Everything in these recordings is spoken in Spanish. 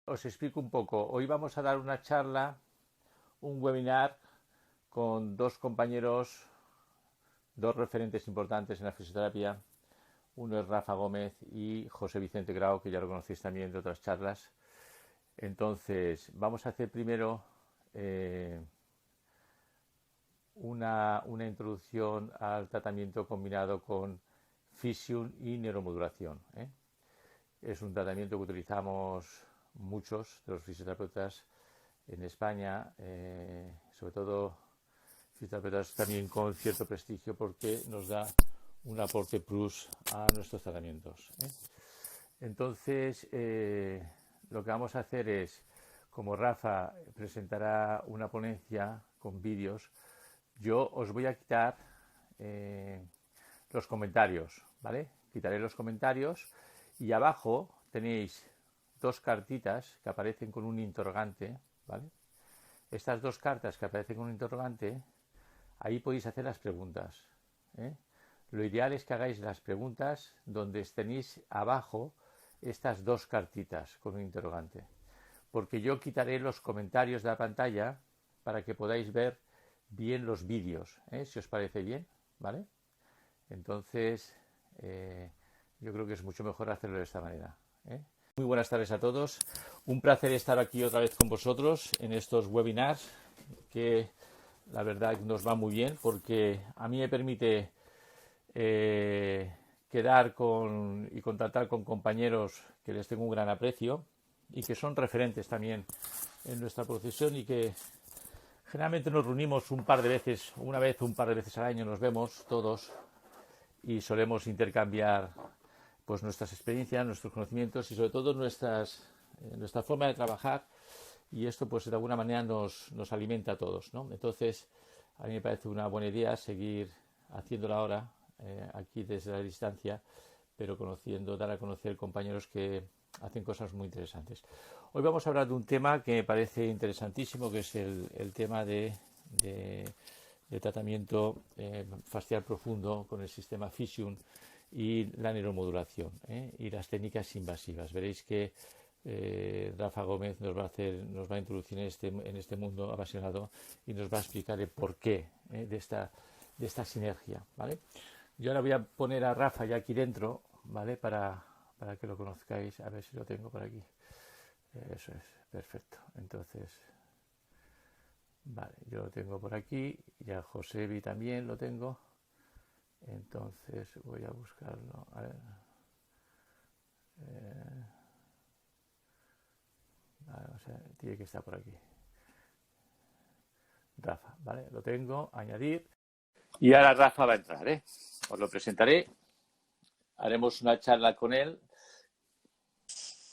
Os explico un poco. Hoy vamos a dar una charla, un webinar con dos compañeros, dos referentes importantes en la fisioterapia. Uno es Rafa Gómez y José Vicente Grau, que ya lo conocéis también de otras charlas. Entonces, vamos a hacer primero una introducción al tratamiento combinado con Fisium y neuromodulación. Es un tratamiento que utilizamos muchos de los fisioterapeutas en España, sobre todo fisioterapeutas también con cierto prestigio, porque nos da un aporte plus a nuestros tratamientos. Entonces, lo que vamos a hacer es, como Rafa presentará una ponencia con vídeos, yo os voy a quitar los comentarios, ¿vale? Quitaré los comentarios y abajo tenéis dos cartitas que aparecen con un interrogante, ¿vale? Estas dos cartas que aparecen con un interrogante, ahí podéis hacer las preguntas, ¿eh? Lo ideal es que hagáis las preguntas donde tenéis abajo estas dos cartitas con un interrogante, porque yo quitaré los comentarios de la pantalla para que podáis ver bien los vídeos, si os parece bien, ¿vale? Entonces, yo creo que es mucho mejor hacerlo de esta manera, ¿eh? Muy buenas tardes a todos. Un placer estar aquí otra vez con vosotros en estos webinars que la verdad nos va muy bien porque a mí me permite quedar con y contactar con compañeros que les tengo un gran aprecio y que son referentes también en nuestra profesión y que generalmente nos reunimos un par de veces, una vez o un par de veces al año, nos vemos todos y solemos intercambiar pues nuestras experiencias, nuestros conocimientos y sobre todo nuestra forma de trabajar, y esto pues de alguna manera nos alimenta a todos, ¿no? Entonces a mí me parece una buena idea seguir haciéndola ahora aquí desde la distancia, pero conociendo, dar a conocer compañeros que hacen cosas muy interesantes. Hoy vamos a hablar de un tema que me parece interesantísimo, que es el tema de tratamiento facial profundo con el sistema Fisium y la neuromodulación, y las técnicas invasivas. Veréis que Rafa Gómez nos va a introducir en este mundo apasionado y nos va a explicar el porqué de esta sinergia, ¿vale? Yo ahora voy a poner a Rafa ya aquí dentro, ¿vale? Para que lo conozcáis. A ver si lo tengo por aquí. Eso es, perfecto. Entonces, vale, yo lo tengo por aquí. Ya Josebi también lo tengo. Entonces voy a buscarlo. A ver. Vale, o sea, tiene que estar por aquí. Rafa, ¿vale? Lo tengo. Añadir. Y ahora Rafa va a entrar, ¿eh? Os lo presentaré. Haremos una charla con él.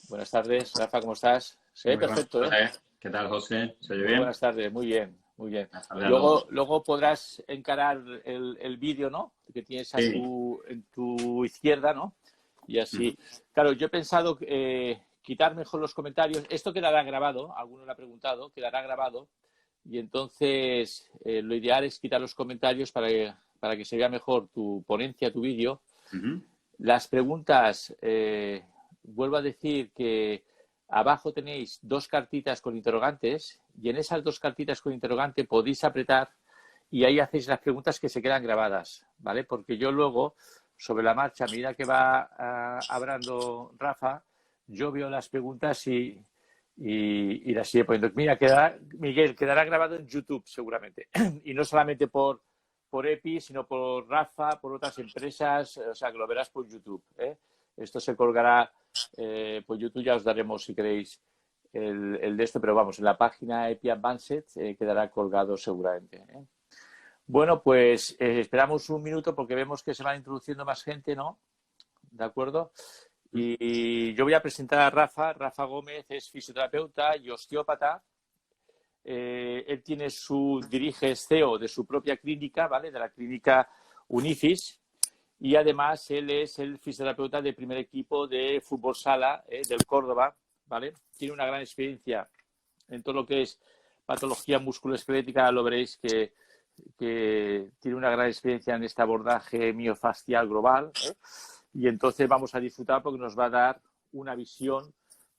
Buenas tardes, Rafa, ¿cómo estás? Se ve Muy buenas perfecto, ¿eh? tardes. ¿Qué tal, José? ¿Se oye Muy bien? buenas tardes, muy bien, muy bien. Hablamos. Luego podrás encarar el vídeo, ¿no? Que tienes Sí. en tu izquierda, ¿no? Y así. Claro, yo he pensado quitar mejor los comentarios. Esto quedará grabado, alguno lo ha preguntado, quedará grabado. Y entonces lo ideal es quitar los comentarios para que se vea mejor tu ponencia, tu vídeo. Ujú. Las preguntas, vuelvo a decir que abajo tenéis dos cartitas con interrogantes y en esas dos cartitas con interrogante podéis apretar y ahí hacéis las preguntas que se quedan grabadas, ¿vale? Porque yo luego, sobre la marcha, a medida que va hablando Rafa, yo veo las preguntas y las sigue poniendo. Mira, Miguel, quedará grabado en YouTube seguramente. Y no solamente por EPI, sino por Rafa, por otras empresas, o sea, que lo verás por YouTube, ¿eh? Esto se colgará por YouTube, ya os daremos, si queréis, el de esto, pero vamos, en la página EPI Advanced quedará colgado seguramente, ¿eh? Bueno, pues esperamos un minuto porque vemos que se va introduciendo más gente, ¿no? ¿De acuerdo? Y yo voy a presentar a Rafa. Rafa Gómez es fisioterapeuta y osteópata. Él dirige, es CEO de su propia clínica, ¿vale? De la clínica Unifis. Y además él es el fisioterapeuta de primer equipo de fútbol sala del Córdoba, ¿vale? Tiene una gran experiencia en todo lo que es patología musculoesquelética. Lo veréis que tiene una gran experiencia en este abordaje miofascial global, ¿eh? Y entonces vamos a disfrutar porque nos va a dar una visión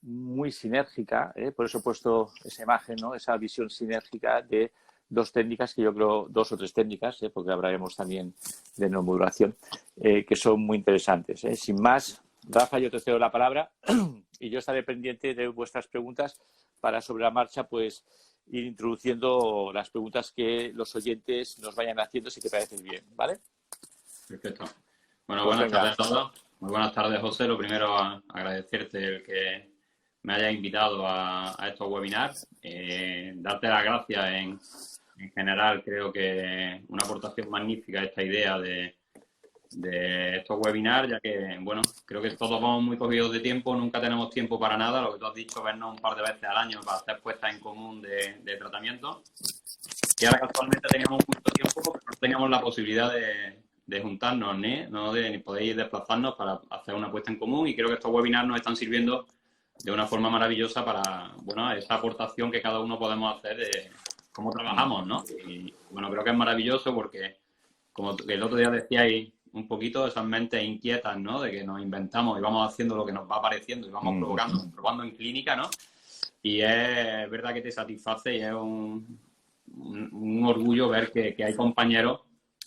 muy sinérgica, por eso he puesto esa imagen, ¿no? Esa visión sinérgica de dos técnicas que yo creo, dos o tres técnicas, porque hablaremos también de neuromodulación, que son muy interesantes. Sin más, Rafa, yo te cedo la palabra y yo estaré pendiente de vuestras preguntas para sobre la marcha, pues, ir introduciendo las preguntas que los oyentes nos vayan haciendo, si te parece bien, ¿vale? Perfecto. Bueno, Pues buenas venga. tardes a todos. Muy buenas tardes, José. Lo primero, agradecerte el que me hayas invitado a estos webinars. Darte las gracias en general. Creo que una aportación magnífica esta idea de estos webinars, ya que, bueno, creo que todos vamos muy cogidos de tiempo, nunca tenemos tiempo para nada. Lo que tú has dicho, vernos un par de veces al año para hacer puestas en común de tratamiento. Y ahora casualmente teníamos mucho tiempo, pero no teníamos la posibilidad de juntarnos, ni poder desplazarnos para hacer una puesta en común. Y creo que estos webinars nos están sirviendo de una forma maravillosa para, bueno, esa aportación que cada uno podemos hacer de cómo trabajamos, ¿no? Y bueno, creo que es maravilloso porque, como el otro día decíais, un poquito esas mentes inquietas, ¿no? De que nos inventamos y vamos haciendo lo que nos va apareciendo y vamos probando en clínica, ¿no? Y es verdad que te satisface y es un orgullo ver que hay compañeros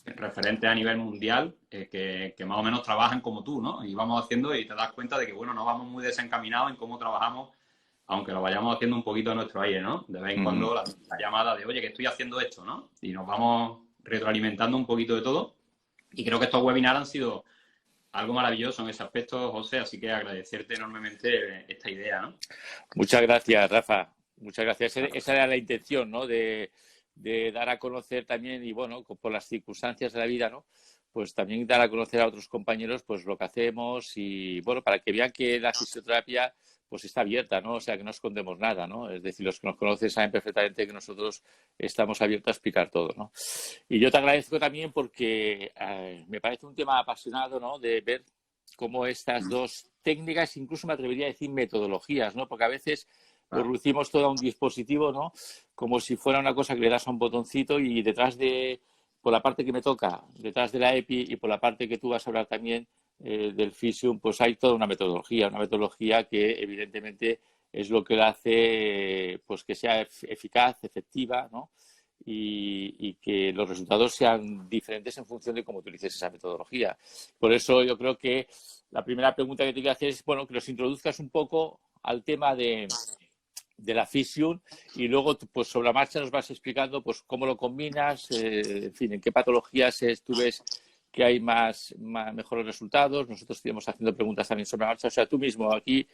referentes a nivel mundial que más o menos trabajan como tú, ¿no? Y vamos haciendo y te das cuenta de que, bueno, no vamos muy desencaminados en cómo trabajamos, aunque lo vayamos haciendo un poquito a nuestro aire, ¿no? De vez en cuando la llamada de, oye, que estoy haciendo esto, ¿no? Y nos vamos retroalimentando un poquito de todo. Y creo que estos webinars han sido algo maravilloso en ese aspecto, José, así que agradecerte enormemente esta idea, ¿no? Muchas gracias, Rafa. Muchas gracias. Esa era la intención, ¿no? De dar a conocer también, y bueno, por las circunstancias de la vida, ¿no? Pues también dar a conocer a otros compañeros pues lo que hacemos y, bueno, para que vean que la fisioterapia pues está abierta, ¿no? O sea, que no escondemos nada, ¿no? Es decir, los que nos conocen saben perfectamente que nosotros estamos abiertos a explicar todo, ¿no? Y yo te agradezco también porque me parece un tema apasionado, ¿no? De ver cómo estas dos técnicas, incluso me atrevería a decir metodologías, ¿no? Porque a veces lo reducimos todo a un dispositivo, ¿no? Como si fuera una cosa que le das a un botoncito y detrás de, por la parte que me toca, detrás de la EPI y por la parte que tú vas a hablar también del Physium, pues hay toda una metodología que evidentemente es lo que la hace pues que sea eficaz, efectiva, ¿no? Y que los resultados sean diferentes en función de cómo utilices esa metodología. Por eso yo creo que la primera pregunta que te quiero hacer es, bueno, que los introduzcas un poco al tema de la Physium y luego pues sobre la marcha nos vas explicando pues cómo lo combinas, en fin, en qué patologías tú ves que hay mejores resultados. Nosotros estuvimos haciendo preguntas también sobre la marcha, o sea, tú mismo aquí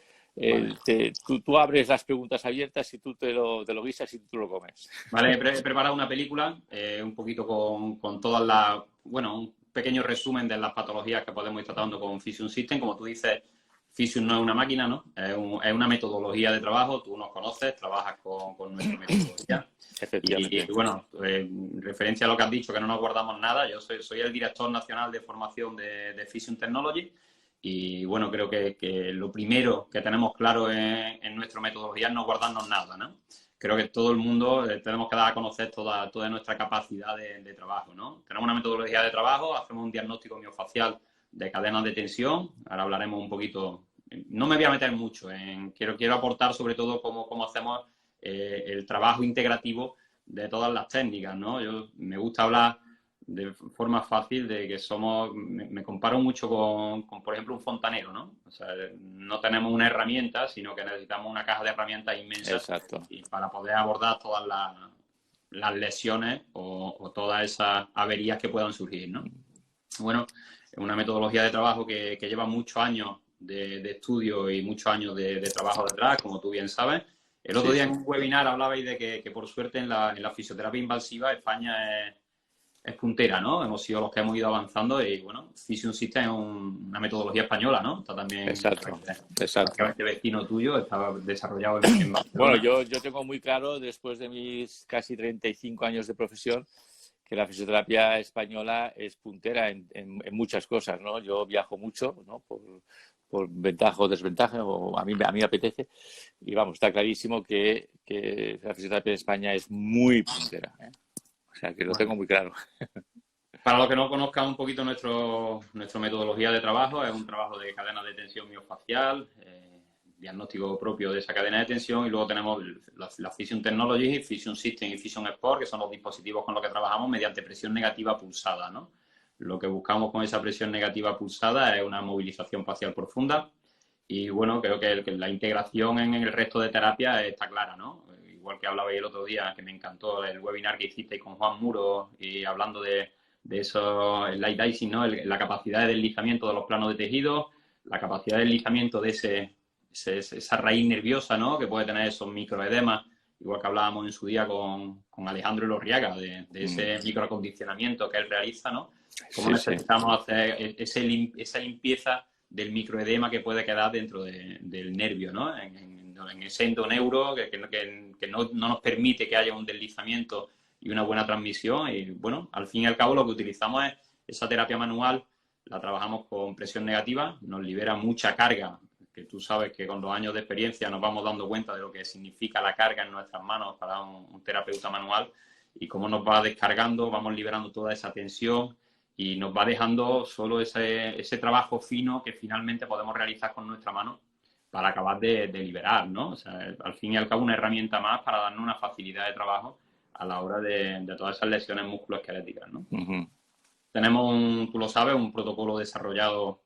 tú abres las preguntas abiertas y tú te lo guisas y tú lo comes. Vale, he preparado una película un poquito con todas las, bueno, un pequeño resumen de las patologías que podemos ir tratando con Physium System. Como tú dices, Physium no es una máquina, ¿no? Es una metodología de trabajo. Tú nos conoces, trabajas con nuestra metodología. Efectivamente. Y bueno, en referencia a lo que has dicho, que no nos guardamos nada, yo soy el director nacional de formación de Physium Technology. Y bueno, creo que lo primero que tenemos claro en nuestra metodología es no guardarnos nada, ¿no? Creo que todo el mundo tenemos que dar a conocer toda nuestra capacidad de trabajo, ¿no? Tenemos una metodología de trabajo, hacemos un diagnóstico miofacial de cadenas de tensión. Ahora hablaremos un poquito, no me voy a meter mucho, quiero aportar sobre todo cómo hacemos el trabajo integrativo de todas las técnicas, ¿no? Me gusta hablar de forma fácil de que me comparo mucho con, por ejemplo, un fontanero, ¿no? O sea, no tenemos una herramienta, sino que necesitamos una caja de herramientas inmensa. Exacto. Y para poder abordar todas las lesiones o todas esas averías que puedan surgir, ¿no? Bueno, es una metodología de trabajo que lleva muchos años de estudio y muchos años de trabajo detrás, como tú bien sabes. El otro día en un webinar hablabais de que por suerte en la fisioterapia invasiva España es puntera, ¿no? Hemos sido los que hemos ido avanzando y, bueno, Physium System es una metodología española, ¿no? Está también... Exacto. Prácticamente vecino tuyo, estaba desarrollado en Barcelona. Bueno, yo tengo muy claro, después de mis casi 35 años de profesión, que la fisioterapia española es puntera en muchas cosas, ¿no? Yo viajo mucho, ¿no? Por ventaja o desventaja, o a mí me apetece. Y vamos, está clarísimo que la fisioterapia en España es muy puntera, ¿eh? O sea, que lo tengo muy claro. Para los que no conozcan un poquito nuestra metodología de trabajo, es un trabajo de cadena de tensión miofacial, diagnóstico propio de esa cadena de tensión, y luego tenemos la Fission Technology, Fission System y Fission Sport, que son los dispositivos con los que trabajamos mediante presión negativa pulsada, ¿no? Lo que buscamos con esa presión negativa pulsada es una movilización facial profunda, y bueno, creo que la integración en el resto de terapias está clara, ¿no? Igual que hablabais el otro día, que me encantó el webinar que hicisteis con Juan Muro, y hablando de eso, el light icing, ¿no? La capacidad de deslizamiento de los planos de tejido, la capacidad de deslizamiento de esa raíz nerviosa, ¿no? Que puede tener esos microedemas, igual que hablábamos en su día con Alejandro Elorriaga, de ese microacondicionamiento que él realiza, ¿no? Cómo necesitamos hacer esa limpieza del microedema que puede quedar dentro del nervio, ¿no? En ese endoneuro que no nos permite que haya un deslizamiento y una buena transmisión. Y bueno, al fin y al cabo lo que utilizamos es esa terapia manual, la trabajamos con presión negativa, nos libera mucha carga, que tú sabes que con los años de experiencia nos vamos dando cuenta de lo que significa la carga en nuestras manos para un terapeuta manual, y cómo nos va descargando, vamos liberando toda esa tensión y nos va dejando solo ese trabajo fino que finalmente podemos realizar con nuestra mano para acabar de liberar, ¿no? O sea, al fin y al cabo una herramienta más para darnos una facilidad de trabajo a la hora de todas esas lesiones musculoesqueléticas, ¿no? Tenemos, tú lo sabes, un protocolo desarrollado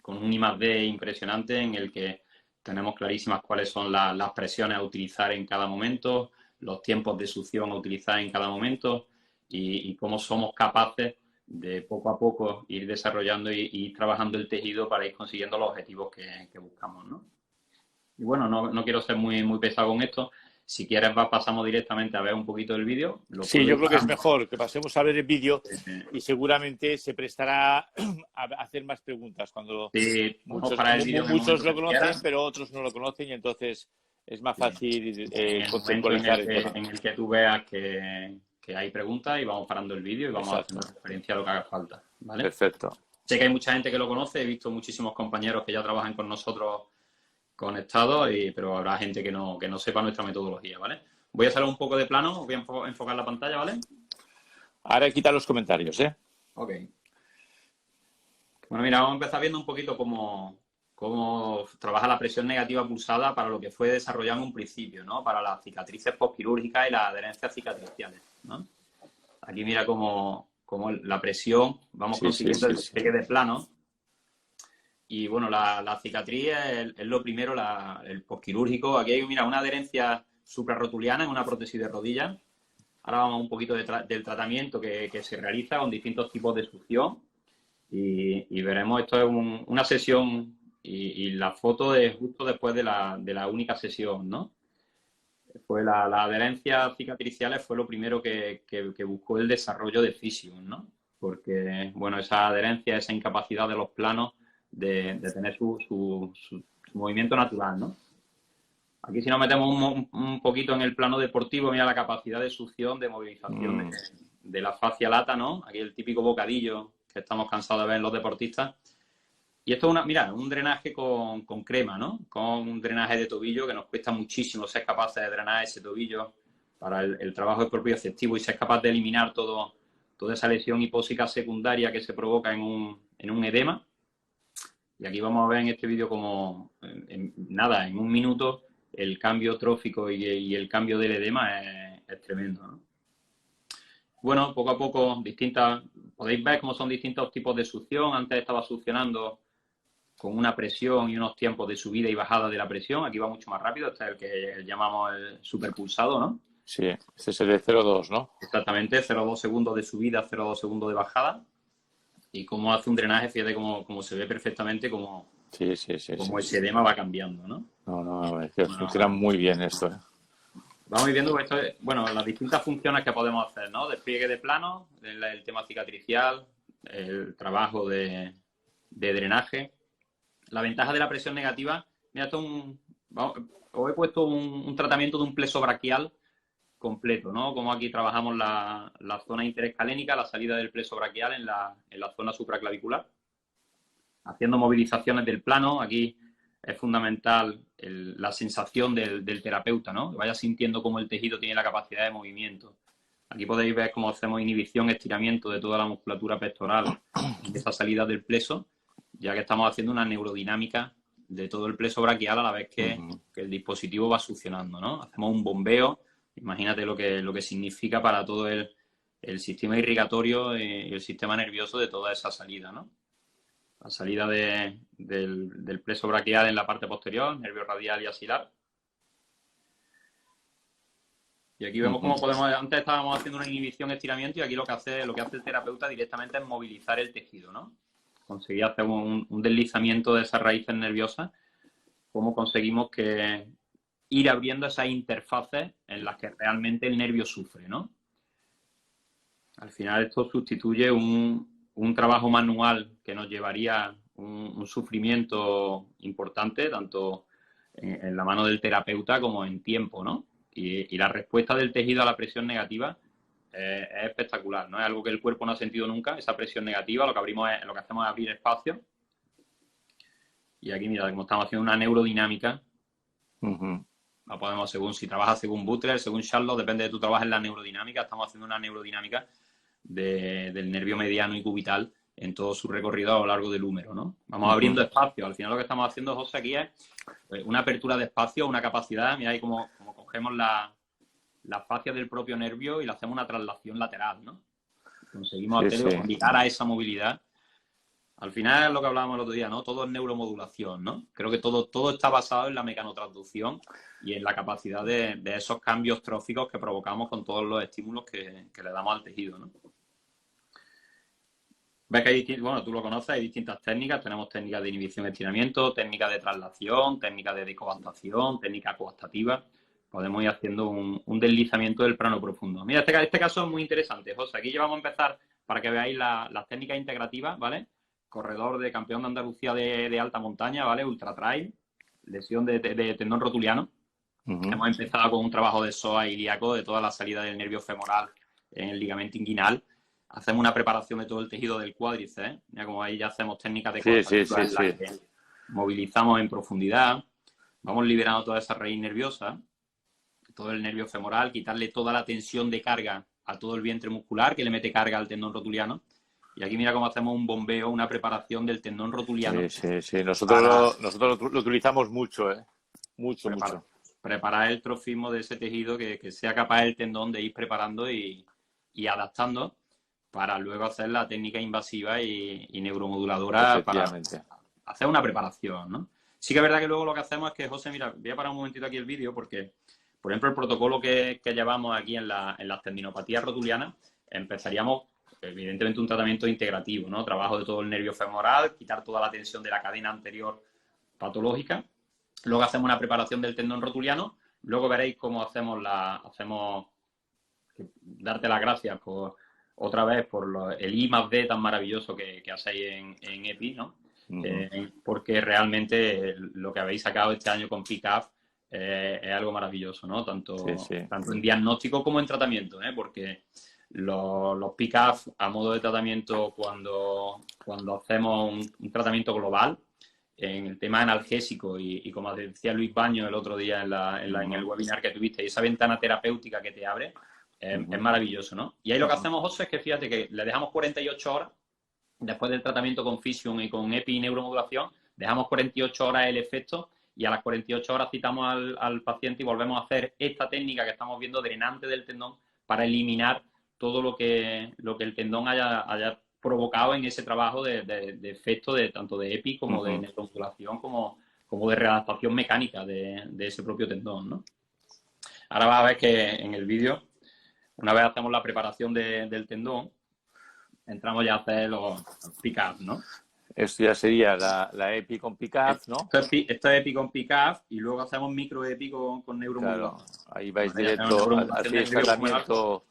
con un I+D impresionante, en el que tenemos clarísimas cuáles son las presiones a utilizar en cada momento, los tiempos de succión a utilizar en cada momento, y cómo somos capaces de poco a poco ir desarrollando y ir trabajando el tejido para ir consiguiendo los objetivos que buscamos, ¿no? Y bueno, no quiero ser muy pesado con esto. Si quieres, pasamos directamente a ver un poquito del vídeo. Sí, yo creo que es mejor que pasemos a ver el vídeo, y seguramente se prestará a hacer más preguntas cuando muchos lo conocen, pero otros no lo conocen, y entonces es más fácil conceptualizar. En el que tú veas que hay preguntas, y vamos parando el vídeo y vamos haciendo referencia a lo que haga falta, ¿vale? Perfecto. Sé que hay mucha gente que lo conoce, he visto muchísimos compañeros que ya trabajan con nosotros conectados, pero habrá gente que no sepa nuestra metodología, ¿vale? Voy a hacer un poco de plano, voy a enfocar la pantalla, ¿vale? Ahora quita los comentarios, ¿eh? Ok. Bueno, mira, vamos a empezar viendo un poquito cómo trabaja la presión negativa pulsada para lo que fue desarrollado en un principio, ¿no? Para las cicatrices postquirúrgicas y las adherencias cicatriciales, ¿no? Aquí mira cómo la presión, vamos consiguiendo el despegue de plano. Y bueno, la cicatriz es lo primero, el postquirúrgico. Aquí hay, mira, una adherencia suprarrotuliana en una prótesis de rodilla. Ahora vamos a un poquito del tratamiento que se realiza con distintos tipos de succión. Y veremos, esto es una sesión, y la foto es justo después de la única sesión, ¿no? Fue las adherencias cicatriciales fue lo primero que buscó el desarrollo de Fission, ¿no? Porque, bueno, esa adherencia, esa incapacidad de los planos de tener su movimiento natural, ¿no? Aquí, si nos metemos un poquito en el plano deportivo, mira la capacidad de succión, de movilización de la fascia lata, ¿no? Aquí el típico bocadillo que estamos cansados de ver en los deportistas. Y esto es un drenaje con crema, ¿no? Con un drenaje de tobillo, que nos cuesta muchísimo ser capaces de drenar ese tobillo para el trabajo de propioceptivo, y ser capaz de eliminar toda esa lesión hipóxica secundaria que se provoca en un edema. Y aquí vamos a ver en este vídeo como en un minuto el cambio trófico y el cambio del edema es tremendo, ¿no? Bueno, poco a poco podéis ver cómo son distintos tipos de succión. Antes estaba succionando con una presión y unos tiempos de subida y bajada de la presión. Aquí va mucho más rápido. Este es el que llamamos el superpulsado, ¿no? Sí, este es el de 0,2, ¿no? Exactamente, 0,2 segundos de subida, 0,2 segundos de bajada. Y cómo hace un drenaje, fíjate cómo se ve perfectamente cómo ese edema va cambiando, ¿no? No, es que funciona muy bien esto, ¿eh? Vamos viendo las distintas funciones que podemos hacer, ¿no? Despliegue de plano, el tema cicatricial, el trabajo de drenaje. La ventaja de la presión negativa, mira, os he puesto un tratamiento de un pleso braquial completo, ¿no? Como aquí trabajamos la zona interescalénica, la salida del pleso braquial en la zona supraclavicular, haciendo movilizaciones del plano. Aquí es fundamental la sensación del terapeuta, ¿no? Que vaya sintiendo cómo el tejido tiene la capacidad de movimiento. Aquí podéis ver cómo hacemos inhibición, estiramiento de toda la musculatura pectoral en esta salida del pleso, ya que estamos haciendo una neurodinámica de todo el plexo braquial a la vez que el dispositivo va succionando, ¿no? Hacemos un bombeo, imagínate lo que significa para todo el sistema irrigatorio y el sistema nervioso de toda esa salida, ¿no? La salida del plexo braquial en la parte posterior, nervio radial y axilar. Y aquí vemos cómo podemos, antes estábamos haciendo una inhibición, estiramiento, y aquí lo que hace el terapeuta directamente es movilizar el tejido, ¿no? Conseguir hacer un deslizamiento de esas raíces nerviosas, cómo conseguimos ir abriendo esas interfaces en las que realmente el nervio sufre, ¿no? Al final esto sustituye un trabajo manual que nos llevaría un sufrimiento importante, tanto en la mano del terapeuta como en tiempo, ¿no? Y la respuesta del tejido a la presión negativa es espectacular, ¿no? Es algo que el cuerpo no ha sentido nunca, esa presión negativa. Lo que hacemos es abrir espacio. Y aquí, mira, como estamos haciendo una neurodinámica, la podemos, si trabajas según Butler, según Charlotte, depende de tu trabajo en la neurodinámica, estamos haciendo una neurodinámica del nervio mediano y cubital en todo su recorrido a lo largo del húmero, ¿no? Vamos abriendo espacio. Al final lo que estamos haciendo, José, aquí es una apertura de espacio, una capacidad. Mira ahí como cogemos la fascia del propio nervio y le hacemos una traslación lateral, ¿no? Conseguimos obligar a esa movilidad. Al final es lo que hablábamos el otro día, ¿no? Todo es neuromodulación, ¿no? Creo que todo está basado en la mecanotransducción y en la capacidad de esos cambios tróficos que provocamos con todos los estímulos que le damos al tejido, ¿no? Ves que tú lo conoces, hay distintas técnicas. Tenemos técnicas de inhibición, estiramiento, técnicas de traslación, técnicas de decoadaptación, técnica coadaptativa. Podemos ir haciendo un deslizamiento del plano profundo. Mira, este caso es muy interesante, José. Aquí ya vamos a empezar para que veáis las técnicas integrativas, ¿vale? Corredor de campeón de Andalucía de alta montaña, ¿vale? Ultra trail, lesión de tendón rotuliano. Hemos empezado con un trabajo de psoas ilíaco, de toda la salida del nervio femoral en el ligamento inguinal. Hacemos una preparación de todo el tejido del cuádriceps, ¿eh? Mira, como ahí ya hacemos técnicas de que movilizamos en profundidad. Vamos liberando toda esa raíz nerviosa, todo el nervio femoral, quitarle toda la tensión de carga a todo el vientre muscular que le mete carga al tendón rotuliano. Y aquí mira cómo hacemos un bombeo, una preparación del tendón rotuliano. Sí. Nosotros lo utilizamos mucho, ¿eh? Mucho. Preparar el trofismo de ese tejido que sea capaz el tendón de ir preparando y adaptando para luego hacer la técnica invasiva y neuromoduladora para hacer una preparación, ¿no? Sí que es verdad que luego lo que hacemos es que, José, mira, voy a parar un momentito aquí el vídeo porque, por ejemplo, el protocolo que llevamos aquí en las tendinopatías rotulianas, empezaríamos, evidentemente, un tratamiento integrativo, ¿no? Trabajo de todo el nervio femoral, quitar toda la tensión de la cadena anterior patológica. Luego hacemos una preparación del tendón rotuliano. Luego veréis cómo hacemos darte las gracias otra vez por el I+D tan maravilloso que hacéis en EPI, ¿no? Porque realmente lo que habéis sacado este año con PICAF es algo maravilloso, ¿no? Tanto en diagnóstico como en tratamiento, ¿eh? Porque los PICAF a modo de tratamiento cuando hacemos un tratamiento global en el tema analgésico y como decía Luis Baño el otro día en el webinar que tuviste, y esa ventana terapéutica que te abre, es maravilloso, ¿no? Y ahí lo que hacemos, José, es que fíjate que le dejamos 48 horas después del tratamiento con Physium y con EPI y neuromodulación, dejamos 48 horas el efecto y a las 48 horas citamos al paciente y volvemos a hacer esta técnica que estamos viendo drenante del tendón para eliminar todo lo que el tendón haya provocado en ese trabajo de efecto tanto de EPI como de neuromodulación como de readaptación mecánica de ese propio tendón, ¿no? Ahora vas a ver que en el vídeo, una vez hacemos la preparación del tendón, entramos ya a hacer los PICAF, ¿no? Esto ya sería la EPI con PICAF, ¿no? Esto es EPI con PICAF y luego hacemos micro EPI con neuromodulación. Claro, ahí vais directo, hacéis tratamiento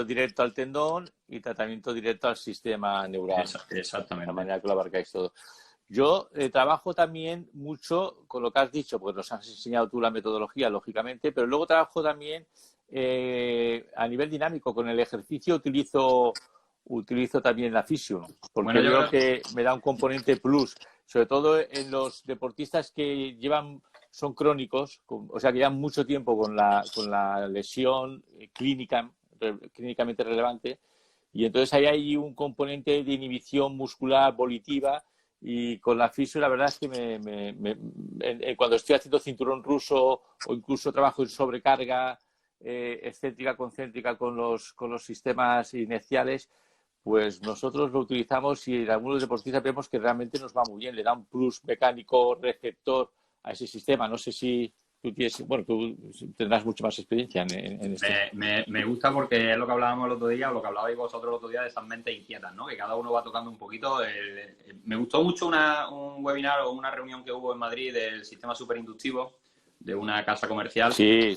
directo al tendón y tratamiento directo al sistema neural. Exactamente. De la manera que lo abarcáis todo. Yo trabajo también mucho con lo que has dicho, porque nos has enseñado tú la metodología, lógicamente, pero luego trabajo también a nivel dinámico. Con el ejercicio utilizo también la Physium, porque yo creo que me da un componente plus, sobre todo en los deportistas que son crónicos, o sea, que llevan mucho tiempo con la lesión clínicamente relevante, y entonces ahí hay un componente de inhibición muscular volitiva y con la fisio la verdad es que cuando estoy haciendo cinturón ruso o incluso trabajo en sobrecarga excéntrica, concéntrica con los sistemas inerciales, pues nosotros lo utilizamos y en algunos deportistas vemos que realmente nos va muy bien, le da un plus mecánico receptor a ese sistema. No sé si tú tienes, bueno, tú tendrás mucha más experiencia en esto. Me gusta porque es lo que hablábamos el otro día, o lo que hablabais vosotros el otro día, de esas mentes inquietas, ¿no? Que cada uno va tocando un poquito. Me gustó mucho un webinar o una reunión que hubo en Madrid del sistema superinductivo de una casa comercial. Sí.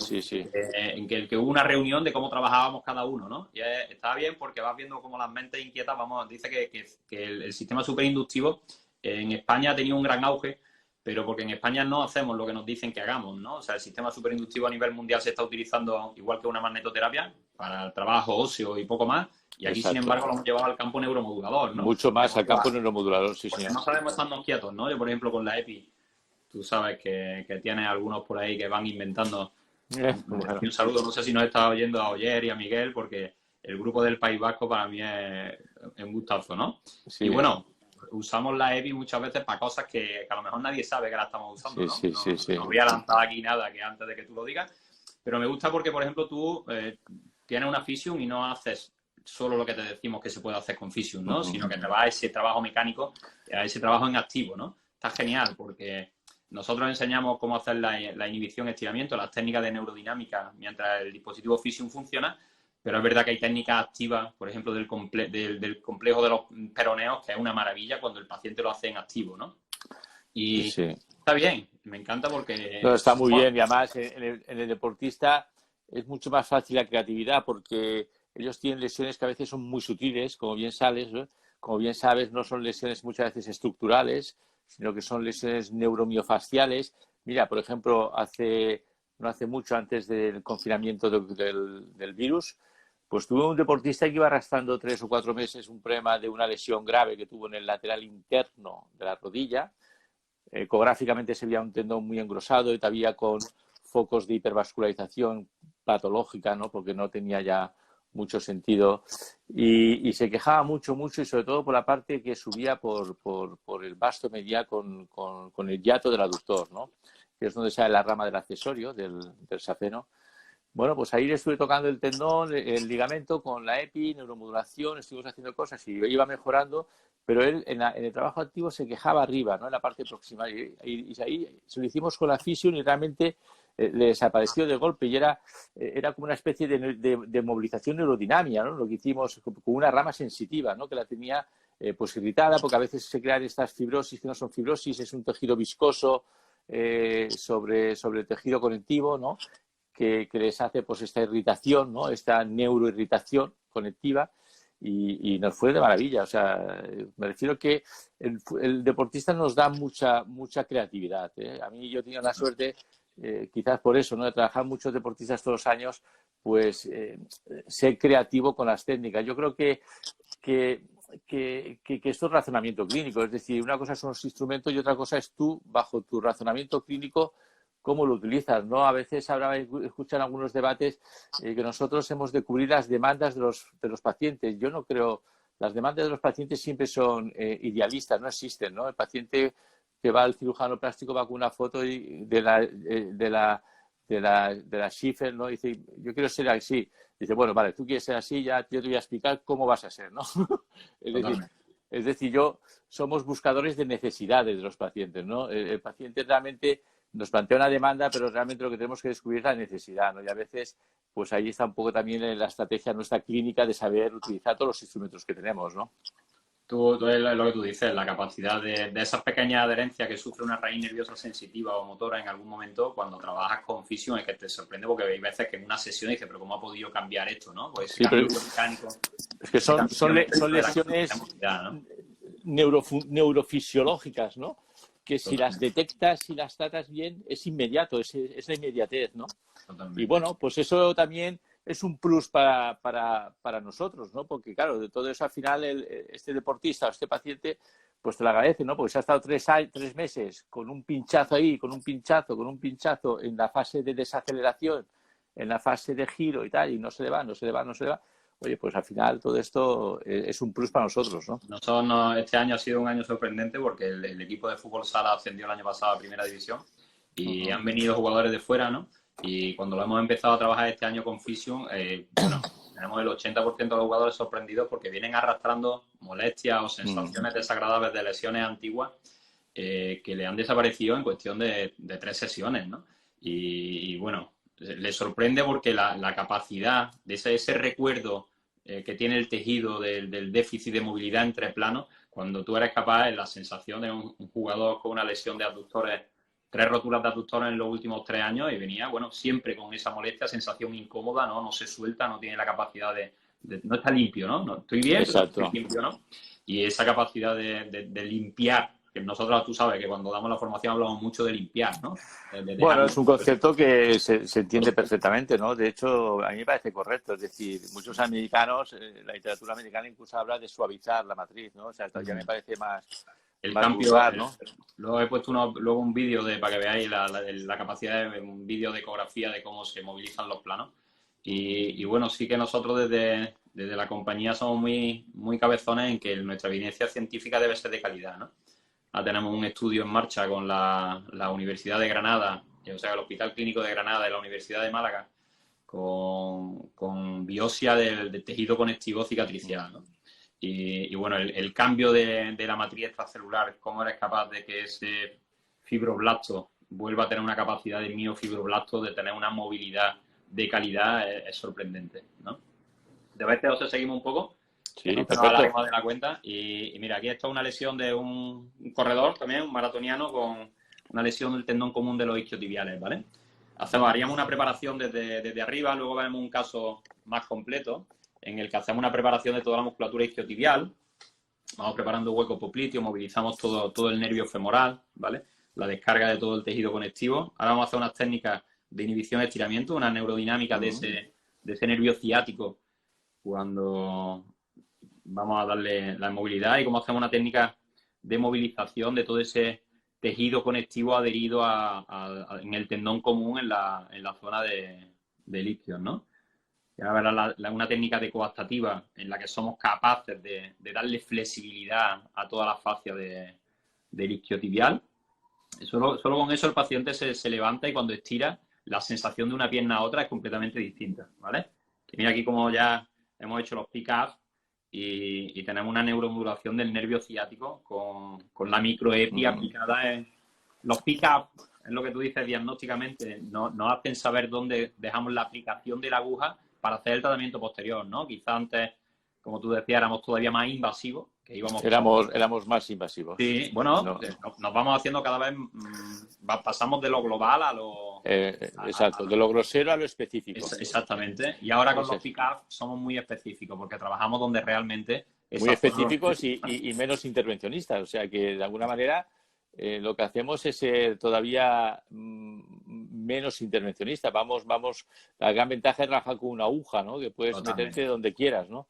En que hubo una reunión de cómo trabajábamos cada uno, ¿no? Y estaba bien porque vas viendo cómo las mentes inquietas, dice que el sistema superinductivo en España ha tenido un gran auge, pero porque en España no hacemos lo que nos dicen que hagamos, ¿no? O sea, el sistema superinductivo a nivel mundial se está utilizando igual que una magnetoterapia para el trabajo óseo y poco más, y aquí, sin embargo, lo hemos llevado al campo neuromodulador, ¿no? Mucho más al campo neuromodulador, sí, porque señor. no sabemos estarnos quietos, ¿no? Yo, por ejemplo, con la EPI, tú sabes que tienes algunos por ahí que van inventando. Bueno. Un saludo, no sé si nos está oyendo a Oyer y a Miguel, porque el grupo del País Vasco para mí es un gustazo, ¿no? Sí. Y bueno, usamos la EPI muchas veces para cosas que a lo mejor nadie sabe que la estamos usando, ¿no? No voy a lanzar aquí nada que antes de que tú lo digas, pero me gusta porque, por ejemplo, tú tienes una Physium y no haces solo lo que te decimos que se puede hacer con Physium, ¿no? Sino que te vas a ese trabajo mecánico, a ese trabajo en activo, ¿no? Está genial porque nosotros enseñamos cómo hacer la inhibición, estiramiento, las técnicas de neurodinámica mientras el dispositivo Physium funciona, pero es verdad que hay técnicas activas, por ejemplo, del complejo de los peroneos, que es una maravilla cuando el paciente lo hace en activo, ¿no? Y sí, está bien, me encanta porque... No, está muy bien, y además en el deportista es mucho más fácil la creatividad porque ellos tienen lesiones que a veces son muy sutiles, como bien sabes, ¿no? Como bien sabes, no son lesiones muchas veces estructurales, sino que son lesiones neuromiofaciales. Mira, por ejemplo, no hace mucho antes del confinamiento del virus, pues tuve un deportista que iba arrastrando 3 o 4 meses un problema de una lesión grave que tuvo en el lateral interno de la rodilla. Ecográficamente se veía un tendón muy engrosado y todavía con focos de hipervascularización patológica, ¿no? Porque no tenía ya mucho sentido y se quejaba mucho y sobre todo por la parte que subía por el vasto medial con el hiato del aductor, ¿no? Que es donde sale la rama del accesorio del safeno. Bueno, pues ahí le estuve tocando el tendón, el ligamento con la EPI, neuromodulación, estuvimos haciendo cosas y iba mejorando, pero él en el trabajo activo se quejaba arriba, ¿no? En la parte proximal. Y ahí se lo hicimos con la Physium y realmente le desapareció de golpe y era como una especie de movilización neurodinamia, ¿no? Lo que hicimos con una rama sensitiva, ¿no? Que la tenía pues irritada porque a veces se crean estas fibrosis que no son fibrosis, es un tejido viscoso sobre el tejido conectivo, ¿no? Que les hace pues esta irritación, ¿no? Esta neuroirritación conectiva y nos fue de maravilla. O sea, me refiero que el deportista nos da mucha creatividad, ¿eh? A mí yo tenía la suerte, quizás por eso, ¿no? De trabajar muchos deportistas todos los años, pues ser creativo con las técnicas. Yo creo que esto es razonamiento clínico, es decir, una cosa son los instrumentos y otra cosa es tú, bajo tu razonamiento clínico, cómo lo utilizas, ¿no? A veces escuchan algunos debates que nosotros hemos de cubrir las demandas de los pacientes. Yo no creo, las demandas de los pacientes siempre son idealistas, no existen, ¿no? El paciente que va al cirujano plástico va con una foto de la Schiffer, ¿no? Dice, yo quiero ser así. Dice, bueno, vale, tú quieres ser así, ya yo te voy a explicar cómo vas a ser, ¿no? Es decir, somos buscadores de necesidades de los pacientes, ¿no? El paciente realmente nos plantea una demanda, pero realmente lo que tenemos que descubrir es la necesidad, ¿no? Y a veces, pues ahí está un poco también la estrategia nuestra clínica de saber utilizar todos los instrumentos que tenemos, ¿no? Tú es lo que tú dices, la capacidad de esas pequeñas adherencias que sufre una raíz nerviosa sensitiva o motora en algún momento, cuando trabajas con Physium, es que te sorprende porque hay veces que en una sesión dices, pero ¿cómo ha podido cambiar esto, no? Pues sí, cambio mecánico. Es que son lesiones neurofisiológicas, ¿no? Que si las detectas y las tratas bien, es inmediato, es la inmediatez, ¿no? Totalmente. Y bueno, pues eso también es un plus para nosotros, ¿no? Porque claro, de todo eso al final este deportista o este paciente pues te lo agradece, ¿no? Porque se ha estado 3 meses con un pinchazo ahí, con un pinchazo en la fase de desaceleración, en la fase de giro y tal, y no se le va. oye, pues al final todo esto es un plus para nosotros, ¿no? Este año ha sido un año sorprendente porque el equipo de fútbol sala ascendió el año pasado a Primera División y han venido jugadores de fuera, ¿no? Y cuando lo hemos empezado a trabajar este año con Fisium, bueno, tenemos el 80% de los jugadores sorprendidos porque vienen arrastrando molestias o sensaciones desagradables de lesiones antiguas que le han desaparecido en cuestión de 3 sesiones, ¿no? Y bueno, le sorprende porque la capacidad de ese recuerdo que tiene el tejido del déficit de movilidad entre planos, cuando tú eres capaz, la sensación de un jugador con una lesión de aductores, 3 roturas de aductores en los últimos 3 años y venía, bueno, siempre con esa molestia, sensación incómoda, ¿no? No se suelta, no tiene la capacidad no está limpio, ¿no? No estoy bien, Exacto. pero estoy limpio, ¿no? Y esa capacidad de limpiar, que nosotros, tú sabes, que cuando damos la formación hablamos mucho de limpiar, ¿no? Bueno, es un concepto que se entiende perfectamente, ¿no? De hecho, a mí me parece correcto. Es decir, muchos americanos, la literatura americana incluso habla de suavizar la matriz, ¿no? O sea, ya me parece más cambio, vulgar, ¿no? Luego he puesto luego un vídeo para que veáis la capacidad de un vídeo de ecografía de cómo se movilizan los planos. Y bueno, sí que nosotros desde la compañía somos muy, muy cabezones en que nuestra evidencia científica debe ser de calidad, ¿no? Ahora tenemos un estudio en marcha con la Universidad de Granada, o sea, el Hospital Clínico de Granada y la Universidad de Málaga, con biopsia del tejido conectivo cicatricial, ¿no? Y bueno, el cambio de la matriz extracelular, cómo eres capaz de que ese fibroblasto vuelva a tener una capacidad de miofibroblasto, de tener una movilidad de calidad, es sorprendente, ¿no? ¿De vez os seguimos un poco? Sí, no perfecto. alargamos de la cuenta. Y mira, aquí está una lesión de un corredor también, un maratoniano, con una lesión del tendón común de los isquiotibiales, ¿vale? Haríamos una preparación desde arriba, luego veremos un caso más completo en el que hacemos una preparación de toda la musculatura isquiotibial. Vamos preparando hueco popliteo, movilizamos todo el nervio femoral, ¿vale? La descarga de todo el tejido conectivo. Ahora vamos a hacer unas técnicas de inhibición y estiramiento, una neurodinámica de ese nervio ciático cuando vamos a darle la movilidad y cómo hacemos una técnica de movilización de todo ese tejido conectivo adherido en el tendón común en la zona del isquio, ¿no? Y ahora verás una técnica de coadaptativa en la que somos capaces de darle flexibilidad a toda la fascia del isquiotibial. Solo con eso el paciente se levanta y cuando estira la sensación de una pierna a otra es completamente distinta, ¿vale? Y mira aquí como ya hemos hecho los pick-ups y tenemos una neuromodulación del nervio ciático con la microepi aplicada en los pick-ups. Es lo que tú dices diagnósticamente, nos hacen saber dónde dejamos la aplicación de la aguja para hacer el tratamiento posterior, ¿no? Quizá antes, como tú decías, éramos todavía más invasivos. Que éramos más invasivos. Sí, bueno, nos vamos haciendo cada vez, pasamos de lo global a lo... exacto, de lo grosero a lo específico. Exactamente. Y ahora con los pick-ups somos muy específicos porque trabajamos donde realmente... Muy específicos y menos intervencionistas. O sea que, de alguna manera, lo que hacemos es ser todavía menos intervencionista. Vamos, la gran ventaja es trabajar con una aguja, ¿no? Que puedes meterte donde quieras, ¿no?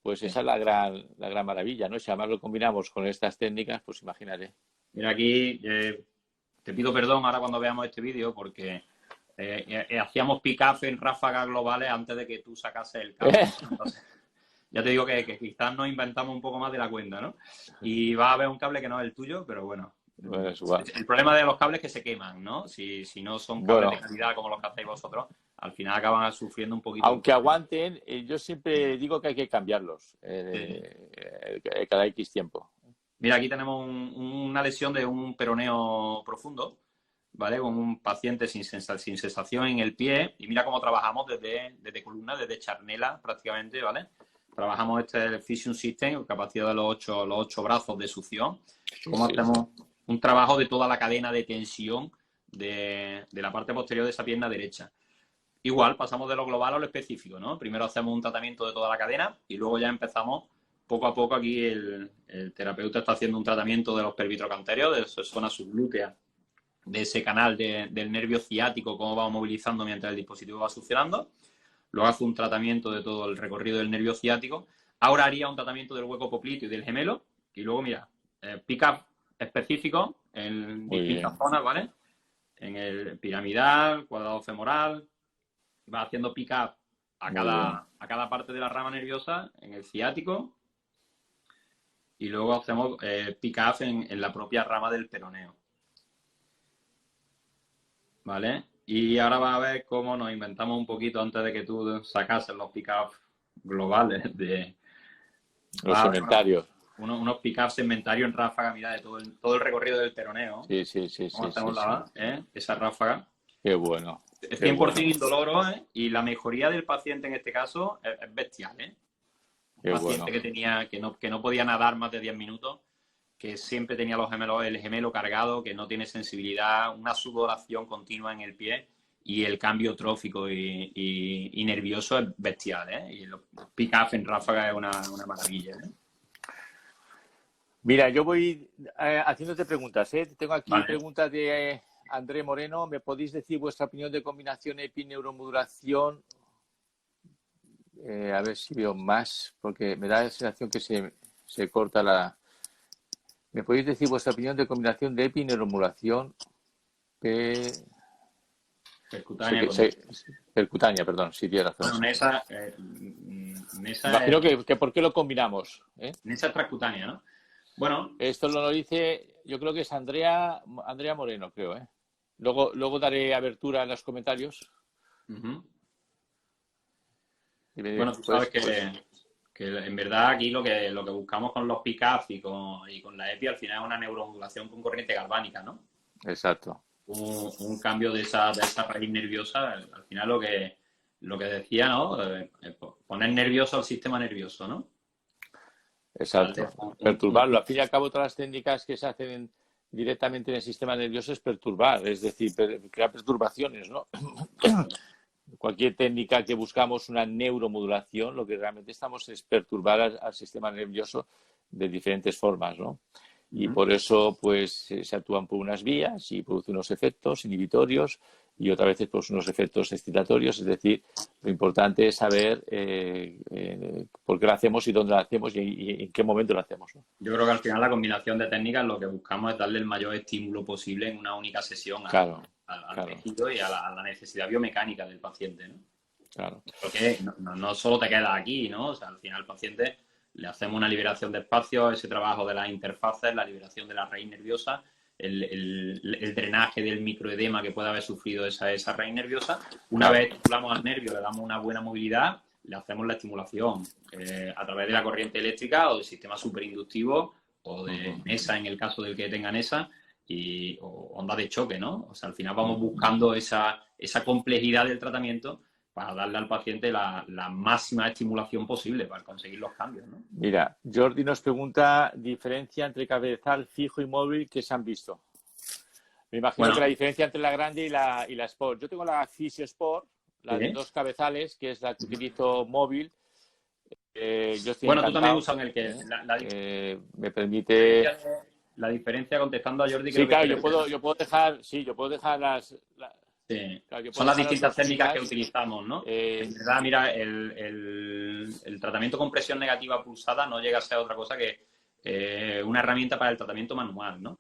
Pues esa es la gran maravilla, ¿no? Si además lo combinamos con estas técnicas, pues imagínate. Mira, aquí te pido perdón ahora cuando veamos este vídeo porque hacíamos pick-up en ráfagas globales antes de que tú sacases el cable. Entonces, ya te digo que quizás nos inventamos un poco más de la cuenta, ¿no? Y va a haber un cable que no es el tuyo, pero bueno. Es igual. El problema de los cables es que se queman, ¿no? Si no son cables de calidad como los que hacéis vosotros, al final acaban sufriendo un poquito. Aunque aguanten, yo siempre digo que hay que cambiarlos cada X tiempo. Mira, aquí tenemos una lesión de un peroneo profundo, ¿vale? Con un paciente sin sensación en el pie. Y mira cómo trabajamos desde columna, desde charnela prácticamente, ¿vale? Trabajamos el Fisium System, capacidad de los 8 brazos de succión. Cómo hacemos un trabajo de toda la cadena de tensión de la parte posterior de esa pierna derecha. Igual, pasamos de lo global a lo específico, ¿no? Primero hacemos un tratamiento de toda la cadena y luego ya empezamos poco a poco. Aquí el terapeuta está haciendo un tratamiento de los pervitrocantérios, de esa zona subglútea, de ese canal del nervio ciático, cómo vamos movilizando mientras el dispositivo va succionando. Luego hace un tratamiento de todo el recorrido del nervio ciático. Ahora haría un tratamiento del hueco popliteo y del gemelo. Y luego, mira, pick-up específico en distintas zonas, ¿vale? En el piramidal, cuadrado femoral. Va haciendo pick-up a Muy bien. a cada parte de la rama nerviosa, en el ciático, y luego hacemos pick-up en la propia rama del peroneo. ¿Vale? Y ahora vas a ver cómo nos inventamos un poquito antes de que tú sacases los pick-up globales de... Los inventarios. Unos pick-up segmentarios en ráfaga, mira, de todo el recorrido del peroneo. Sí, sí, sí, ¿Cómo sí, hacemos sí. esa ráfaga? Qué bueno. Es Qué 100% bueno. indoloro, ¿eh? Y la mejoría del paciente en este caso es bestial, ¿eh? Un Qué paciente bueno. que no podía nadar más de 10 minutos, que siempre tenía el gemelo cargado, que no tiene sensibilidad, una sudoración continua en el pie y el cambio trófico y nervioso es bestial, ¿eh? Y los pick-up en ráfaga es una maravilla, ¿eh? Mira, yo voy haciéndote preguntas, ¿eh? Tengo aquí Vale. preguntas de André Moreno. ¿Me podéis decir vuestra opinión de combinación epineuromodulación? A ver si veo más, porque me da la sensación que se corta la... ¿Me podéis decir vuestra opinión de combinación de epineuromodulación Percutánea con... percutánea? Perdón, sí, tienes razón. Bueno, Imagino que ¿por qué lo combinamos? Nesa es transcutánea, ¿no? Bueno. Esto lo dice, yo creo que es Andrea Moreno, creo, ¿eh? Luego daré abertura en los comentarios. Bueno, tú sabes que en verdad aquí lo que buscamos con los pick-up y con la EPI al final es una neuromodulación con corriente galvánica, ¿no? Exacto. Un cambio de esa raíz nerviosa, al final lo que decía, ¿no? Poner nervioso al sistema nervioso, ¿no? Exacto. Perturbarlo. Al fin y al cabo, todas las técnicas que se hacen directamente en el sistema nervioso es perturbar, es decir, crear perturbaciones, ¿no? Cualquier técnica que buscamos una neuromodulación, lo que realmente estamos es perturbar al sistema nervioso de diferentes formas, ¿no? Y por eso, pues, se actúan por unas vías y produce unos efectos inhibitorios y otras veces pues unos efectos excitatorios. Es decir, lo importante es saber por qué lo hacemos y dónde lo hacemos y en qué momento lo hacemos, ¿no? Yo creo que al final la combinación de técnicas lo que buscamos es darle el mayor estímulo posible en una única sesión al tejido y a la necesidad biomecánica del paciente, ¿no? Claro. Porque no solo te queda aquí, ¿no? O sea, al final al paciente le hacemos una liberación de espacio, ese trabajo de las interfaces, la liberación de la raíz nerviosa, el drenaje del microedema que puede haber sufrido esa raíz nerviosa. Una vez estimulamos al nervio, le damos una buena movilidad, le hacemos la estimulación a través de la corriente eléctrica o del sistema superinductivo o de NESA en el caso del que tenga NESA o onda de choque, ¿no? O sea, al final vamos buscando esa complejidad del tratamiento para darle al paciente la máxima estimulación posible para conseguir los cambios, ¿no? Mira, Jordi nos pregunta diferencia entre cabezal fijo y móvil que se han visto. Me imagino que la diferencia entre la grande y la Sport. Yo tengo la Physio Sport, la de 2 cabezales, que es la que utilizo móvil. Yo estoy encantado. Tú también usas el que me permite... La diferencia, contestando a Jordi... Sí, claro, yo puedo dejar las... Sí. Claro, son las distintas técnicas que utilizamos, ¿no? En verdad, mira, el tratamiento con presión negativa pulsada no llega a ser otra cosa que una herramienta para el tratamiento manual, ¿no?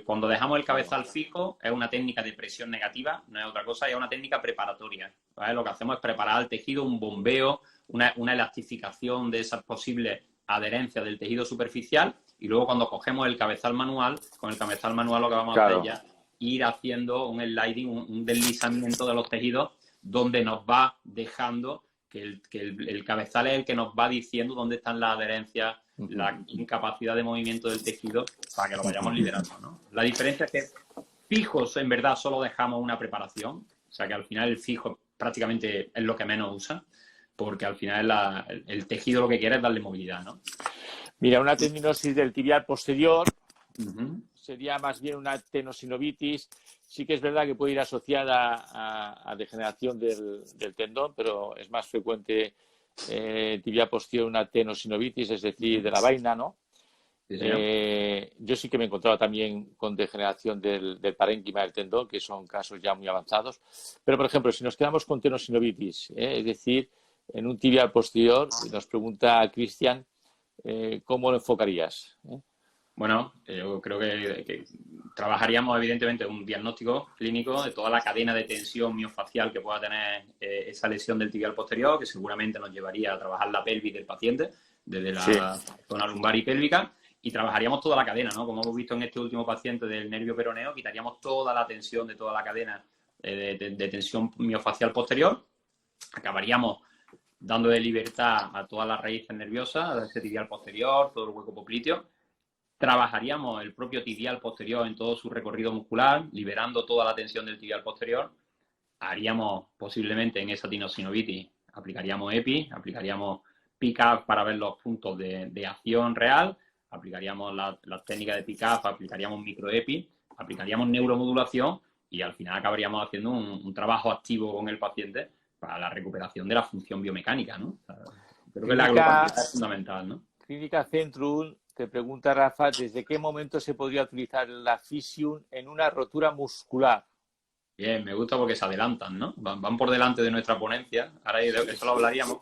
Cuando dejamos el cabezal fijo es una técnica de presión negativa, no es otra cosa, es una técnica preparatoria, ¿vale? Lo que hacemos es preparar al tejido, un bombeo, una elastificación de esas posibles adherencias del tejido superficial y luego cuando cogemos el cabezal manual, con el cabezal manual lo que vamos a hacer ya ir haciendo un sliding, un deslizamiento de los tejidos donde nos va dejando que el cabezal es el que nos va diciendo dónde están las adherencias, la incapacidad de movimiento del tejido para que lo vayamos liberando, ¿no? La diferencia es que fijos en verdad solo dejamos una preparación, o sea que al final el fijo prácticamente es lo que menos usa, porque al final el tejido lo que quiere es darle movilidad, ¿no? Mira, una tendinosis del tibial posterior sería más bien una tenosinovitis. Sí que es verdad que puede ir asociada a degeneración del tendón, pero es más frecuente tibial posterior una tenosinovitis, es decir, de la vaina, ¿no? Sí, yo sí que me he encontrado también con degeneración del parénquima del tendón, que son casos ya muy avanzados. Pero, por ejemplo, si nos quedamos con tenosinovitis, es decir, en un tibial posterior, nos pregunta Cristian, ¿cómo lo enfocarías? Bueno, yo creo que trabajaríamos evidentemente un diagnóstico clínico de toda la cadena de tensión miofacial que pueda tener esa lesión del tibial posterior, que seguramente nos llevaría a trabajar la pelvis del paciente, desde la zona lumbar y pélvica, y trabajaríamos toda la cadena, ¿no? Como hemos visto en este último paciente del nervio peroneo, quitaríamos toda la tensión de toda la cadena de tensión miofacial posterior, acabaríamos dándole libertad a todas las raíces nerviosas, a ese tibial posterior, todo el hueco popliteo. Trabajaríamos el propio tibial posterior en todo su recorrido muscular, liberando toda la tensión del tibial posterior. Haríamos posiblemente en esa tinosinovitis, aplicaríamos EPI, aplicaríamos pick-up para ver los puntos de acción real, aplicaríamos las técnicas de pick-up, aplicaríamos micro-EPI, aplicaríamos neuromodulación y al final acabaríamos haciendo un trabajo activo con el paciente para la recuperación de la función biomecánica, ¿no? O sea, creo que la globalidad es fundamental, ¿no? Clínica Centrum, te pregunta Rafa, ¿desde qué momento se podría utilizar la Physium en una rotura muscular? Bien, me gusta porque se adelantan, ¿no? Van por delante de nuestra ponencia. Ahora de eso lo hablaríamos.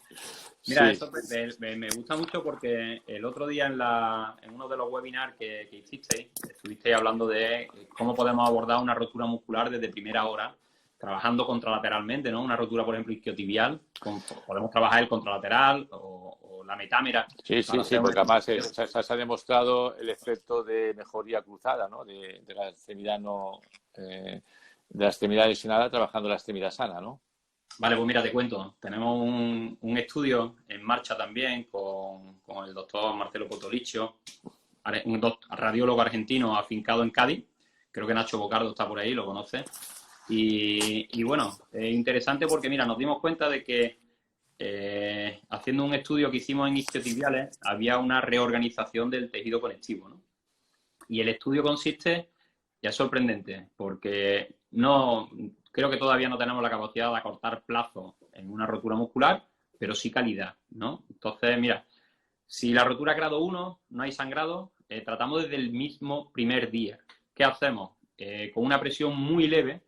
Mira, Sí. esto me gusta mucho porque el otro día en uno de los webinars que hicisteis, estuvisteis hablando de cómo podemos abordar una rotura muscular desde primera hora, trabajando contralateralmente, ¿no? Una rotura, por ejemplo, isquiotibial, podemos trabajar el contralateral o la metámera. Sí, porque además se ha demostrado el efecto de mejoría cruzada, ¿no? De la extremidad de la extremidad lesionada trabajando la extremidad sana, ¿no? Vale, pues mira, te cuento. Tenemos un estudio en marcha también con el doctor Marcelo Potoliccio, un radiólogo argentino afincado en Cádiz. Creo que Nacho Bocardo está por ahí, lo conoce. Y bueno, es interesante porque, mira, nos dimos cuenta de que haciendo un estudio que hicimos en isquiotibiales, había una reorganización del tejido conectivo, ¿no? Y el estudio consiste, ya es sorprendente, porque creo que todavía no tenemos la capacidad de acortar plazo en una rotura muscular, pero sí calidad, ¿no? Entonces, mira, si la rotura es grado 1, no hay sangrado, tratamos desde el mismo primer día. ¿Qué hacemos? Con una presión muy leve,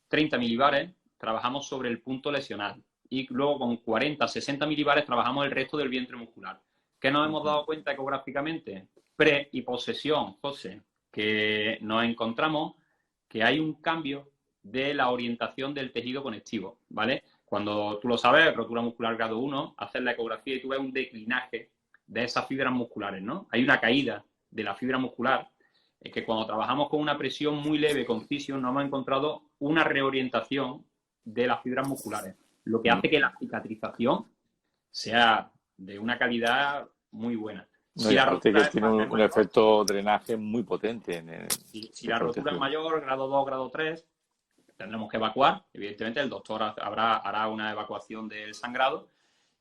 30 milibares, trabajamos sobre el punto lesional. Y luego con 40, 60 milibares trabajamos el resto del vientre muscular. ¿Qué nos hemos dado cuenta ecográficamente? Pre y posesión, José, que nos encontramos que hay un cambio de la orientación del tejido conectivo, ¿vale? Cuando tú lo sabes, rotura muscular grado 1, haces la ecografía y tú ves un declinaje de esas fibras musculares, ¿no? Hay una caída de la fibra muscular. Es que cuando trabajamos con una presión muy leve con Physium, nos hemos encontrado una reorientación de las fibras musculares, lo que hace que la cicatrización sea de una calidad muy buena. Si la rotura tiene un efecto drenaje muy potente. Si la rotura es mayor, grado 2, grado 3, tendremos que evacuar. Evidentemente, el doctor hará una evacuación del sangrado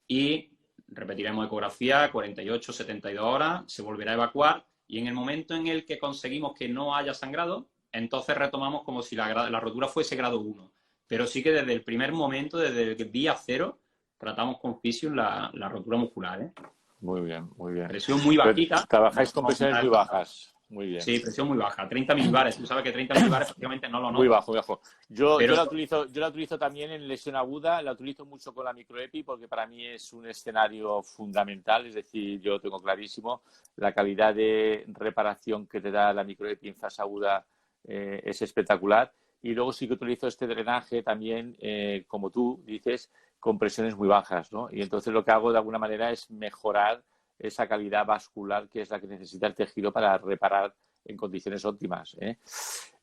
y repetiremos ecografía 48, 72 horas, se volverá a evacuar y en el momento en el que conseguimos que no haya sangrado, entonces retomamos como si la rotura fuese grado 1. Pero sí que desde el primer momento, desde el día 0, tratamos con Physium la rotura muscular, ¿eh? Muy bien, muy bien. Presión muy bajita. Trabajáis con presiones muy bajas. Muy bien. Sí, presión muy baja. 30 milibares. Tú sabes que 30 milibares prácticamente no lo notas. Muy bajo, muy bajo. Yo la utilizo también en lesión aguda. La utilizo mucho con la microepi porque para mí es un escenario fundamental. Es decir, yo tengo clarísimo la calidad de reparación que te da la microepi en fase aguda es espectacular. Y luego sí que utilizo este drenaje también, como tú dices, con presiones muy bajas, ¿no? Y entonces lo que hago de alguna manera es mejorar esa calidad vascular que es la que necesita el tejido para reparar en condiciones óptimas, ¿eh?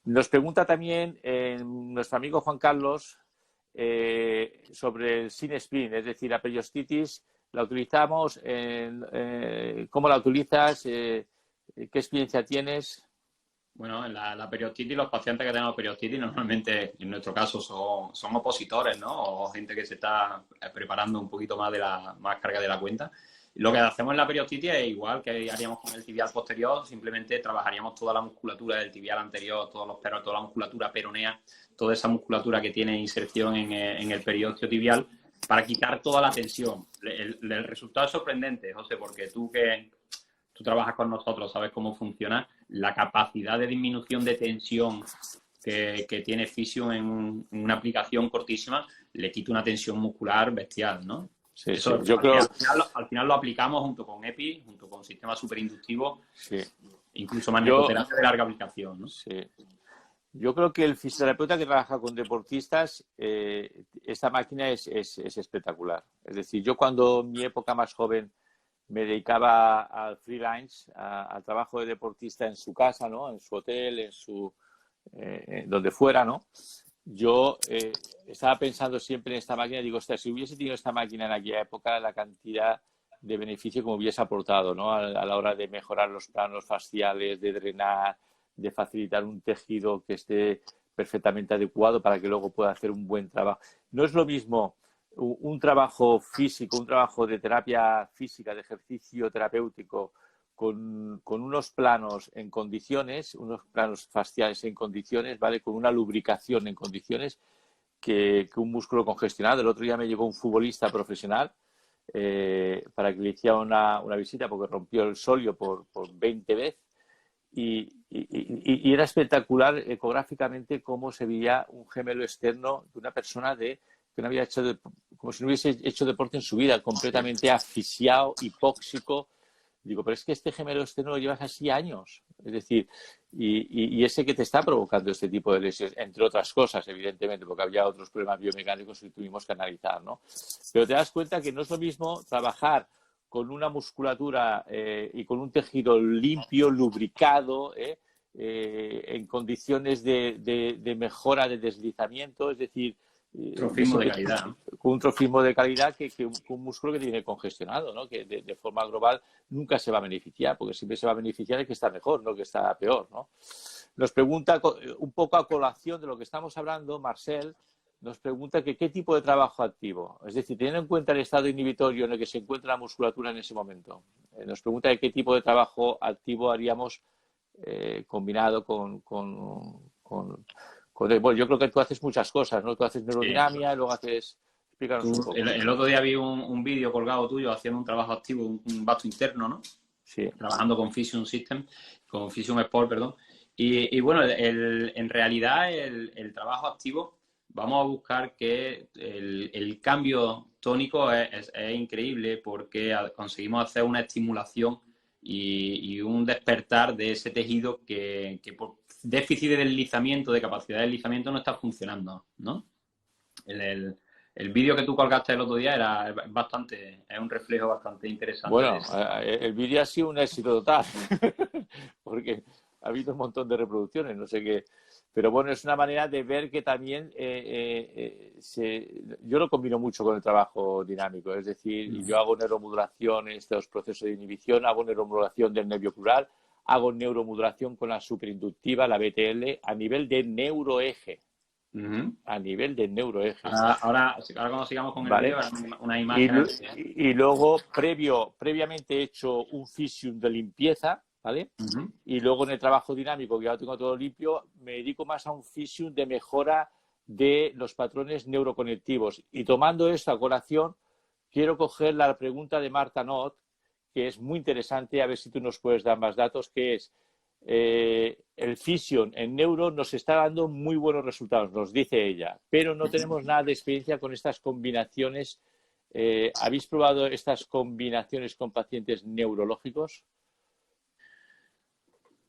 Nos pregunta también nuestro amigo Juan Carlos sobre el sin spleen, es decir, la periostitis, ¿la utilizamos? ¿Cómo la utilizas? ¿Qué experiencia tienes? Bueno, en la periostitis, los pacientes que tenemos periostitis normalmente, en nuestro caso, son opositores, ¿no? O gente que se está preparando un poquito más más carga de la cuenta. Lo que hacemos en la periostitis es igual que haríamos con el tibial posterior, simplemente trabajaríamos toda la musculatura del tibial anterior, toda la musculatura peronea, toda esa musculatura que tiene inserción en el periósteo tibial para quitar toda la tensión. El resultado es sorprendente, José, porque tú trabajas con nosotros, sabes cómo funciona, la capacidad de disminución de tensión que tiene Physium en una aplicación cortísima, le quita una tensión muscular bestial, ¿no? Sí, eso, sí. Yo creo... al final lo aplicamos junto con EPI, junto con sistema superinductivo. Sí. incluso magnetoterapia de larga aplicación, ¿no? Sí. Yo creo que el fisioterapeuta que trabaja con deportistas, esta máquina es espectacular. Es decir, yo cuando en mi época más joven me dedicaba al freelance, al trabajo de deportista en su casa, ¿no? En su hotel, donde fuera, ¿no? Yo estaba pensando siempre en esta máquina y digo, ostras, si hubiese tenido esta máquina en aquella época, la cantidad de beneficio que me hubiese aportado, ¿no? A la hora de mejorar los planos faciales, de drenar, de facilitar un tejido que esté perfectamente adecuado para que luego pueda hacer un buen trabajo. No es lo mismo un trabajo físico, un trabajo de terapia física, de ejercicio terapéutico, con unos planos en condiciones, unos planos faciales en condiciones, ¿vale? Con una lubricación en condiciones, que un músculo congestionado. El otro día me llegó un futbolista profesional para que le hiciera una visita porque rompió el sóleo por 20 veces. Y era espectacular ecográficamente cómo se veía un gemelo externo de una persona que no había como si no hubiese hecho deporte en su vida, completamente asfixiado, hipóxico. Digo, pero es que este gemelo externo lo llevas así años. Es decir, y ese que te está provocando este tipo de lesiones, entre otras cosas, evidentemente, porque había otros problemas biomecánicos que tuvimos que analizar, ¿no? Pero te das cuenta que no es lo mismo trabajar con una musculatura y con un tejido limpio, lubricado, en condiciones de mejora de deslizamiento, es decir, Trofismo de calidad, ¿no? Con un trofismo de calidad que un músculo que tiene congestionado, ¿no? Que de forma global nunca se va a beneficiar, porque siempre se va a beneficiar el que está mejor, no el que está peor, ¿no? Nos pregunta, un poco a colación de lo que estamos hablando, Marcel, nos pregunta que qué tipo de trabajo activo, es decir, teniendo en cuenta el estado inhibitorio en el que se encuentra la musculatura en ese momento, nos pregunta de qué tipo de trabajo activo haríamos combinado bueno, yo creo que tú haces muchas cosas, ¿no? Tú haces neurodinamia, luego haces... Explícanos un poco. El otro día vi un vídeo colgado tuyo haciendo un trabajo activo, un vasto interno, ¿no? Sí. Trabajando con Physium System, con Physium Sport, perdón. Y bueno, en realidad el trabajo activo, vamos a buscar que el cambio tónico es increíble porque conseguimos hacer una estimulación y un despertar de ese tejido que por déficit de deslizamiento, de capacidad de deslizamiento, no está funcionando, ¿no? El vídeo que tú colgaste el otro día es un reflejo bastante interesante. Bueno, el vídeo ha sido un éxito total, porque ha habido un montón de reproducciones, no sé qué. Pero bueno, es una manera de ver que también yo lo combino mucho con el trabajo dinámico, es decir, yo hago neuromodulación en estos procesos de inhibición, hago neuromodulación del nervio crural, hago neuromodulación con la superinductiva, la BTL, a nivel de neuroeje. A nivel de neuroeje. Ahora cuando sigamos con el vídeo, una imagen. Y luego, previamente he hecho un Physium de limpieza, ¿vale? Y luego en el trabajo dinámico, que ya lo tengo todo limpio, me dedico más a un Physium de mejora de los patrones neuroconectivos. Y tomando esto a colación, quiero coger la pregunta de Marta Not, que es muy interesante, a ver si tú nos puedes dar más datos, que es... el Physium en neuro nos está dando muy buenos resultados, nos dice ella, pero no tenemos nada de experiencia con estas combinaciones. ¿Habéis probado estas combinaciones con pacientes neurológicos?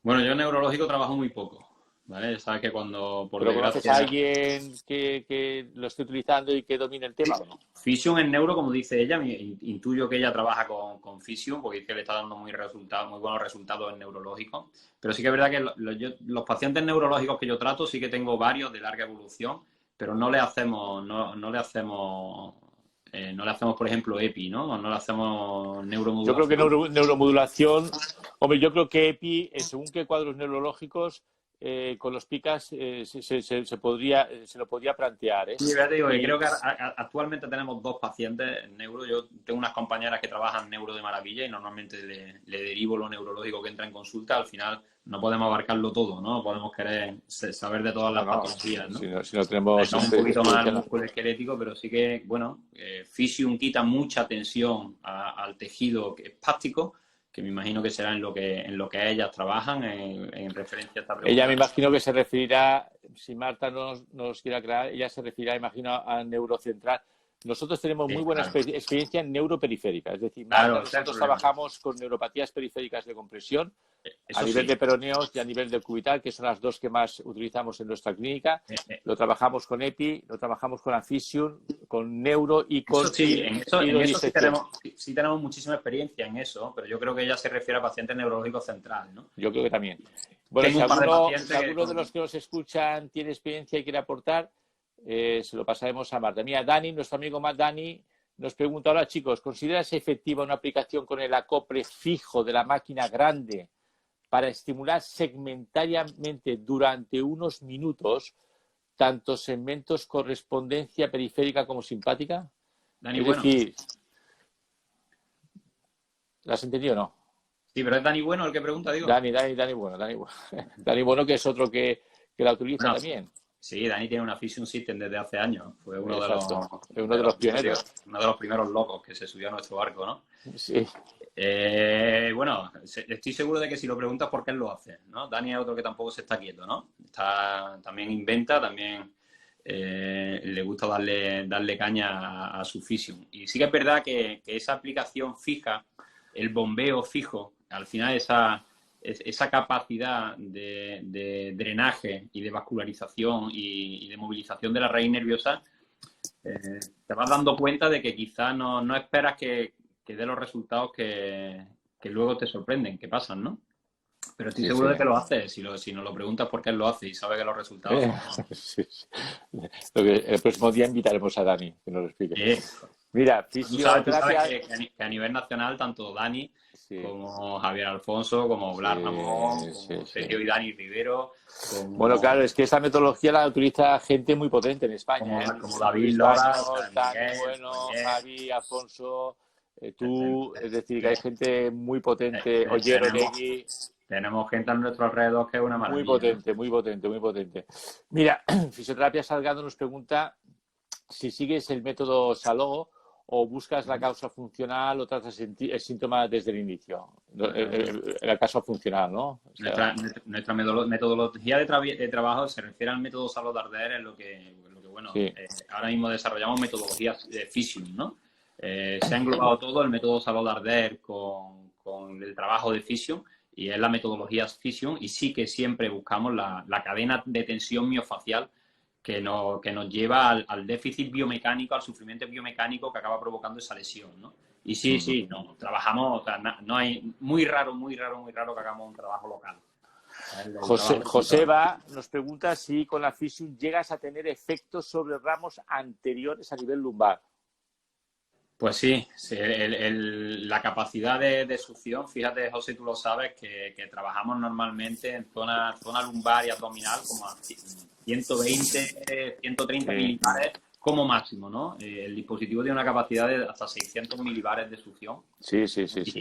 Bueno, yo en neurológico trabajo muy poco, ¿vale? Sabes que cuando, por ¿Pero desgracia... conoces a alguien que lo esté utilizando y que domine el tema o no? Physium en neuro, como dice ella, intuyo que ella trabaja con Physium porque dice que le está dando muy buenos resultados en neurológico. Pero sí que es verdad que los pacientes neurológicos que yo trato sí que tengo varios de larga evolución, pero no le hacemos, por ejemplo, EPI, ¿no? No le hacemos neuromodulación. Yo creo que neuromodulación, hombre, yo creo que EPI, según qué cuadros neurológicos, con los PICAS se lo podría plantear. Sí, ya te digo, que creo que actualmente tenemos 2 pacientes en neuro. Yo tengo unas compañeras que trabajan neuro de maravilla y normalmente le derivo lo neurológico que entra en consulta. Al final no podemos abarcarlo todo, ¿no? Podemos querer saber de todas las patologías, ¿no? Si no tenemos... Estamos un poquito más músculo esquelético, pero sí que, bueno, Physium quita mucha tensión al tejido espástico, que me imagino que será en lo que ellas trabajan en referencia a esta pregunta. Ella me imagino que se referirá, si Marta no nos quiere aclarar, ella se referirá, imagino, al neurocentral. nosotros tenemos Sí, muy buena claro. experiencia en neuroperiférica. Es decir, Claro, ese es el nosotros problema. trabajamos con neuropatías periféricas de compresión a Eso nivel sí. de peroneos y a nivel de cubital, que son las dos que más utilizamos en nuestra clínica. Eh, Lo trabajamos con EPI, lo trabajamos con Afisium, con neuro y con Eso sí, en eso hidrodisección. sí tenemos muchísima experiencia en eso, pero yo creo que ella se refiere a pacientes neurológicos central, ¿no? Yo creo que también. Bueno, Tengo un par de pacientes si alguno de los que nos escuchan tiene experiencia y quiere aportar, se lo pasaremos a Marta. Mira, Dani, nuestro amigo Dani, nos pregunta, ahora chicos, ¿consideras efectiva una aplicación con el acople fijo de la máquina grande para estimular segmentariamente durante unos minutos tanto segmentos correspondencia periférica como simpática? Dani Es Bueno. decir, ¿la has entendido o no? Sí, pero es Dani Bueno el que pregunta, digo. Dani Bueno. Dani Bueno, que es otro que la utiliza Bueno, también. sí, Dani tiene una Fusion System desde hace años. Fue uno Exacto. Uno de los pioneros. Uno de los primeros locos que se subió a nuestro barco, ¿no? Sí. Bueno, estoy seguro de que si lo preguntas por qué él lo hace, ¿no? Dani es otro que tampoco se está quieto, ¿no? También inventa, también le gusta darle caña a su Fusion. Y sí que es verdad que esa aplicación fija, el bombeo fijo, al final esa capacidad de drenaje y de vascularización y de movilización de la raíz nerviosa, te vas dando cuenta de que quizás no esperas que dé los resultados que luego te sorprenden, que pasan, ¿no? Pero estoy seguro de que lo hace. Si nos lo preguntas por qué él lo hace y sabe que los resultados son... Sí. El próximo día invitaremos a Dani que nos lo explique. Mira, fisioterapia... Tú sabes que a nivel nacional, tanto Dani como Javier Alfonso, como Blas Ramón, como Sergio y Dani Rivero... Bueno, claro, es que esa metodología la utiliza gente muy potente en España. Como David Lora, Dani Bueno, Javi, Alfonso, tú, es decir, que hay gente muy potente, Oyer, Oregui... Tenemos gente a nuestro alrededor que es una maravilla. Muy potente. Mira, Fisioterapia Salgado nos pregunta si sigues el método Saló o buscas la causa funcional o tratas el síntoma desde el inicio. La causa funcional, ¿no? O sea, nuestra metodología de trabajo se refiere al método Saló Darder, es lo que bueno, sí. Ahora mismo desarrollamos metodologías de Fusion, ¿no? Se ha englobado todo el método Saló Darder con el trabajo de Fusion, y es la metodología Fusion, y sí que siempre buscamos la cadena de tensión miofacial que nos lleva al déficit biomecánico, al sufrimiento biomecánico que acaba provocando esa lesión, ¿no? Y sí, no, trabajamos, o sea, no hay muy raro que hagamos un trabajo local. Joseba nos pregunta si con la Fusion llegas a tener efectos sobre ramos anteriores a nivel lumbar. Pues sí, la capacidad de succión, fíjate, José, tú lo sabes, que trabajamos normalmente en zona lumbar y abdominal como a 120, 130 milibares como máximo, ¿no? El dispositivo tiene una capacidad de hasta 600 milibares de succión. Sí.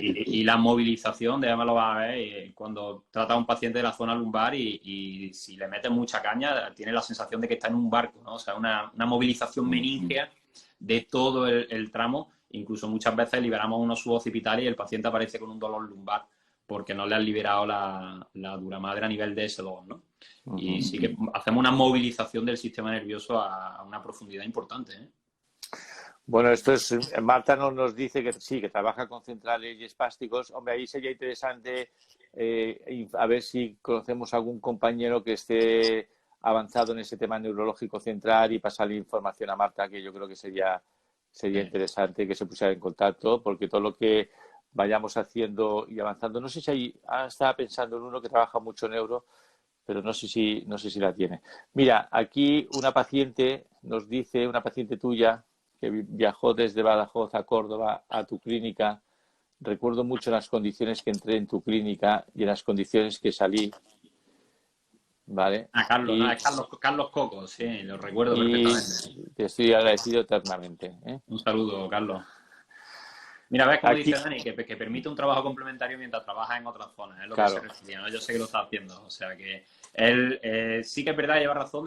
Y la movilización, déjame lo vas a ver, cuando trata a un paciente de la zona lumbar y si le metes mucha caña, tiene la sensación de que está en un barco, ¿no? O sea, una movilización meningea de todo el tramo. Incluso muchas veces liberamos unos suboccipitales y el paciente aparece con un dolor lumbar porque no le han liberado la dura madre a nivel de S2, ¿no? Y sí que hacemos una movilización del sistema nervioso a una profundidad importante, ¿eh? Bueno, esto es... Marta nos dice que sí, que trabaja con centrales y espásticos. Hombre, ahí sería interesante a ver si conocemos algún compañero que esté avanzado en ese tema neurológico central y pasarle información a Marta, que yo creo que sería interesante que se pusiera en contacto, porque todo lo que vayamos haciendo y avanzando, no sé si estaba pensando en uno que trabaja mucho en neuro, pero no sé si la tiene. Mira, aquí una paciente nos dice, una paciente tuya que viajó desde Badajoz a Córdoba a tu clínica. Recuerdo mucho las condiciones que entré en tu clínica y en las condiciones que salí. ¿Vale? Carlos, es Carlos Coco, sí, lo recuerdo perfectamente. Te estoy agradecido eternamente, ¿eh? Un saludo, Carlos. Mira, ves cómo dice Dani, que permite un trabajo complementario mientras trabaja en otras zonas, es lo que se refería, ¿no? Yo sé que lo está haciendo, o sea que él sí que es verdad, lleva razón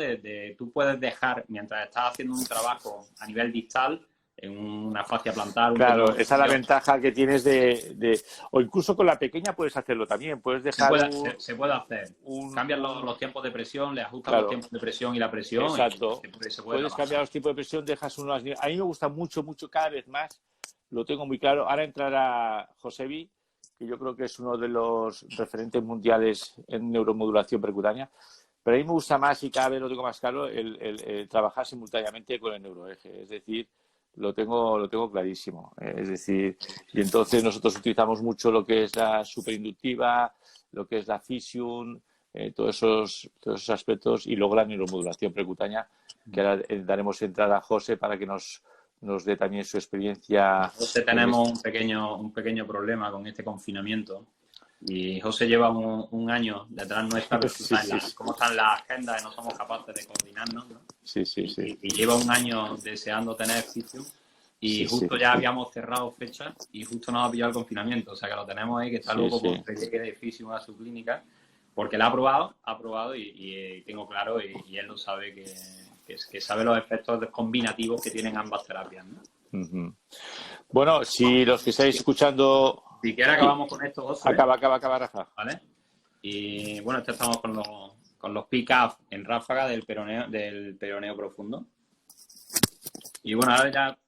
tú puedes dejar, mientras estás haciendo un trabajo a nivel distal, en una fascia plantar. Claro, esa es la ventaja que tienes o incluso con la pequeña puedes hacerlo también. Puedes dejar se puede hacer. Cambias los tiempos de presión, le ajustas los tiempos de presión y la presión. Exacto. Y se puede puedes cambiar los tipos de presión, dejas unos... A mí me gusta mucho, cada vez más. Lo tengo muy claro. Ahora entrará Josebi, que yo creo que es uno de los referentes mundiales en neuromodulación percutánea. Pero a mí me gusta más, y cada vez lo tengo más claro, el trabajar simultáneamente con el neuroeje. Es decir, lo tengo clarísimo. Es decir, y entonces nosotros utilizamos mucho lo que es la superinductiva, lo que es la Physium, todos esos aspectos, y luego la neuromodulación percutánea, que ahora daremos entrada a José para que nos dé también su experiencia. José, tenemos un pequeño problema con este confinamiento. Y José lleva un año detrás nuestra, pero cómo están las agendas y no somos capaces de coordinarnos, ¿no? Sí. Y lleva un año deseando tener Physium y justo ya habíamos cerrado fechas y justo nos ha pillado el confinamiento. O sea que lo tenemos ahí, que está loco por que llegue de Physium a su clínica, porque la ha probado y tengo claro, y él lo sabe, que sabe los efectos combinativos que tienen ambas terapias, ¿no? Uh-huh. Bueno, si los que estáis escuchando... Si quieres acabamos con esto, José. Acaba, Rafa. ¿Vale? Y bueno, estamos con los pick-up en ráfaga del peroneo profundo. Y bueno, ahora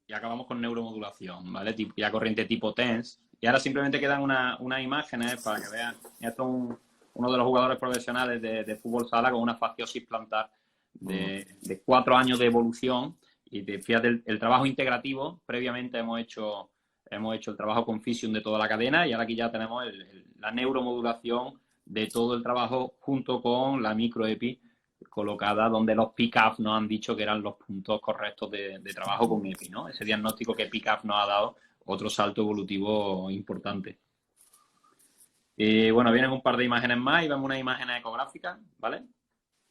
ya acabamos con neuromodulación, ¿vale? Ya corriente tipo TENS. Y ahora simplemente quedan unas imágenes para que vean. Esto es uno de los jugadores profesionales de fútbol sala con una fasciosis plantar de 4 años de evolución. Y fíjate, el trabajo integrativo, previamente hemos hecho el trabajo con Physium de toda la cadena, y ahora aquí ya tenemos la neuromodulación de todo el trabajo junto con la microepi colocada donde los pick-up nos han dicho que eran los puntos correctos de trabajo con EPI, ¿no? Ese diagnóstico que pick-up nos ha dado otro salto evolutivo importante. Y bueno, vienen un par de imágenes más y vemos una imagen ecográfica, ¿vale?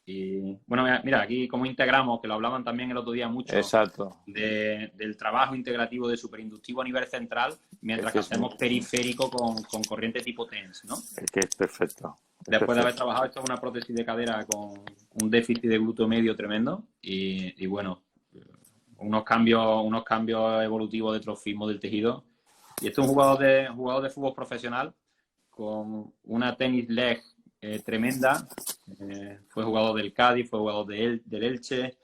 Y bueno, mira, aquí cómo integramos, que lo hablaban también el otro día mucho. Exacto. Del trabajo integrativo de superinductivo a nivel central, mientras que hacemos periférico con corriente tipo TENS, ¿no? Es que es perfecto. Después de haber trabajado, esto es una prótesis de cadera con un déficit de glúteo medio tremendo y bueno, unos cambios evolutivos de trofismo del tejido. Y esto es un jugador de fútbol profesional con una tenis leg tremenda. Fue jugador del Cádiz, fue jugador del Elche.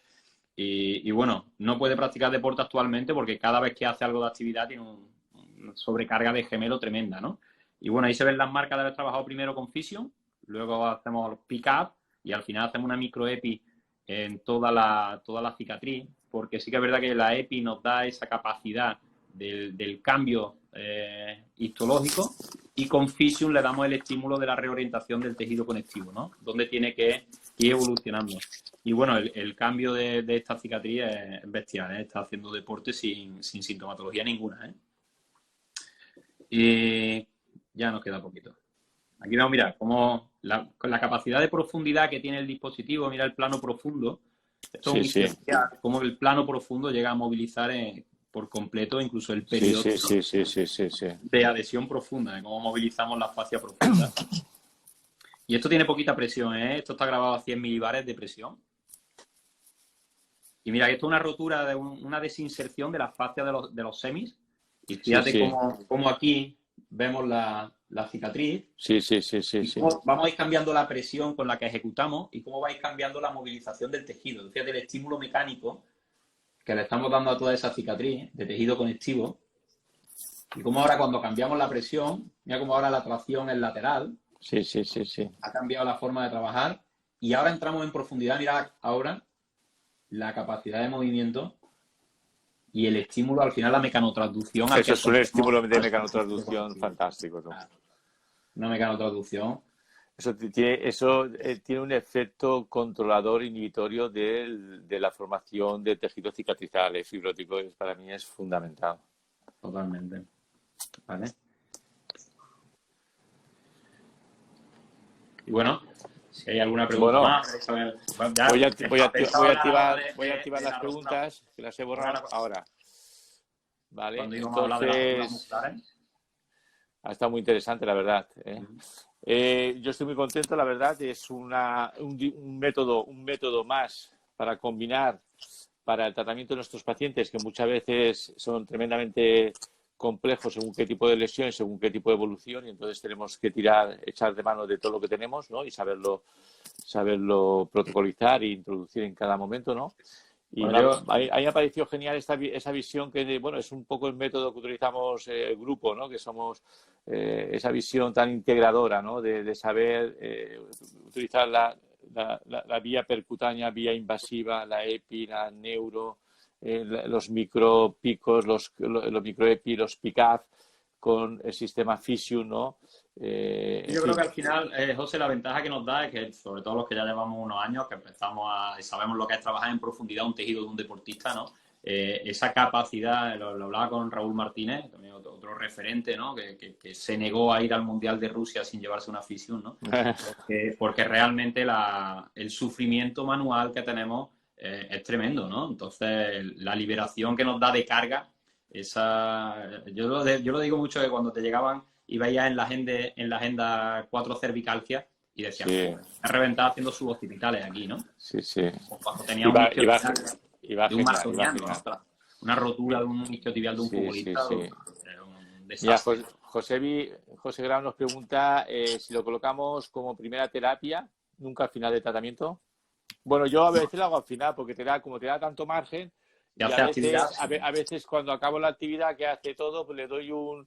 Y bueno, no puede practicar deporte actualmente porque cada vez que hace algo de actividad tiene una sobrecarga de gemelo tremenda, ¿no? Y bueno, ahí se ven las marcas de haber trabajado primero con Physium, luego hacemos los pick-up y al final hacemos una microepi en toda la cicatriz, porque sí que es verdad que la epi nos da esa capacidad del cambio histológico, y con Physium le damos el estímulo de la reorientación del tejido conectivo, ¿no? Donde tiene que ir evolucionando. Y bueno, el cambio de esta cicatriz es bestial, ¿eh? Está haciendo deporte sin sintomatología ninguna, ¿eh? Y ya nos queda poquito. Aquí vamos a mirar cómo con la capacidad de profundidad que tiene el dispositivo, mira el plano profundo. Esto es especial, cómo el plano profundo llega a movilizar por completo incluso el periodo de adhesión profunda, cómo movilizamos la fascia profunda. Y esto tiene poquita presión, ¿eh? Esto está grabado a 100 milibares de presión. Y mira, esto es una rotura, una desinserción de la fascia de los semis. Y fíjate cómo aquí vemos la cicatriz. Sí. Vamos a ir cambiando la presión con la que ejecutamos y cómo va a ir cambiando la movilización del tejido. Fíjate el estímulo mecánico que le estamos dando a toda esa cicatriz de tejido conectivo. Y cómo ahora cuando cambiamos la presión, mira cómo ahora la tracción es lateral. Sí. Ha cambiado la forma de trabajar. Y ahora entramos en profundidad. Mira ahora la capacidad de movimiento y el estímulo, al final la mecanotransducción. Eso es un estímulo de mecanotransducción fantástico, ¿no? Claro. Una mecanotransducción. Eso tiene un efecto controlador inhibitorio de la formación de tejido cicatrizal fibrótico. Para mí es fundamental. Totalmente. ¿Vale? Y bueno, si hay alguna pregunta más, voy a activar las preguntas, que las he borrado ahora. Vale, entonces ha estado muy interesante, la verdad. Yo estoy muy contento, la verdad. Es un método más para combinar para el tratamiento de nuestros pacientes, que muchas veces son tremendamente complejos según qué tipo de lesión, según qué tipo de evolución, y entonces tenemos que echar de mano de todo lo que tenemos, ¿no? Y saberlo protocolizar e introducir en cada momento, ¿no? Y ahí me ha parecido genial esa visión que, bueno, es un poco el método que utilizamos el grupo, ¿no? Que somos esa visión tan integradora, ¿no? De saber utilizar la vía percutánea, vía invasiva, la EPI, la neuro, los micropicos, los microepi, los PICAF, con el sistema Fisium, ¿no? Yo creo que al final, José, la ventaja que nos da es que, sobre todo los que ya llevamos unos años, que empezamos y sabemos lo que es trabajar en profundidad un tejido de un deportista, ¿no? Esa capacidad, lo hablaba con Raúl Martínez, también otro referente, ¿no? Que se negó a ir al Mundial de Rusia sin llevarse una Fisium, ¿no? Porque realmente el sufrimiento manual que tenemos es tremendo, ¿no? Entonces, la liberación que nos da de carga, yo lo digo mucho, que cuando te llegaban y veías en la agenda 4 cervicalcias y decías, sí, me reventado haciendo suboccipitales aquí, ¿no? Sí, sí. O cuando tenía un isquiotibial de un genial. ¿no? Una rotura de un isquiotibial de un futbolista. Sí. Un desastre. Mira, José Grau nos pregunta si lo colocamos como primera terapia, nunca al final del tratamiento. Bueno, yo a veces lo hago al final porque como te da tanto margen, y a veces cuando acabo la actividad que hace todo, pues le doy un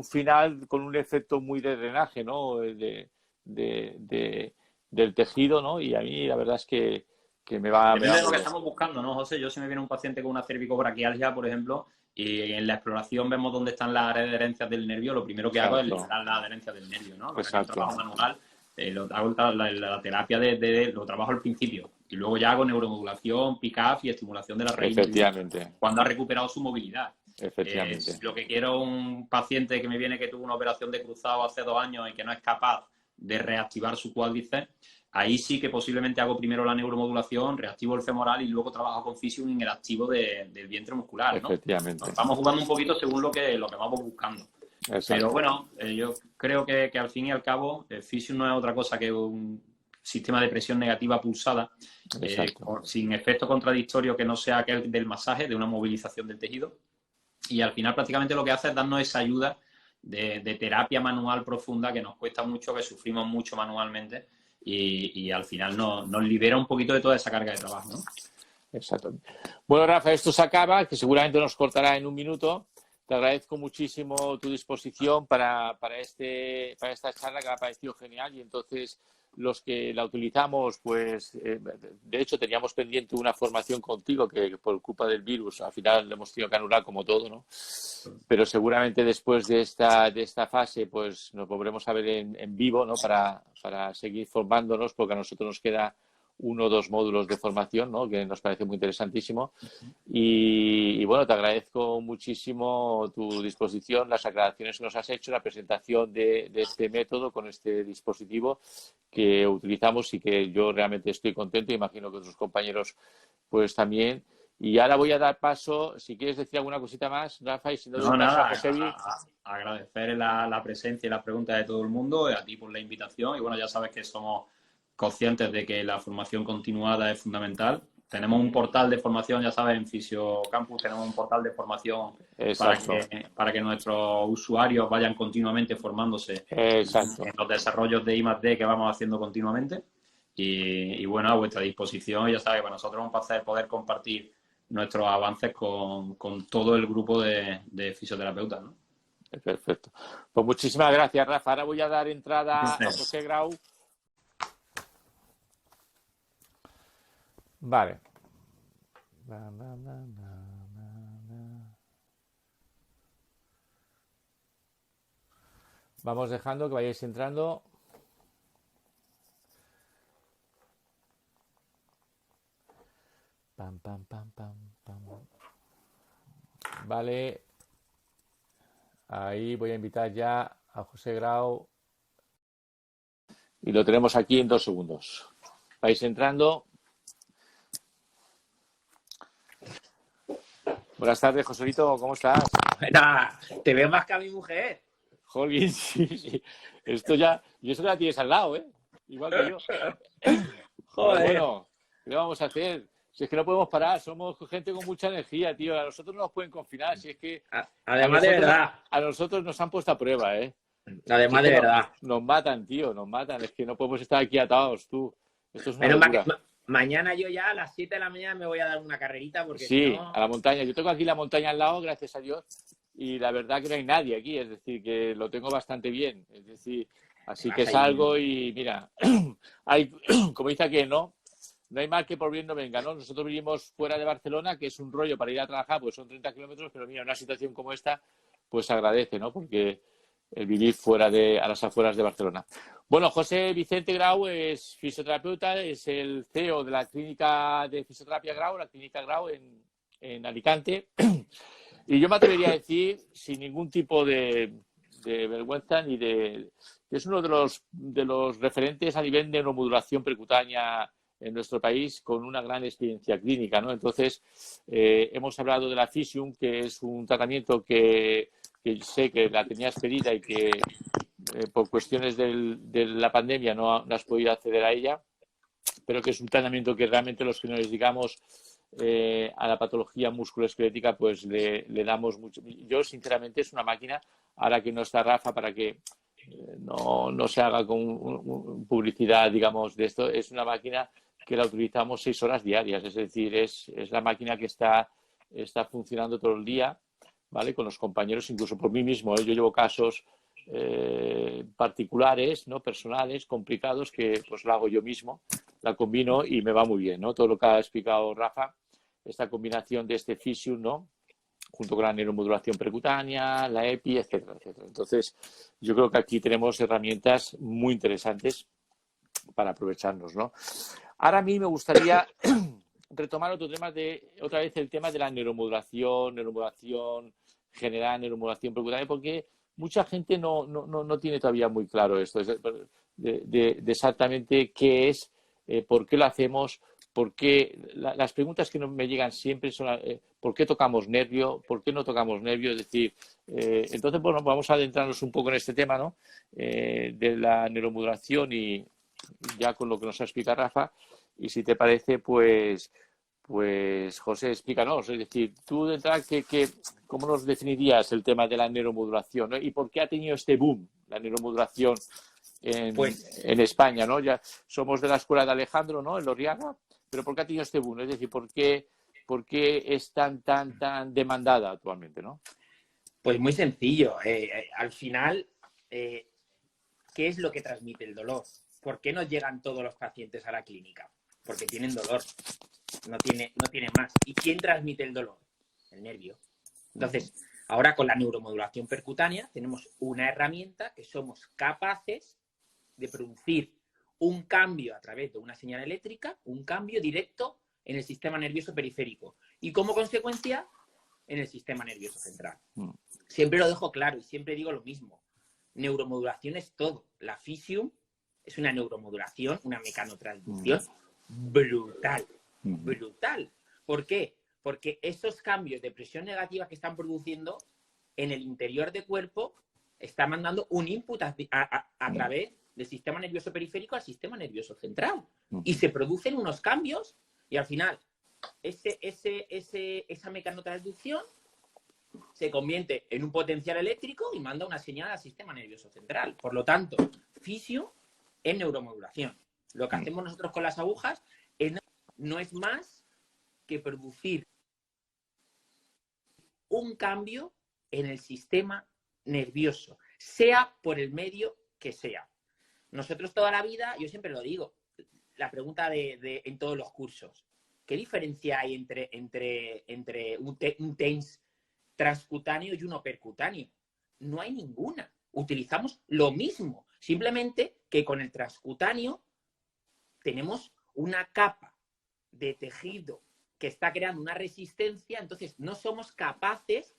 final con un efecto muy de drenaje, ¿no? Del tejido, ¿no? Y a mí la verdad es que me va... Depende de lo que estamos buscando, ¿no, José? Yo, si me viene un paciente con una cervicobraquialgia, por ejemplo, y en la exploración vemos dónde están las adherencias del nervio, lo primero que hago es liberar la adherencia del nervio, ¿no? Porque el trabajo manual, la terapia lo trabajo al principio. Y luego ya hago neuromodulación, PICAF y estimulación de la raíz. Efectivamente. Cuando ha recuperado su movilidad. Efectivamente. Lo que quiero un paciente que me viene que tuvo una operación de cruzado hace 2 años y que no es capaz de reactivar su cuádriceps, ahí sí que posiblemente hago primero la neuromodulación, reactivo el femoral y luego trabajo con Fisium en el activo del vientre muscular, ¿no? Efectivamente. Nos vamos jugando un poquito según lo que vamos buscando. Exacto. Pero bueno, yo creo que al fin y al cabo Fisium no es otra cosa que un sistema de presión negativa pulsada, sin efecto contradictorio que no sea aquel del masaje, de una movilización del tejido. Y al final prácticamente lo que hace es darnos esa ayuda de terapia manual profunda que nos cuesta mucho, que sufrimos mucho manualmente y al final nos libera un poquito de toda esa carga de trabajo, ¿no? Exacto. Bueno, Rafa, esto se acaba, que seguramente nos cortará en un minuto. Te agradezco muchísimo tu disposición para esta charla, que me ha parecido genial, y entonces los que la utilizamos, pues de hecho teníamos pendiente una formación contigo que por culpa del virus al final hemos tenido que anular como todo, ¿no? Pero seguramente después de esta fase pues nos volveremos a ver en vivo, ¿no? Para seguir formándonos, porque a nosotros nos queda 1 o 2 módulos de formación, ¿no? Que nos parece muy interesantísimo. Y bueno, te agradezco muchísimo tu disposición, las aclaraciones que nos has hecho, la presentación de este método con este dispositivo que utilizamos y que yo realmente estoy contento, y imagino que otros compañeros pues también. Y ahora voy a dar paso, si quieres decir alguna cosita más, Rafa, y si no, doy paso a Josebi. Agradecer la presencia y las preguntas de todo el mundo, a ti por la invitación, y bueno, ya sabes que somos conscientes de que la formación continuada es fundamental. Tenemos un portal de formación, ya sabes, en Fisiocampus tenemos un portal de formación para que nuestros usuarios vayan continuamente formándose en los desarrollos de I+D que vamos haciendo continuamente. Y bueno, a vuestra disposición, ya sabes, para nosotros es un placer poder compartir nuestros avances con todo el grupo de fisioterapeutas, ¿no? Perfecto. Pues muchísimas gracias, Rafa. Ahora voy a dar entrada a José Grau. Vale. Vamos dejando que vayáis entrando. Pam, pam, pam, pam, pam. Vale. Ahí voy a invitar ya a José Grau. Y lo tenemos aquí en 2 segundos. Vais entrando. Buenas tardes, Joselito, ¿cómo estás? Nah, te veo más que a mi mujer. Jolín, sí. Esto ya... Y eso la tienes al lado, ¿eh? Igual que yo. Joder. Bueno, ¿qué vamos a hacer? Si es que no podemos parar, somos gente con mucha energía, tío. A nosotros no nos pueden confinar, si es que Además de verdad. A nosotros nos han puesto a prueba, ¿eh? Además Si es de que verdad. Nos matan, tío, nos matan. Es que no podemos estar aquí atados, tú. Esto es una Menos mal que locura. mañana yo ya a las 7 de la mañana me voy a dar una carrerita porque si Sí, no... a la montaña. Yo tengo aquí la montaña al lado, gracias a Dios, y la verdad que no hay nadie aquí, es decir, que lo tengo bastante bien. Es decir, así que salgo y mira, hay, como dice que no hay mal que por bien no venga, ¿no? Nosotros vivimos fuera de Barcelona, que es un rollo para ir a trabajar, pues son 30 kilómetros, pero mira, una situación como esta, pues se agradece, ¿no? Porque el vivir a las afueras de Barcelona. Bueno, José Vicente Grau es fisioterapeuta, es el CEO de la clínica de fisioterapia Grau, la clínica Grau en Alicante. Y yo me atrevería a decir, sin ningún tipo de vergüenza ni que es uno de los referentes a nivel de neuromodulación percutánea en nuestro país con una gran experiencia clínica, ¿no? Entonces, hemos hablado de la Physium, que es un tratamiento que sé que la tenías pedida y que por cuestiones de la pandemia no has podido acceder a ella, pero que es un tratamiento que realmente los que nos dedicamos a la patología musculoesquelética pues le damos mucho. Yo, sinceramente, es una máquina, ahora que no está Rafa, para que no se haga con publicidad, digamos, de esto, es una máquina que la utilizamos 6 horas diarias, es decir, es la máquina que está funcionando todo el día, ¿vale? Con los compañeros, incluso por mí mismo, ¿eh? Yo llevo casos particulares, ¿no? Personales, complicados, que pues lo hago yo mismo, la combino y me va muy bien, ¿no? Todo lo que ha explicado Rafa, esta combinación de este Physium, ¿no? Junto con la neuromodulación percutánea, la EPI, etcétera, etcétera. Entonces, yo creo que aquí tenemos herramientas muy interesantes para aprovecharnos, ¿no? Ahora a mí me gustaría retomar otra vez el tema de la neuromodulación general, neuromodulación percutánea, porque mucha gente no tiene todavía muy claro esto, de exactamente qué es, por qué lo hacemos, por qué. Las preguntas que me llegan siempre son ¿por qué tocamos nervio? ¿Por qué no tocamos nervio? Es decir, entonces, bueno, vamos a adentrarnos un poco en este tema, ¿no? De la neuromodulación y ya con lo que nos ha explicado Rafa. Y si te parece, pues José, explícanos. Es decir, tú de entrada, ¿cómo nos definirías el tema de la neuromodulación, ¿no? ¿Y por qué ha tenido este boom la neuromodulación en España, ¿no? Ya somos de la escuela de Alejandro, ¿no? En Lorriaga, pero ¿por qué ha tenido este boom? Es decir, ¿por qué es tan demandada actualmente, ¿no? Pues muy sencillo. Al final, ¿qué es lo que transmite el dolor? ¿Por qué no llegan todos los pacientes a la clínica? Porque tienen dolor. No tiene más. ¿Y quién transmite el dolor? El nervio. Entonces, ahora con la neuromodulación percutánea tenemos una herramienta que somos capaces de producir un cambio a través de una señal eléctrica, un cambio directo en el sistema nervioso periférico y como consecuencia en el sistema nervioso central. Siempre lo dejo claro y siempre digo lo mismo. Neuromodulación es todo. La Physium es una neuromodulación, una mecanotransducción brutal. Brutal. ¿Por qué? Porque esos cambios de presión negativa que están produciendo en el interior del cuerpo están mandando un input a través del sistema nervioso periférico al sistema nervioso central. Y se producen unos cambios y al final esa mecanotransducción se convierte en un potencial eléctrico y manda una señal al sistema nervioso central. Por lo tanto, Physium es neuromodulación. Lo que hacemos nosotros con las agujas no es más que producir un cambio en el sistema nervioso, sea por el medio que sea. Nosotros toda la vida, yo siempre lo digo, la pregunta en todos los cursos, ¿qué diferencia hay entre un TENS transcutáneo y uno percutáneo? No hay ninguna. Utilizamos lo mismo, simplemente que con el transcutáneo tenemos una capa de tejido que está creando una resistencia, entonces no somos capaces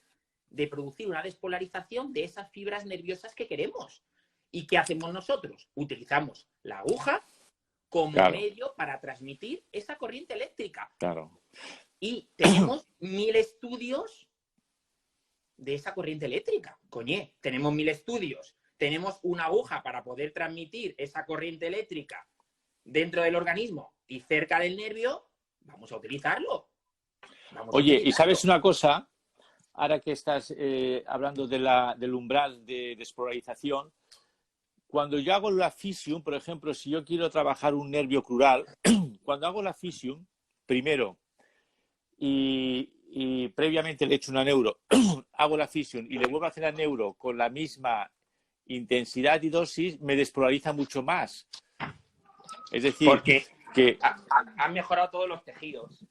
de producir una despolarización de esas fibras nerviosas que queremos. ¿Y qué hacemos nosotros? Utilizamos la aguja como medio para transmitir esa corriente eléctrica. Claro. Y tenemos 1000 estudios de esa corriente eléctrica. Coñé, tenemos 1000 estudios. Tenemos una aguja para poder transmitir esa corriente eléctrica dentro del organismo y cerca del nervio. vamos a utilizarlo. Oye, ¿y sabes una cosa? Ahora que estás hablando del umbral de despolarización, cuando yo hago la fisión, por ejemplo, si yo quiero trabajar un nervio crural, cuando hago la fisión, primero, y previamente le echo una neuro, hago la fisión y le vuelvo a hacer la neuro con la misma intensidad y dosis, me despolariza mucho más. Es decir, porque que han mejorado todos los tejidos.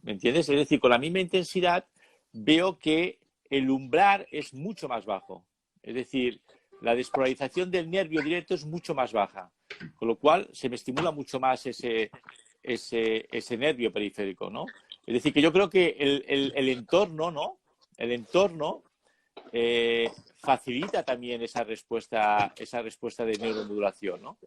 ¿Me entiendes? Es decir, con la misma intensidad veo que el umbral es mucho más bajo. Es decir, la despolarización del nervio directo es mucho más baja. Con lo cual se me estimula mucho más ese nervio periférico, ¿no? Es decir, que yo creo que el entorno, ¿no? El entorno facilita también esa respuesta de neuromodulación, ¿no?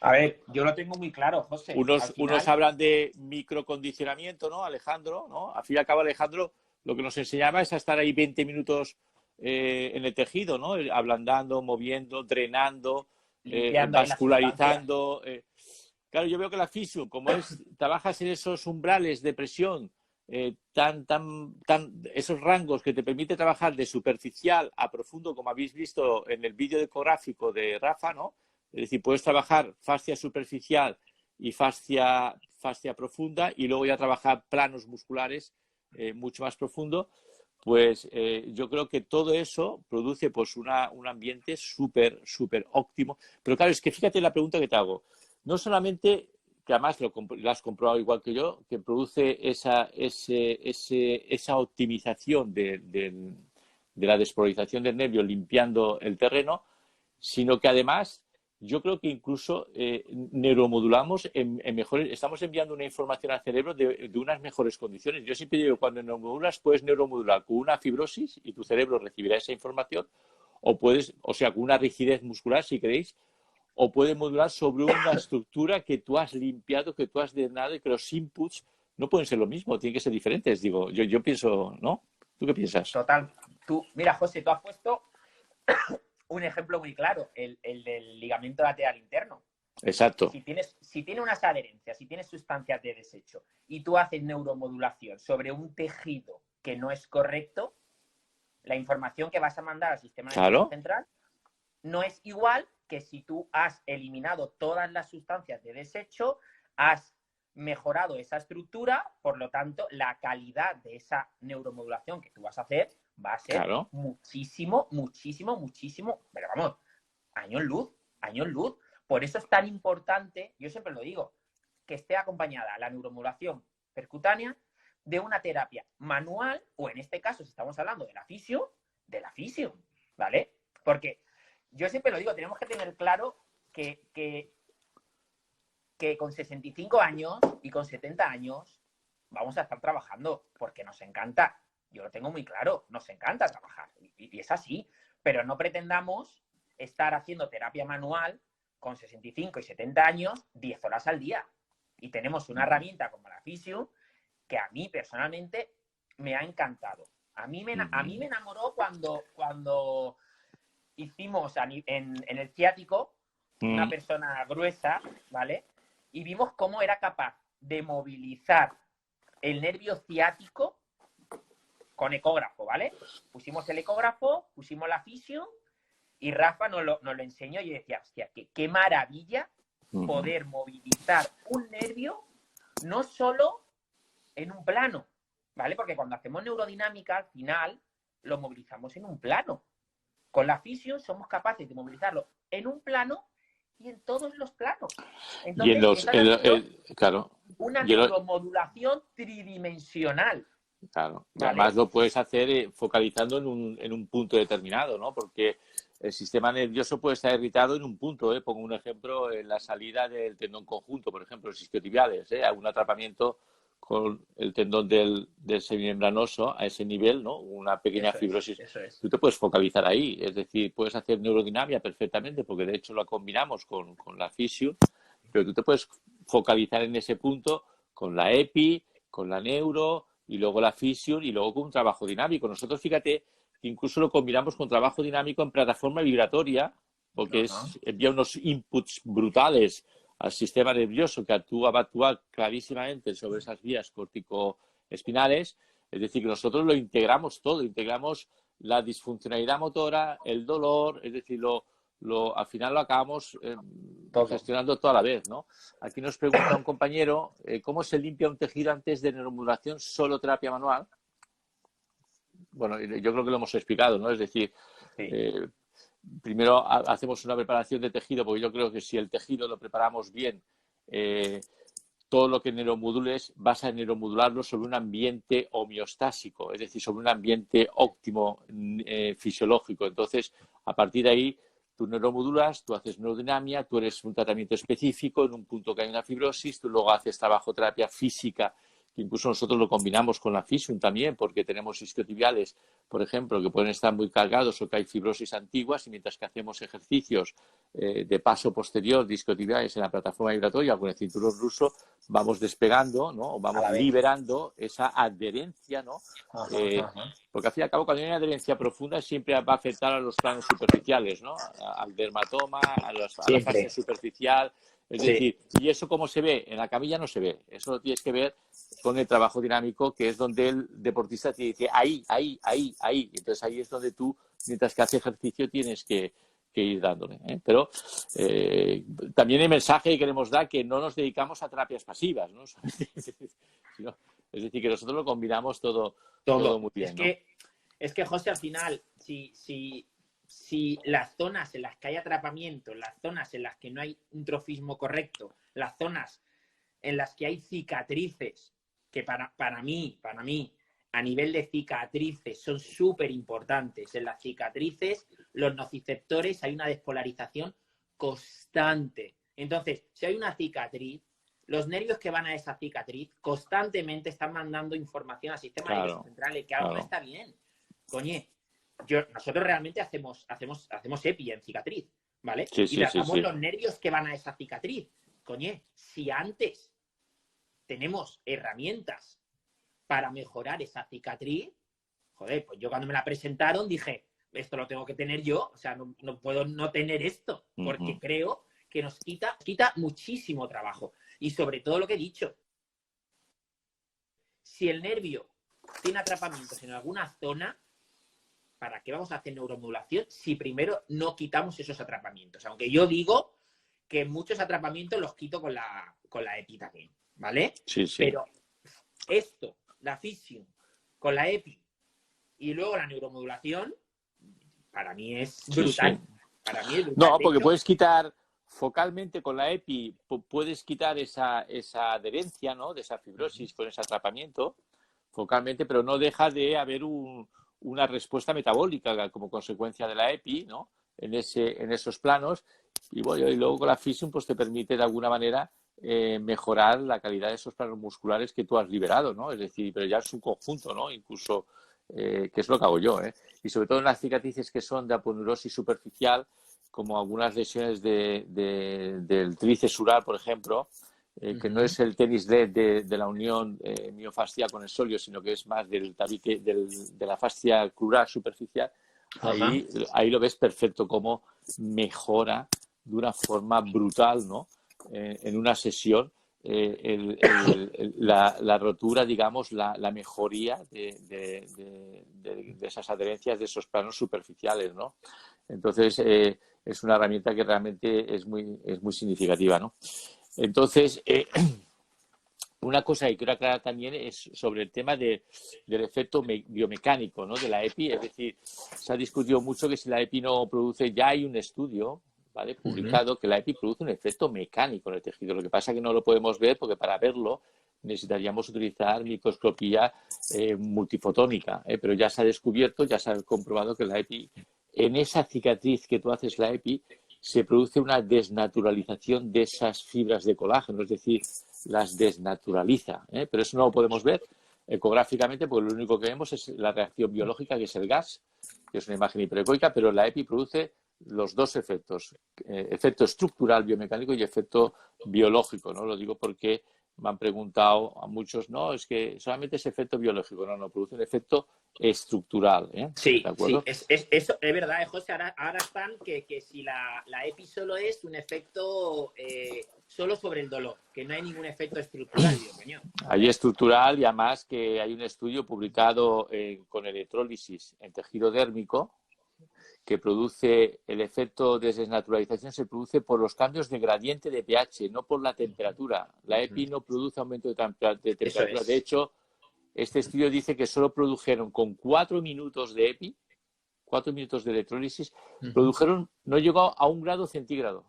A ver, yo lo tengo muy claro, José. Unos hablan de microcondicionamiento, ¿no, Alejandro? ¿No? Al fin y al cabo, Alejandro, lo que nos enseñaba es a estar ahí 20 minutos en el tejido, ¿no? Ablandando, moviendo, drenando, vascularizando. Claro, yo veo que la fisio, como trabajas en esos umbrales de presión, esos rangos que te permite trabajar de superficial a profundo, como habéis visto en el vídeo ecográfico de Rafa, ¿no? Es decir, puedes trabajar fascia superficial y fascia profunda y luego ya trabajar planos musculares mucho más profundo. Pues yo creo que todo eso produce pues un ambiente súper óptimo. Pero claro, es que fíjate la pregunta que te hago. No solamente, que además lo has comprobado igual que yo, que produce esa optimización de la despolarización del nervio limpiando el terreno, sino que además yo creo que incluso neuromodulamos estamos enviando una información al cerebro de unas mejores condiciones. Yo siempre digo, cuando neuromodulas, puedes neuromodular con una fibrosis y tu cerebro recibirá esa información, o sea, con una rigidez muscular, si queréis, o puedes modular sobre una estructura que tú has limpiado, que tú has drenado y que los inputs no pueden ser lo mismo, tienen que ser diferentes. Digo, yo pienso, ¿no? ¿Tú qué piensas? Total. Mira, José, tú has puesto un ejemplo muy claro, el del ligamento lateral interno. Exacto. Si tienes unas adherencias, si tienes sustancias de desecho y tú haces neuromodulación sobre un tejido que no es correcto, la información que vas a mandar al sistema nervioso central no es igual que si tú has eliminado todas las sustancias de desecho, has mejorado esa estructura, por lo tanto, la calidad de esa neuromodulación que tú vas a hacer va a ser muchísimo, pero vamos, años luz. Por eso es tan importante, yo siempre lo digo, que esté acompañada la neuromodulación percutánea de una terapia manual, o en este caso, si estamos hablando de la fisio, ¿vale? Porque yo siempre lo digo, tenemos que tener claro que con 65 años y con 70 años vamos a estar trabajando porque nos encanta. Yo lo tengo muy claro, nos encanta trabajar y es así, pero no pretendamos estar haciendo terapia manual con 65 y 70 años 10 horas al día. Y tenemos una herramienta como la fisio que a mí personalmente me ha encantado. A mí me enamoró cuando hicimos en el ciático una persona gruesa, ¿vale? Y vimos cómo era capaz de movilizar el nervio ciático con ecógrafo, ¿vale? Pusimos el ecógrafo, pusimos la fisio y Rafa nos lo enseñó y decía, hostia, qué maravilla poder movilizar un nervio no solo en un plano, ¿vale? Porque cuando hacemos neurodinámica, al final lo movilizamos en un plano. Con la fisio somos capaces de movilizarlo en un plano y en todos los planos. Entonces, una neuromodulación tridimensional. Claro, y además lo puedes hacer focalizando en un punto determinado, ¿no? Porque el sistema nervioso puede estar irritado en un punto, Pongo un ejemplo, en la salida del tendón conjunto, por ejemplo, los isquiotibiales, algún atrapamiento con el tendón del semimembranoso a ese nivel, ¿no? Una pequeña fibrosis. Eso es. Tú te puedes focalizar ahí, es decir, puedes hacer neurodinamia perfectamente, porque de hecho lo combinamos con la fisio, pero tú te puedes focalizar en ese punto con la EPI, con la neuro y luego la fisio y luego con un trabajo dinámico. Nosotros, fíjate, que incluso lo combinamos con trabajo dinámico en plataforma vibratoria, porque envía unos inputs brutales al sistema nervioso que va a actuar clarísimamente sobre esas vías corticoespinales. Es decir, que nosotros lo integramos todo, integramos la disfuncionalidad motora, el dolor, es decir, al final lo acabamos gestionando toda la vez, ¿no? Aquí nos pregunta un compañero, ¿cómo se limpia un tejido antes de neuromodulación solo terapia manual? Bueno, yo creo que lo hemos explicado, ¿no? Es decir, Sí. Primero hacemos una preparación de tejido, porque yo creo que si el tejido lo preparamos bien, todo lo que neuromodules vas a neuromodularlo sobre un ambiente homeostásico, es decir, sobre un ambiente óptimo fisiológico. Entonces, a partir de ahí, tú neuromodulas, tú haces neurodinamia, tú eres un tratamiento específico en un punto que hay una fibrosis, tú luego haces trabajo-terapia física, que incluso nosotros lo combinamos con la Fisium también, porque tenemos isquiotibiales, por ejemplo, que pueden estar muy cargados o que hay fibrosis antiguas, y mientras que hacemos ejercicios de paso posterior de isquiotibiales en la plataforma vibratoria con el cinturón ruso, vamos despegando, ¿no? O vamos liberando esa adherencia, ¿no? Porque al fin y al cabo, cuando hay una adherencia profunda, siempre va a afectar a los planos superficiales, ¿no? Al dermatoma, a la fase superficial. Es decir, ¿y eso cómo se ve? En la camilla no se ve. Eso lo tienes que ver con el trabajo dinámico, que es donde el deportista te dice ahí. Entonces ahí es donde tú, mientras que hace ejercicio, tienes que ir dándole. Pero también el mensaje que queremos dar, que no nos dedicamos a terapias pasivas, ¿no? Es decir, que nosotros lo combinamos todo muy bien. Es que, José, al final, si las zonas en las que hay atrapamiento, las zonas en las que no hay un trofismo correcto, las zonas en las que hay cicatrices, que para mí, a nivel de cicatrices son súper importantes. En las cicatrices, los nociceptores, hay una despolarización constante. Entonces, si hay una cicatriz, los nervios que van a esa cicatriz constantemente están mandando información al sistema nervioso central, que algo no está bien. Coñe, nosotros realmente hacemos EPI en cicatriz, ¿vale? Y tratamos los nervios que van a esa cicatriz. Coñe, si antes tenemos herramientas para mejorar esa cicatriz, joder, pues yo cuando me la presentaron dije, esto lo tengo que tener yo, o sea, no puedo no tener esto, porque creo que nos quita muchísimo trabajo. Y sobre todo lo que he dicho, si el nervio tiene atrapamientos en alguna zona, ¿para qué vamos a hacer neuromodulación si primero no quitamos esos atrapamientos? Aunque yo digo que muchos atrapamientos los quito con la EPI también, ¿vale? Sí. Pero esto, la Fisium, con la EPI y luego la neuromodulación, para mí es brutal. Para mí es brutal. No, porque puedes quitar focalmente con la EPI, puedes quitar esa adherencia, ¿no? De esa fibrosis con ese atrapamiento focalmente, pero no deja de haber una respuesta metabólica como consecuencia de la EPI, ¿no? En esos planos. Y bueno, y luego con la Fisium pues te permite de alguna manera mejorar la calidad de esos planos musculares que tú has liberado, ¿no? Es decir, pero ya es un conjunto, ¿no? Incluso, que es lo que hago yo, ¿eh? Y sobre todo en las cicatrices que son de aponeurosis superficial, como algunas lesiones del tríceps sural, por ejemplo, que no es el tenis de la unión miofascial con el sóleo, sino que es más del tabique, de la fascia crural superficial. Ahí lo ves perfecto cómo mejora de una forma brutal, ¿no? En una sesión la rotura, digamos, la mejoría de esas adherencias, de esos planos superficiales, ¿no? Entonces, es una herramienta que realmente es muy significativa, ¿no? Entonces, una cosa que quiero aclarar también es sobre el tema del efecto biomecánico, ¿no? De la EPI. Es decir, se ha discutido mucho que si la EPI no produce, ya hay un estudio, ¿vale?, publicado, que la EPI produce un efecto mecánico en el tejido. Lo que pasa es que no lo podemos ver porque para verlo necesitaríamos utilizar microscopía multifotónica, pero ya se ha descubierto, ya se ha comprobado que la EPI, en esa cicatriz que tú haces la EPI, se produce una desnaturalización de esas fibras de colágeno, es decir, las desnaturaliza, pero eso no lo podemos ver ecográficamente porque lo único que vemos es la reacción biológica, que es el gas, que es una imagen hiperecoica, pero la EPI produce los dos efectos, efecto estructural biomecánico y efecto biológico, ¿no? Lo digo porque me han preguntado a muchos, no, es que solamente es efecto biológico, no, produce un efecto estructural, Sí, ¿de acuerdo? Sí, eso es verdad, José, ahora están que si la EPI solo es un efecto solo sobre el dolor, que no hay ningún efecto estructural, Dios mío. Hay estructural y además que hay un estudio publicado con electrólisis en tejido dérmico que produce el efecto de desnaturalización, se produce por los cambios de gradiente de pH, no por la temperatura. La EPI no produce aumento de temperatura. De hecho, este estudio dice que solo produjeron con 4 minutos de EPI, 4 minutos de electrólisis, no llegó a 1 grado centígrado.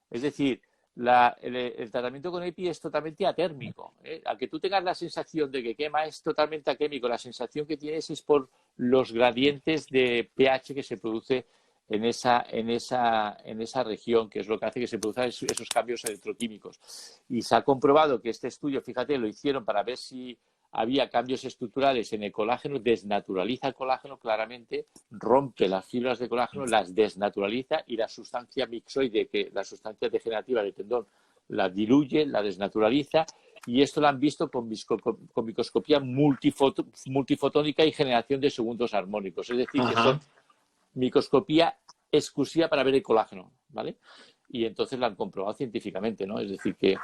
Es decir, el tratamiento con EPI es totalmente atérmico. Al que tú tengas la sensación de que quema es totalmente atémico. La sensación que tienes es por los gradientes de pH que se produce en esa región, que es lo que hace que se produzcan esos cambios electroquímicos. Y se ha comprobado que este estudio, fíjate, lo hicieron para ver si había cambios estructurales en el colágeno, desnaturaliza el colágeno claramente, rompe las fibras de colágeno, las desnaturaliza y la sustancia mixoide, que la sustancia degenerativa del tendón, la diluye, la desnaturaliza, y esto lo han visto con microscopía multifotónica y generación de segundos armónicos. Es decir, que son microscopía exclusiva para ver el colágeno, ¿vale? Y entonces lo han comprobado científicamente, ¿no? Es decir que,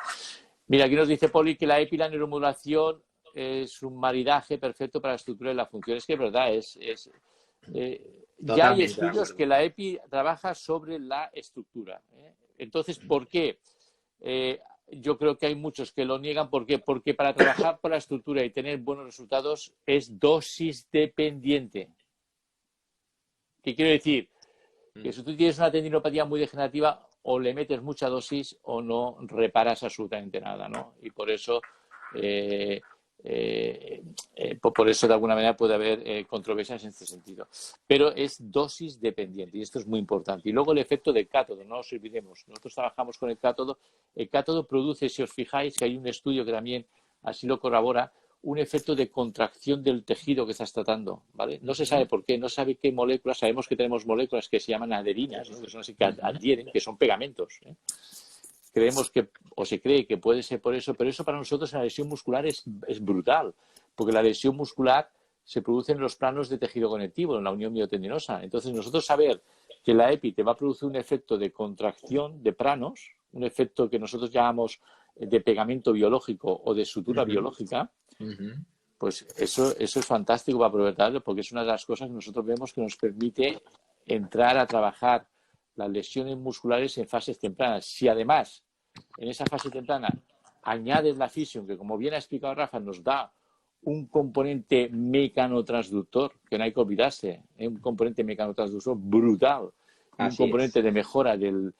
mira, aquí nos dice Poli que la EPI, la neuromodulación, es un maridaje perfecto para la estructura y la función. Es que es verdad, ya hay estudios que la EPI trabaja sobre la estructura. Entonces, ¿por qué? Yo creo que hay muchos que lo niegan. ¿Por qué? Porque para trabajar por la estructura y tener buenos resultados es dosis dependiente. ¿Qué quiero decir? Que si tú tienes una tendinopatía muy degenerativa, o le metes mucha dosis o no reparas absolutamente nada, ¿no? Y por eso... por eso de alguna manera puede haber controversias en este sentido, pero es dosis dependiente y esto es muy importante. Y luego el efecto del cátodo, no nos olvidemos, nosotros trabajamos con el cátodo produce, si os fijáis, que hay un estudio que también así lo corrobora, un efecto de contracción del tejido que estás tratando, ¿vale? No se sabe por qué, no sabe qué moléculas, sabemos que tenemos moléculas que se llaman adherinas, ¿no? Que son así que adhieren, que son pegamentos, Creemos que, o se cree que puede ser por eso, pero eso para nosotros en la lesión muscular es brutal, porque la lesión muscular se produce en los planos de tejido conectivo, en la unión miotendinosa. Entonces, nosotros saber que la EPI te va a producir un efecto de contracción de planos, un efecto que nosotros llamamos de pegamento biológico o de sutura biológica, pues eso es fantástico para aprovecharlo, porque es una de las cosas que nosotros vemos que nos permite entrar a trabajar las lesiones musculares en fases tempranas. Si además en esa fase temprana añades la fisión, que como bien ha explicado Rafa, nos da un componente mecanotransductor, que no hay que olvidarse, un componente mecanotransductor brutal, un componente de mejora del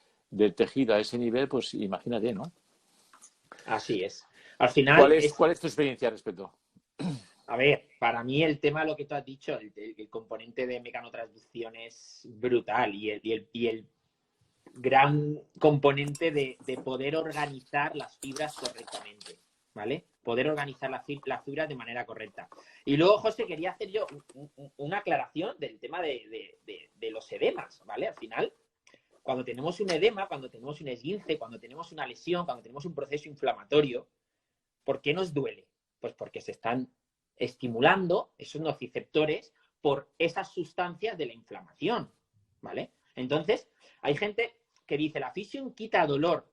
tejido a ese nivel, pues imagínate, ¿no? Así es. Al final... ¿Cuál es tu experiencia al respecto? A ver, para mí el tema, lo que tú has dicho, el componente de mecanotransducción es brutal y el gran componente de poder organizar las fibras correctamente, ¿vale? Poder organizar las fibras de manera correcta. Y luego, José, quería hacer yo una aclaración del tema de los edemas, ¿vale? Al final, cuando tenemos un edema, cuando tenemos un esguince, cuando tenemos una lesión, cuando tenemos un proceso inflamatorio, ¿por qué nos duele? Pues porque se están estimulando esos nociceptores por esas sustancias de la inflamación, ¿vale? Entonces, hay gente que dice, la fisión quita dolor.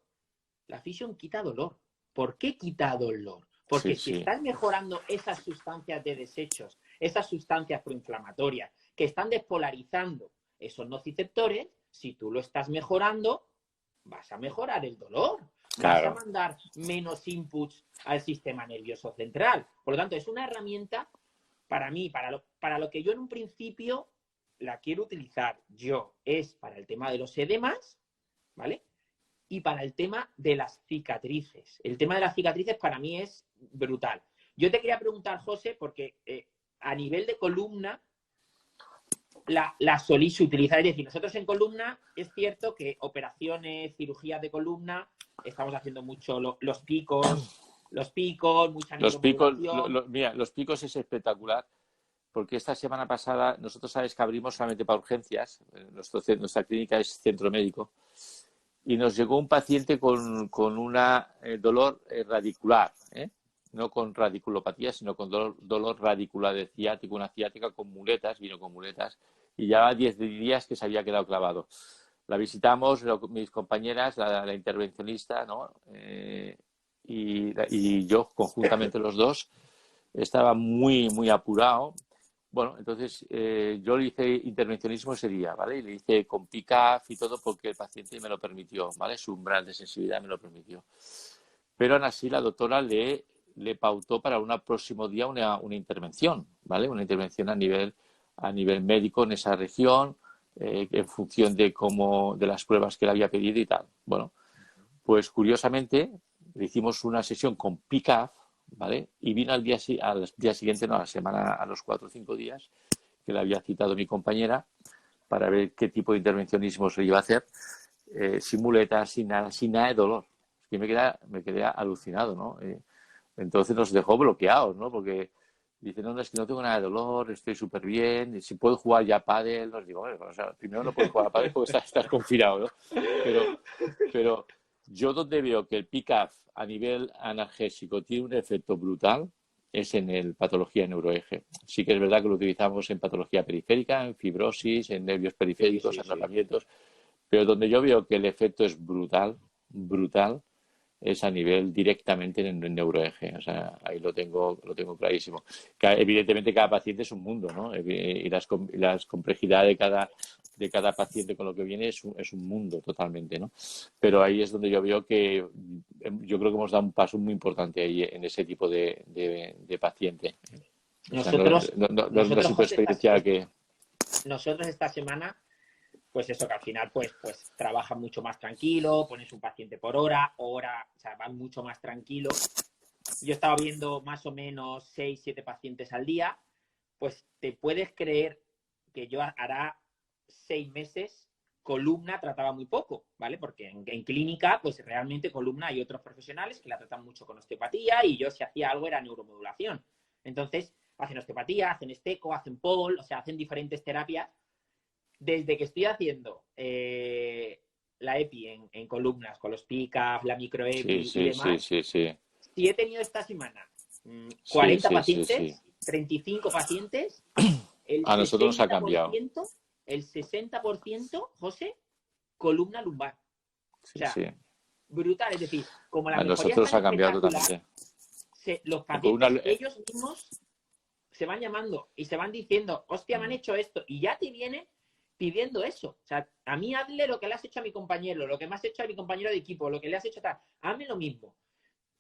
La fisión quita dolor. ¿Por qué quita dolor? Porque si estás mejorando esas sustancias de desechos, esas sustancias proinflamatorias que están despolarizando esos nociceptores, si tú lo estás mejorando, vas a mejorar el dolor. Vas a mandar menos inputs al sistema nervioso central. Por lo tanto, es una herramienta para mí, para lo que yo en un principio la quiero utilizar yo, es para el tema de los edemas, ¿vale? Y para el tema de las cicatrices. El tema de las cicatrices para mí es brutal. Yo te quería preguntar, José, porque a nivel de columna la solís utilizar. Es decir, nosotros en columna es cierto que operaciones, cirugías de columna, estamos haciendo mucho los picos, mucha neuromodulación. Mira, los picos es espectacular, porque esta semana pasada nosotros sabes que abrimos solamente para urgencias, nuestra clínica es centro médico, y nos llegó un paciente con un dolor radicular, no con radiculopatía, sino con dolor radicular de ciático, una ciática con muletas, vino con muletas, y ya 10 días que se había quedado clavado. La visitamos mis compañeras, la intervencionista, ¿no? Y yo, conjuntamente los dos, estaba muy, muy apurado. Bueno, entonces yo le hice intervencionismo ese día, ¿vale? Y le hice con PICAF y todo porque el paciente me lo permitió, ¿vale? Su umbral de sensibilidad me lo permitió. Pero aún así la doctora le pautó para un próximo día una intervención, ¿vale? Una intervención a nivel médico en esa región, en función de las pruebas que le había pedido y tal. Bueno, pues curiosamente le hicimos una sesión con PICAF, ¿vale? Y vino al día siguiente, no, a la semana, a los 4 o 5 días, que le había citado mi compañera para ver qué tipo de intervencionismo se iba a hacer, sin muletas, sin nada de dolor. Es que me quedé alucinado, ¿no? Entonces nos dejó bloqueados, ¿no? Porque dice, no, es que no tengo nada de dolor, estoy súper bien, y si puedo jugar ya pádel, nos digo, bueno, o sea, primero no puedo jugar a pádel porque estás confinado, ¿no? Pero yo donde veo que el PICAF a nivel analgésico tiene un efecto brutal es en patología neuroeje. Sí que es verdad que lo utilizamos en patología periférica, en fibrosis, en nervios periféricos, atrapamientos, pero donde yo veo que el efecto es brutal, es a nivel directamente en el neuroeje. O sea, ahí lo tengo clarísimo. Evidentemente cada paciente es un mundo, ¿no? Y las complejidades de cada paciente con lo que viene es un mundo totalmente, ¿no? Pero ahí es donde yo veo que yo creo que hemos dado un paso muy importante ahí en ese tipo de paciente. Nosotros, no es una super experiencia que... Nosotros esta semana, pues eso, que al final pues trabaja mucho más tranquilo, pones un paciente por hora, o sea, van mucho más tranquilo. Yo estaba viendo más o menos 6, 7 pacientes al día, pues te puedes creer que yo hará 6 meses columna trataba muy poco, ¿vale? Porque en clínica, pues realmente columna hay otros profesionales que la tratan mucho con osteopatía y yo si hacía algo era neuromodulación. Entonces, hacen osteopatía, hacen esteco, hacen POL, o sea, hacen diferentes terapias. Desde que estoy haciendo la EPI en columnas, con los PICAF, la microEPI y demás, si he tenido esta semana 40 pacientes, 35 pacientes, el a nosotros nos ha cambiado. El 60%, José, columna lumbar. O sea, brutal. Es decir, como la mejoría nosotros nos ha cambiado totalmente. Los pacientes ellos mismos se van llamando y se van diciendo, hostia, me han hecho esto. Y ya te vienen pidiendo eso. O sea, a mí hazle lo que le has hecho a mi compañero, lo que me has hecho a mi compañero de equipo, lo que le has hecho tal. Hazme lo mismo.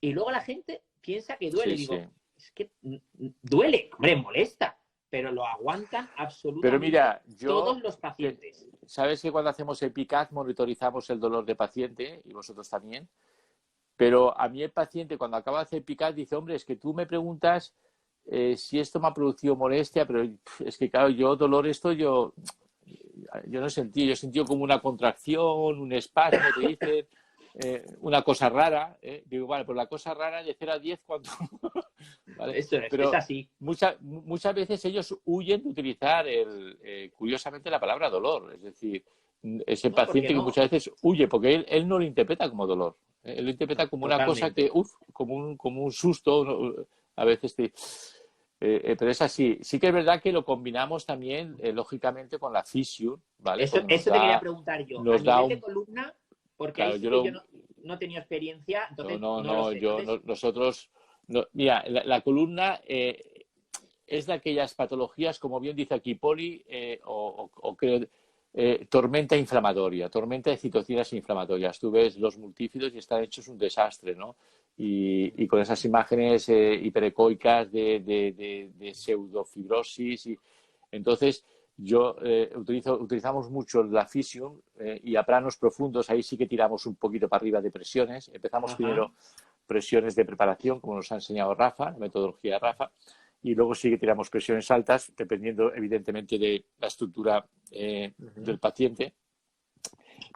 Y luego la gente piensa que duele. Digo, es que duele, hombre, molesta. Pero lo aguantan absolutamente pero mira, todos los pacientes. Sabes que cuando hacemos el PICAF monitorizamos el dolor del paciente y vosotros también. Pero a mí el paciente cuando acaba de hacer PICAF dice, hombre, es que tú me preguntas si esto me ha producido molestia, pero es que claro, yo dolor yo no he sentido, yo he sentido como una contracción, un espasmo, te dicen, una cosa rara. Digo, vale, pues la cosa rara de 0 a 10, ¿cuánto? ¿Vale? Eso es así. Muchas veces ellos huyen de utilizar, curiosamente, la palabra dolor. Es decir, ese paciente que muchas veces huye, porque él no lo interpreta como dolor. Él lo interpreta como una cosa que, como un susto, a veces pero es así. Sí que es verdad que lo combinamos también, lógicamente, con la fisio, ¿vale? Eso te quería preguntar yo. A nivel de columna, porque claro, ahí sí que yo no he tenido experiencia, entonces no lo sé. Nosotros... mira, la columna es de aquellas patologías, como bien dice aquí Poli, tormenta inflamatoria, tormenta de citocinas inflamatorias. Tú ves los multífidos y están hechos un desastre, ¿no? Y con esas imágenes hiperecoicas de pseudofibrosis. Entonces, utilizamos mucho la Physium y a planos profundos, ahí sí que tiramos un poquito para arriba de presiones. Empezamos primero presiones de preparación, como nos ha enseñado Rafa, la metodología de Rafa, y luego sí que tiramos presiones altas, dependiendo evidentemente de la estructura del paciente,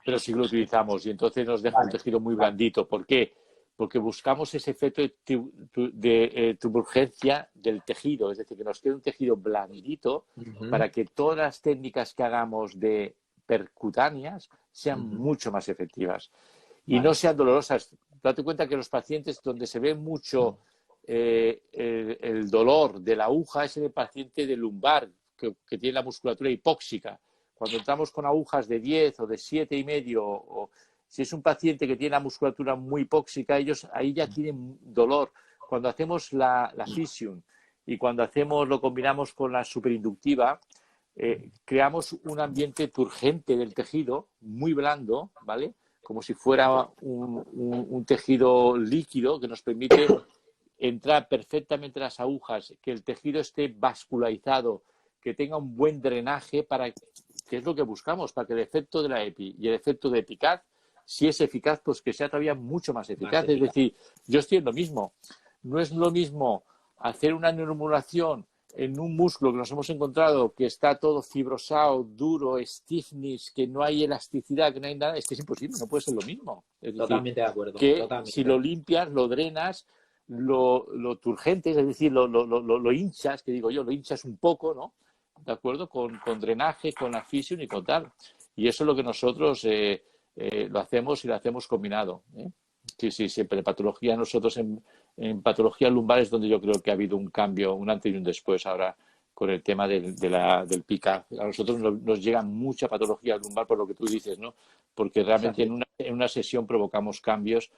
pero sí que lo utilizamos y entonces nos deja un tejido muy blandito. ¿Por qué? Porque buscamos ese efecto de turbulencia del tejido, es decir, que nos quede un tejido blandito para que todas las técnicas que hagamos de percutáneas sean mucho más efectivas y no sean dolorosas. Date cuenta que los pacientes donde se ve mucho el dolor de la aguja es en el paciente de lumbar, que tiene la musculatura hipóxica, Cuando entramos con agujas de 10 o de 7,5, o si es un paciente que tiene la musculatura muy hipóxica, ellos ahí ya tienen dolor. Cuando hacemos la Physium y cuando lo combinamos con la superinductiva, creamos un ambiente turgente del tejido, muy blando, ¿vale? Como si fuera un tejido líquido que nos permite entrar perfectamente las agujas, que el tejido esté vascularizado, que tenga un buen drenaje, que es lo que buscamos, para que el efecto de la EPI y el efecto de EPICAD, si es eficaz, pues que sea todavía mucho más eficaz. Es decir, yo estoy en lo mismo. No es lo mismo hacer una neuromodulación en un músculo que nos hemos encontrado que está todo fibrosado, duro, stiffness, que no hay elasticidad, que no hay nada, es que es imposible, no puede ser lo mismo. Es decir, Totalmente de acuerdo. Que totalmente. si lo limpias, lo drenas, lo turgentes, es decir, lo hinchas, que digo yo, lo hinchas un poco, ¿no? ¿De acuerdo? Con drenaje, con la Physium y con tal. Y eso es lo que nosotros lo hacemos y lo hacemos combinado. Sí, siempre. Patología, nosotros en patología lumbar es donde yo creo que ha habido un cambio, un antes y un después ahora con el tema del PICA. A nosotros nos llega mucha patología lumbar por lo que tú dices, ¿no? Porque realmente en una sesión provocamos cambios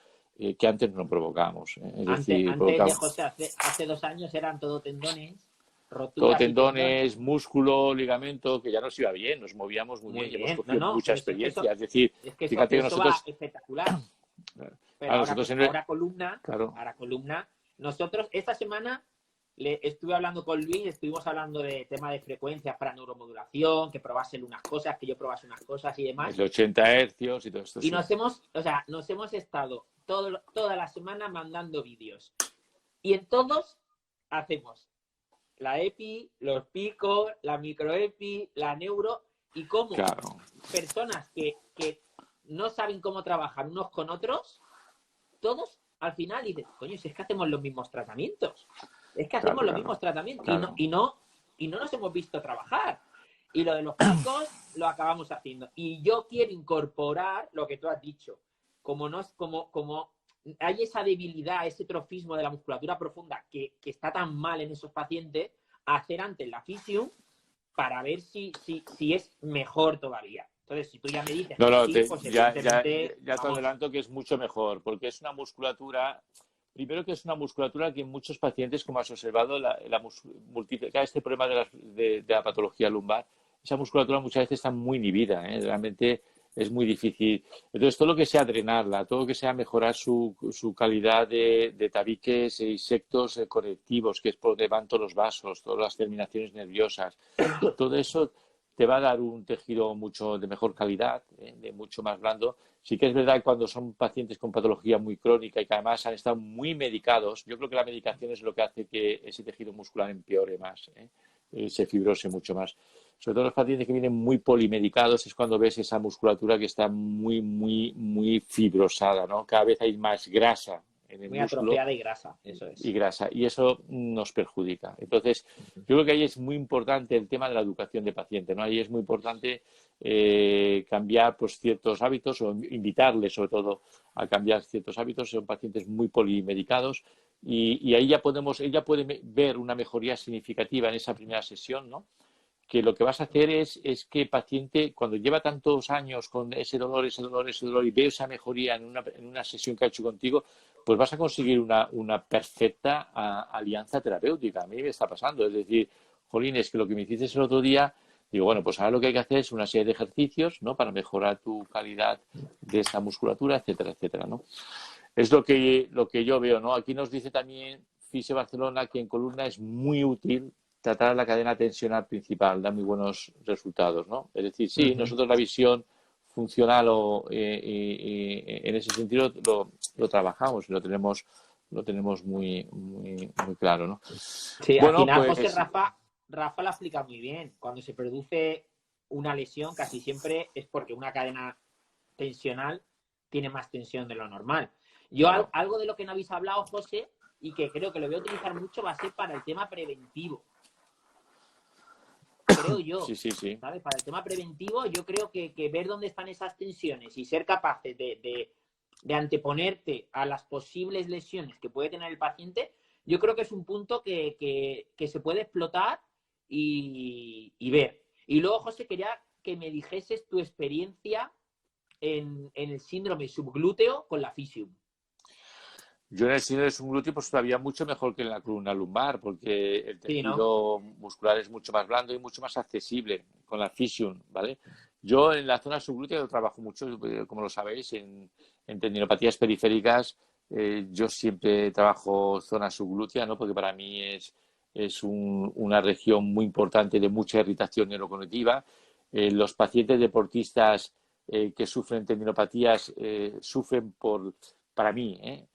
que antes no provocábamos. Antes de José, hace 2 años eran todo tendones, roturas. Todo tendones, músculo, ligamento, que ya nos iba bien, nos movíamos muy bien y hemos cogido mucha experiencia. Es decir, fíjate que nosotros... va espectacular. Pero ahora columna, claro. Ahora columna. Nosotros esta semana estuve hablando con Luis, estuvimos hablando de tema de frecuencias para neuromodulación, que probase él unas cosas, que yo probase unas cosas y demás. De 80 hercios y todo esto. Y nos hemos estado toda la semana mandando vídeos. Y en todos hacemos la EPI, los picos, la microEPI, la neuro, y cómo personas que no saben cómo trabajar unos con otros, todos al final dicen, coño, si es que hacemos los mismos tratamientos. Es que hacemos los mismos tratamientos y no nos hemos visto trabajar. Y lo de los picos lo acabamos haciendo. Y yo quiero incorporar lo que tú has dicho. Como hay esa debilidad, ese trofismo de la musculatura profunda que está tan mal en esos pacientes, hacer antes la Physium para ver si es mejor todavía. Entonces, si tú ya me dices pues ya te adelanto que es mucho mejor, porque es una musculatura, primero que es una musculatura que en muchos pacientes, como has observado, multiplica este problema de la patología lumbar, esa musculatura muchas veces está muy inhibida, realmente es muy difícil. Entonces, todo lo que sea drenarla, todo lo que sea mejorar su calidad de tabiques e insectos conectivos, que es por donde van todos los vasos, todas las terminaciones nerviosas, todo eso te va a dar un tejido mucho de mejor calidad, de mucho más blando. Sí que es verdad que cuando son pacientes con patología muy crónica y que además han estado muy medicados, yo creo que la medicación es lo que hace que ese tejido muscular empeore más, se fibrose mucho más. Sobre todo los pacientes que vienen muy polimedicados es cuando ves esa musculatura que está muy, muy, muy fibrosada, ¿no? Cada vez hay más grasa en el muy músculo. atrofiada y grasa, eso es. Y grasa, y eso nos perjudica. Entonces, yo creo que ahí es muy importante el tema de la educación de paciente, ¿no? Ahí es muy importante cambiar pues ciertos hábitos o invitarles sobre todo a cambiar ciertos hábitos. Son pacientes muy polimedicados y ahí ella puede ver una mejoría significativa en esa primera sesión, ¿no? Que lo que vas a hacer es que el paciente, cuando lleva tantos años con ese dolor y ve esa mejoría en una sesión que ha hecho contigo, pues vas a conseguir una perfecta alianza terapéutica. A mí me está pasando. Es decir, jolín, es que lo que me hiciste el otro día, digo, bueno, pues ahora lo que hay que hacer es una serie de ejercicios, ¿no? Para mejorar tu calidad de esa musculatura, etcétera, etcétera, ¿no? Es lo que yo veo, ¿no? Aquí nos dice también Fisio Barcelona que en columna es muy útil tratar la cadena tensional principal, da muy buenos resultados, ¿no? Es decir, sí, nosotros la visión funcional en ese sentido lo trabajamos y lo tenemos muy, muy, muy claro, ¿no? Sí, bueno, al final, pues, José, Rafa lo explica muy bien. Cuando se produce una lesión, casi siempre es porque una cadena tensional tiene más tensión de lo normal. Algo de lo que no habéis hablado, José, y que creo que lo voy a utilizar mucho, va a ser para el tema preventivo. Creo yo. Sí. ¿Sabes? Para el tema preventivo, yo creo que ver dónde están esas tensiones y ser capaces de anteponerte a las posibles lesiones que puede tener el paciente, yo creo que es un punto que se puede explotar y ver. Y luego, José, quería que me dijeses tu experiencia en el síndrome subglúteo con la Physium. Yo en el síndrome subglúteo pues todavía mucho mejor que en la columna lumbar, porque el tejido muscular es mucho más blando y mucho más accesible con la Physium, ¿vale? Yo en la zona subglútea trabajo mucho, como lo sabéis, en tendinopatías periféricas. Yo siempre trabajo zona subglútea, ¿no? Porque para mí es una región muy importante de mucha irritación neurocognitiva. Los pacientes deportistas que sufren tendinopatías sufren para mí,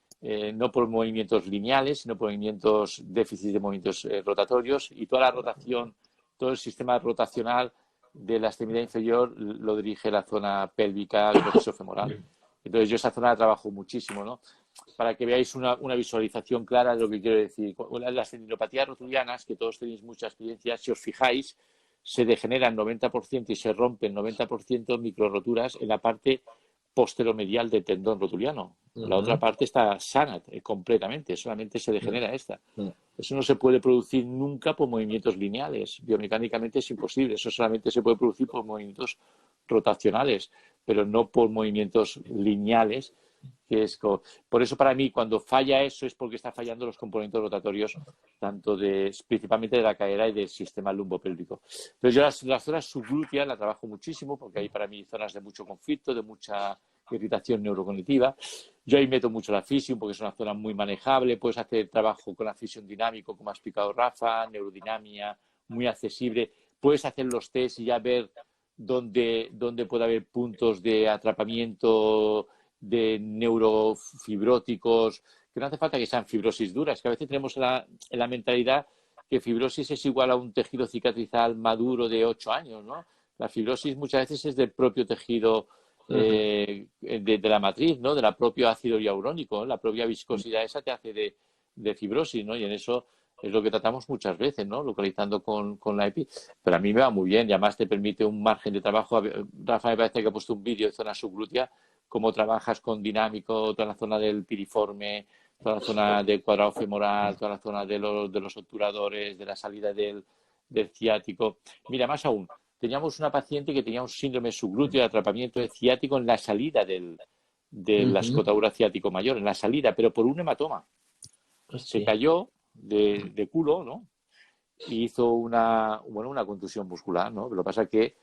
no por movimientos lineales, sino por déficits de movimientos rotatorios, y toda la rotación, todo el sistema rotacional de la extremidad inferior lo dirige la zona pélvica, el proceso femoral. Entonces yo esa zona la trabajo muchísimo, ¿no? Para que veáis una visualización clara de lo que quiero decir. Las tendinopatías rotulianas, que todos tenéis mucha experiencia, si os fijáis, se degeneran 90% y se rompen 90% microroturas en la parte posteromedial del tendón rotuliano. La otra parte está sana completamente, solamente se degenera esta. Eso no se puede producir nunca por movimientos lineales. Biomecánicamente es imposible. Eso solamente se puede producir por movimientos rotacionales, pero no por movimientos lineales. Por eso para mí cuando falla eso es porque está fallando los componentes rotatorios principalmente de la cadera y del sistema lumbopélvico. Entonces yo las zonas subglúteas las trabajo muchísimo porque hay para mí zonas de mucho conflicto, de mucha irritación neurocognitiva. Yo ahí meto mucho la Physium porque es una zona muy manejable. Puedes hacer trabajo con la Physium dinámico, como ha explicado Rafa, neurodinamia, muy accesible. Puedes hacer los test y ya ver dónde puede haber puntos de atrapamiento de neurofibróticos, que no hace falta que sean fibrosis duras, que a veces tenemos en la mentalidad que fibrosis es igual a un tejido cicatrizal maduro de 8 años, ¿no? La fibrosis muchas veces es del propio tejido de la matriz, ¿no? De la propio ácido hialurónico, ¿no? La propia viscosidad esa te hace de fibrosis, ¿no? Y en eso es lo que tratamos muchas veces, ¿no? Localizando con la EPI. Pero a mí me va muy bien y además te permite un margen de trabajo. Rafa me parece que ha puesto un vídeo de zona subglútea, cómo trabajas con dinámico, toda la zona del piriforme, toda la zona del cuadrado femoral, toda la zona de los obturadores, de la salida del ciático. Mira, más aún, teníamos una paciente que tenía un síndrome subglúteo de atrapamiento de ciático en la salida de la escotadura ciático mayor, en la salida, pero por un hematoma. Se cayó de culo, ¿no? Y hizo una contusión muscular, ¿no? Lo que pasa es que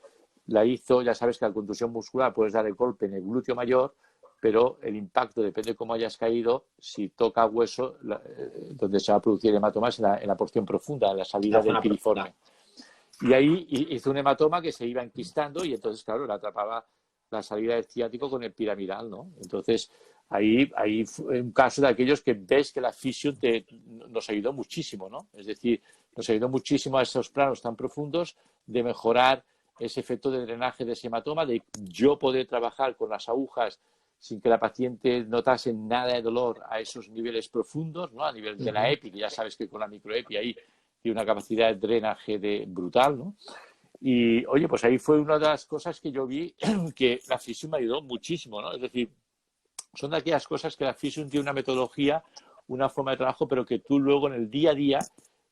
la hizo, ya sabes que la contusión muscular puedes dar el golpe en el glúteo mayor, pero el impacto depende de cómo hayas caído. Si toca hueso, donde se va a producir hematomas en la porción profunda, en la salida del piriforme. Y ahí hizo un hematoma que se iba enquistando y entonces, claro, le atrapaba la salida del ciático con el piramidal, ¿no? Entonces, ahí fue un caso de aquellos que ves que la Physium nos ayudó muchísimo, ¿no? Es decir, nos ayudó muchísimo a esos planos tan profundos de mejorar ese efecto de drenaje de ese hematoma, de yo poder trabajar con las agujas sin que la paciente notase nada de dolor a esos niveles profundos, ¿no? A nivel de la EPI, que ya sabes que con la microepi ahí tiene una capacidad de drenaje brutal, ¿no? Y, oye, pues ahí fue una de las cosas que yo vi que la Physium me ayudó muchísimo, ¿no? Es decir, son de aquellas cosas que la Physium tiene una metodología, una forma de trabajo, pero que tú luego en el día a día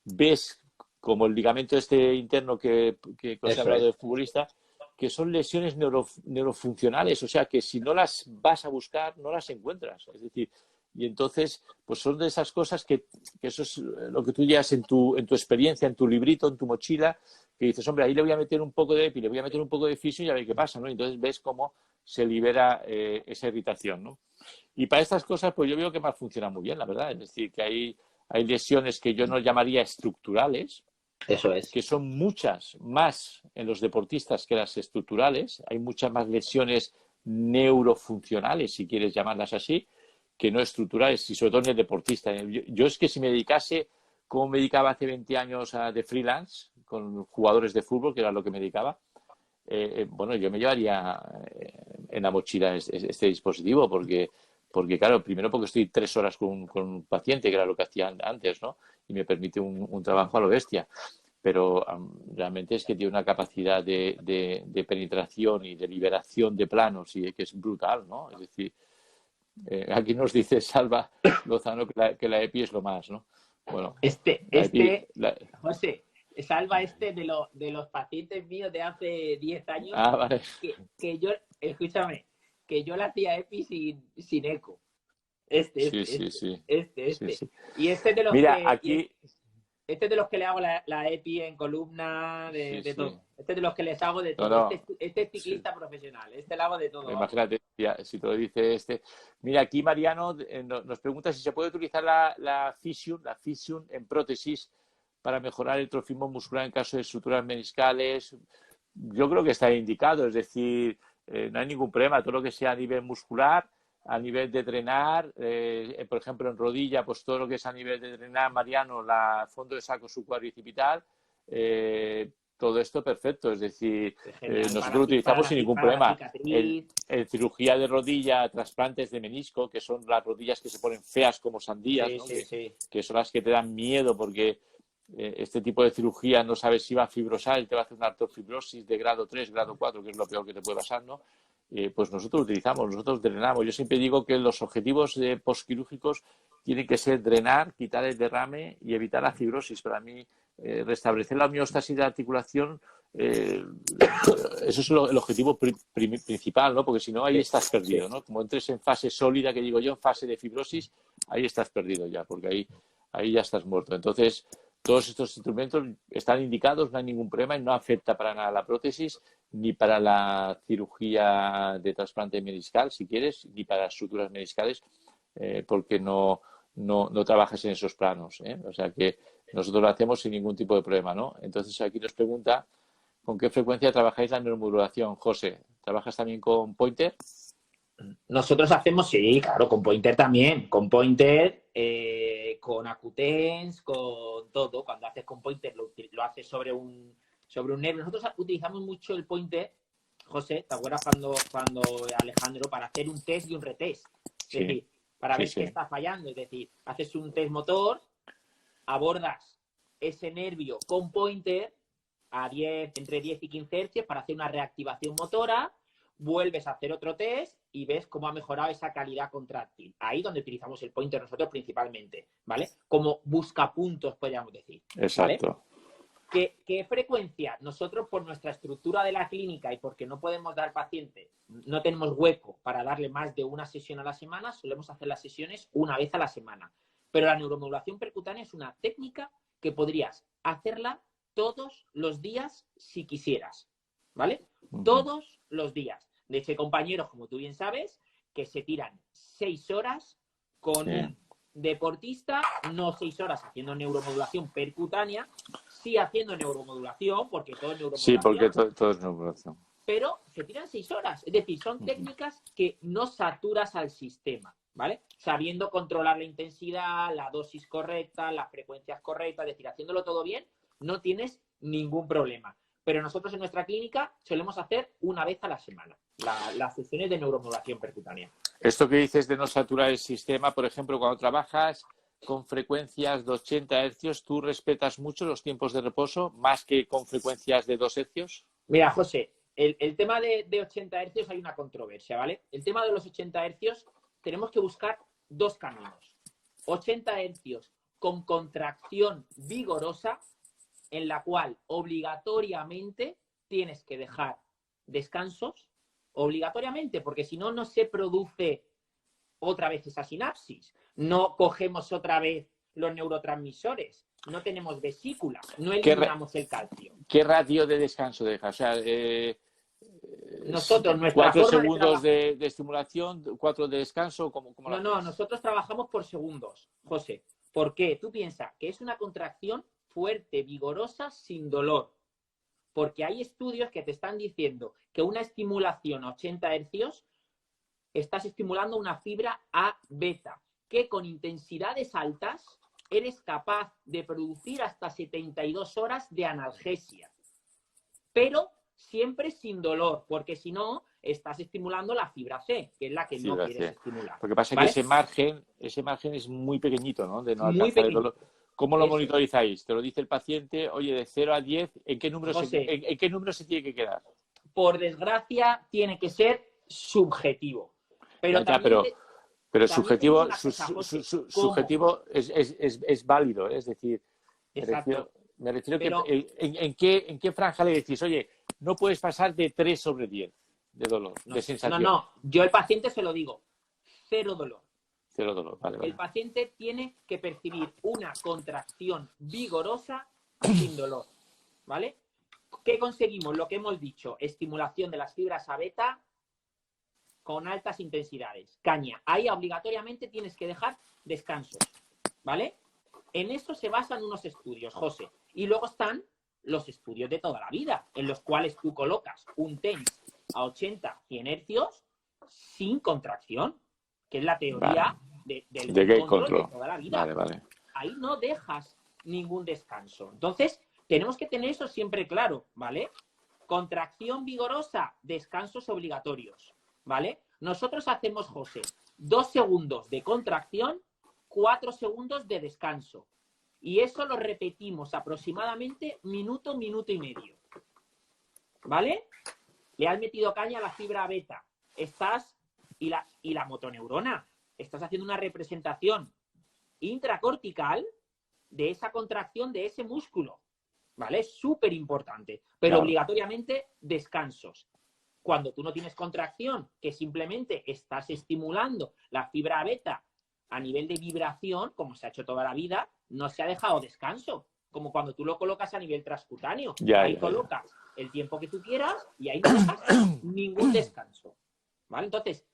ves como el ligamento interno que os he hablado de futbolista, que son lesiones neurofuncionales, o sea que si no las vas a buscar, no las encuentras. Es decir, y entonces, pues son de esas cosas que eso es lo que tú llevas en tu experiencia, en tu librito, en tu mochila, que dices, hombre, ahí le voy a meter un poco de EPI, le voy a meter un poco de Physium y a ver qué pasa, ¿no? Y entonces ves cómo se libera esa irritación, ¿no? Y para estas cosas, pues yo veo que más funciona muy bien, la verdad. Es decir, que hay lesiones que yo no llamaría estructurales, eso es, que son muchas más en los deportistas que las estructurales. Hay muchas más lesiones neurofuncionales, si quieres llamarlas así, que no estructurales, y sobre todo en el deportista. Yo es que si me dedicase, como me dedicaba hace 20 años de freelance, con jugadores de fútbol, que era lo que me dedicaba, bueno, yo me llevaría en la mochila este dispositivo, porque claro, primero porque estoy 3 horas con un paciente, que era lo que hacía antes, ¿no? Y me permite un trabajo a lo bestia. Pero realmente es que tiene una capacidad de penetración y de liberación de planos y que es brutal, ¿no? Es decir, aquí nos dice Salva Lozano que la EPI es lo más, ¿no? Bueno, José, Salva de los pacientes míos de hace 10 años. Ah, vale. Que yo, escúchame, que yo le hacía EPI sin eco. Sí. Sí. Y Mira, aquí... Este es de los que le hago la EPI en columna, de todo. Este es de los que les hago de todo. No. Este es ciclista profesional. Este le hago de todo. Imagínate, si te lo dice este. Mira, aquí Mariano nos pregunta si se puede utilizar la Fission en prótesis para mejorar el trofismo muscular en caso de estructuras meniscales. Yo creo que está indicado, es decir, no hay ningún problema. Todo lo que sea a nivel muscular, a nivel de drenar, por ejemplo, en rodilla, pues todo lo que es a nivel de drenar, Mariano, fondo de saco subcuadricipital, todo esto perfecto. Es decir, nosotros lo utilizamos sin ningún problema. En cirugía de rodilla, trasplantes de menisco, que son las rodillas que se ponen feas como sandías, ¿no? Que son las que te dan miedo porque este tipo de cirugía no sabes si va a fibrosar, te va a hacer una artrofibrosis de grado 3, grado 4, que es lo peor que te puede pasar, ¿no? Pues nosotros utilizamos, nosotros drenamos. Yo siempre digo que los objetivos postquirúrgicos tienen que ser drenar, quitar el derrame y evitar la fibrosis. Para mí, restablecer la homeostasis de la articulación, eso es el objetivo principal, ¿no? Porque si no, ahí estás perdido, ¿no? Como entres en fase sólida, que digo yo, en fase de fibrosis, ahí estás perdido ya, porque ahí ya estás muerto. Entonces, todos estos instrumentos están indicados, no hay ningún problema y no afecta para nada la prótesis, ni para la cirugía de trasplante meniscal, si quieres, ni para las estructuras meniscales, porque no trabajas en esos planos, ¿eh? O sea que nosotros lo hacemos sin ningún tipo de problema, ¿no? Entonces aquí nos pregunta, ¿con qué frecuencia trabajáis la neuromodulación, José? ¿Trabajas también con Pointer? Nosotros hacemos, sí, claro, con Pointer también. Con Pointer, con Acutens, con todo. Cuando haces con Pointer lo haces sobre un nervio. Nosotros utilizamos mucho el Pointer, José, ¿te acuerdas cuando Alejandro, para hacer un test y un retest? Es decir, para ver qué está fallando. Es decir, haces un test motor, abordas ese nervio con Pointer entre 10 y 15 Hz para hacer una reactivación motora, vuelves a hacer otro test y ves cómo ha mejorado esa calidad contráctil. Ahí donde utilizamos el Pointer nosotros principalmente, ¿vale? Como buscapuntos, podríamos decir. Exacto. ¿Vale? ¿Qué frecuencia? Nosotros, por nuestra estructura de la clínica y porque no podemos dar paciente, no tenemos hueco para darle más de una sesión a la semana, solemos hacer las sesiones una vez a la semana. Pero la neuromodulación percutánea es una técnica que podrías hacerla todos los días si quisieras, ¿vale? Todos los días. De hecho, hay compañeros, como tú bien sabes, que se tiran 6 horas con un deportista, no 6 horas haciendo neuromodulación percutánea, sí haciendo neuromodulación, porque todo es neuromodulación. Sí, porque todo es neuromodulación. Pero se tiran 6 horas. Es decir, son técnicas que no saturas al sistema, ¿vale? Sabiendo controlar la intensidad, la dosis correcta, las frecuencias correctas, es decir, haciéndolo todo bien, no tienes ningún problema. Pero nosotros en nuestra clínica solemos hacer una vez a la semana las sesiones de neuromodulación percutánea. Esto que dices de no saturar el sistema, por ejemplo, cuando trabajas con frecuencias de 80 hercios, ¿tú respetas mucho los tiempos de reposo más que con frecuencias de 2 hercios? Mira, José, el tema de 80 hercios hay una controversia, ¿vale? El tema de los 80 hercios tenemos que buscar dos caminos. 80 hercios con contracción vigorosa, en la cual obligatoriamente tienes que dejar descansos, obligatoriamente, porque si no, no se produce otra vez esa sinapsis. No cogemos otra vez los neurotransmisores, no tenemos vesícula, no eliminamos el calcio. ¿Qué ratio de descanso dejas? O sea, nosotros, nuestra 4 forma segundos de estimulación, 4 de descanso. ¿Cómo no, nosotros trabajamos por segundos, José. ¿Por qué? Tú piensas que es una contracción fuerte, vigorosa, sin dolor. Porque hay estudios que te están diciendo que una estimulación a 80 hercios estás estimulando una fibra A beta, que con intensidades altas eres capaz de producir hasta 72 horas de analgesia. Pero siempre sin dolor, porque si no, estás estimulando la fibra C, que es la que no quieres estimular. Lo que pasa es que ese margen es muy pequeñito, ¿no? De no alcanzar el dolor. ¿Cómo lo monitorizáis? Te lo dice el paciente, oye, de 0 a 10, ¿en qué número se tiene que quedar? Por desgracia, tiene que ser subjetivo. Pero subjetivo es válido, es decir, exacto. Me refiero Pero- que ¿en qué franja le decís, oye, no puedes pasar de 3/10 de dolor, de sensación? No, yo al paciente se lo digo, 0 dolor. 0 dolor, vale, El vale. paciente tiene que percibir una contracción vigorosa sin dolor, ¿vale? ¿Qué conseguimos? Lo que hemos dicho, estimulación de las fibras A beta con altas intensidades. Caña, ahí obligatoriamente tienes que dejar descansos, ¿vale? En eso se basan unos estudios, José. Y luego están los estudios de toda la vida, en los cuales tú colocas un TENS a 80, 100 hercios sin contracción, que es la teoría del De gate control control de toda la vida. Vale, vale. Ahí no dejas ningún descanso. Entonces, tenemos que tener eso siempre claro, ¿vale? Contracción vigorosa, descansos obligatorios, ¿vale? Nosotros hacemos, José, 2 segundos de contracción, 4 segundos de descanso. Y eso lo repetimos aproximadamente minuto, minuto y medio. ¿Vale? Le has metido caña a la fibra beta. Y la motoneurona. Estás haciendo una representación intracortical de esa contracción de ese músculo. ¿Vale? Es súper importante. Pero Claro. obligatoriamente descansos. Cuando tú no tienes contracción, que simplemente estás estimulando la fibra beta a nivel de vibración, como se ha hecho toda la vida, no se ha dejado descanso. Como cuando tú lo colocas a nivel transcutáneo. Ahí colocas el tiempo que tú quieras y ahí no dejas ningún descanso. ¿Vale? Entonces,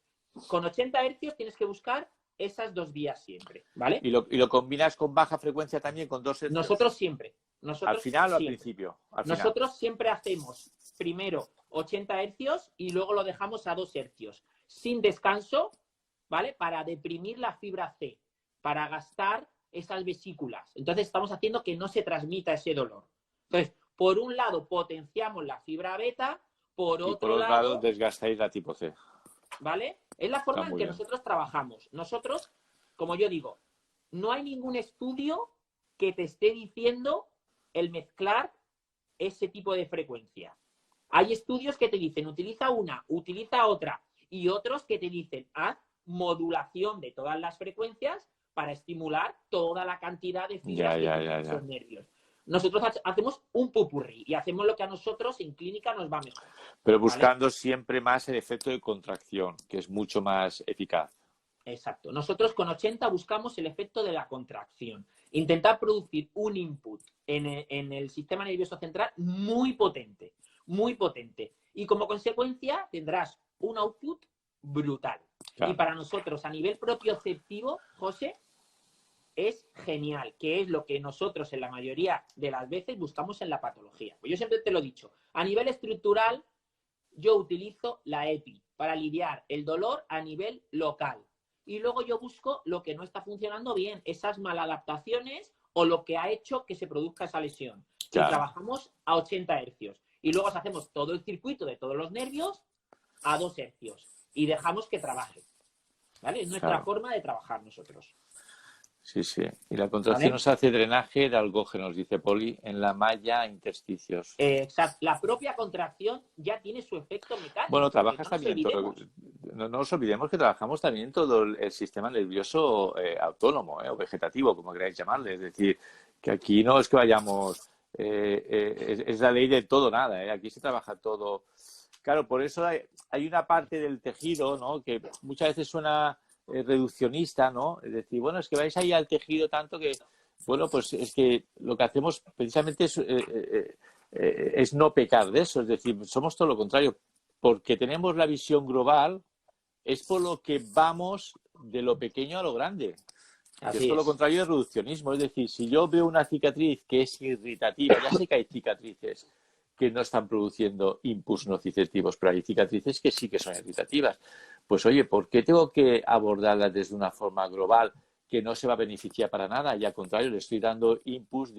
con 80 hercios tienes que buscar esas 2 vías siempre. ¿Vale? ¿Y lo combinas con baja frecuencia también, con 2 hercios? Nosotros siempre. ¿Al final o al siempre. principio? Nosotros siempre hacemos primero 80 hercios y luego lo dejamos a 2 hercios. Sin descanso, ¿vale? Para deprimir la fibra C, para gastar esas vesículas. Entonces estamos haciendo que no se transmita ese dolor. Entonces, por un lado potenciamos la fibra beta, por otro lado desgastáis la tipo C. ¿Vale? Es la forma en que nosotros trabajamos. Nosotros, como yo digo, no hay ningún estudio que te esté diciendo el mezclar ese tipo de frecuencia. Hay estudios que te dicen utiliza una, utiliza otra, y otros que te dicen haz modulación de todas las frecuencias para estimular toda la cantidad de fibras que tienen esos nervios. Nosotros hacemos un popurrí y hacemos lo que a nosotros en clínica nos va mejor. Pero buscando siempre más el efecto de contracción, que es mucho más eficaz. Exacto. Nosotros con 80 buscamos el efecto de la contracción. Intentar producir un input en el sistema nervioso central muy potente, muy potente. Y como consecuencia tendrás un output brutal. Claro. Y para nosotros a nivel propioceptivo, José, es genial, que es lo que nosotros en la mayoría de las veces buscamos en la patología. Pues yo siempre te lo he dicho, a nivel estructural yo utilizo la EPI para aliviar el dolor a nivel local. Y luego yo busco lo que no está funcionando bien, esas maladaptaciones o lo que ha hecho que se produzca esa lesión. Claro. Y trabajamos a 80 hercios. Y luego hacemos todo el circuito de todos los nervios a 2 hercios. Y dejamos que trabaje. ¿Vale? Es nuestra forma de trabajar nosotros. Sí, sí. Y la contracción nos hace drenaje de algógenos, dice Poli, en la malla intersticios. Exacto. La propia contracción ya tiene su efecto mecánico. Bueno, trabajas también. No nos olvidemos que trabajamos también todo el sistema nervioso autónomo o vegetativo, como queráis llamarle. Es decir, que aquí no es que vayamos. Es la ley del todo nada. Aquí se trabaja todo. Claro, por eso hay una parte del tejido, ¿no? Que muchas veces suena reduccionista, ¿no? Es decir, bueno, es que vais ahí al tejido tanto que, bueno, pues es que lo que hacemos precisamente es no pecar de eso, es decir, somos todo lo contrario, porque tenemos la visión global, es por lo que vamos de lo pequeño a lo grande. Es todo lo contrario del reduccionismo, es decir, si yo veo una cicatriz que es irritativa, ya sé que hay cicatrices que no están produciendo inputs nociceptivos, pero hay cicatrices que sí que son irritativas. Pues oye, ¿por qué tengo que abordarlas desde una forma global que no se va a beneficiar para nada? Y al contrario, le estoy dando inputs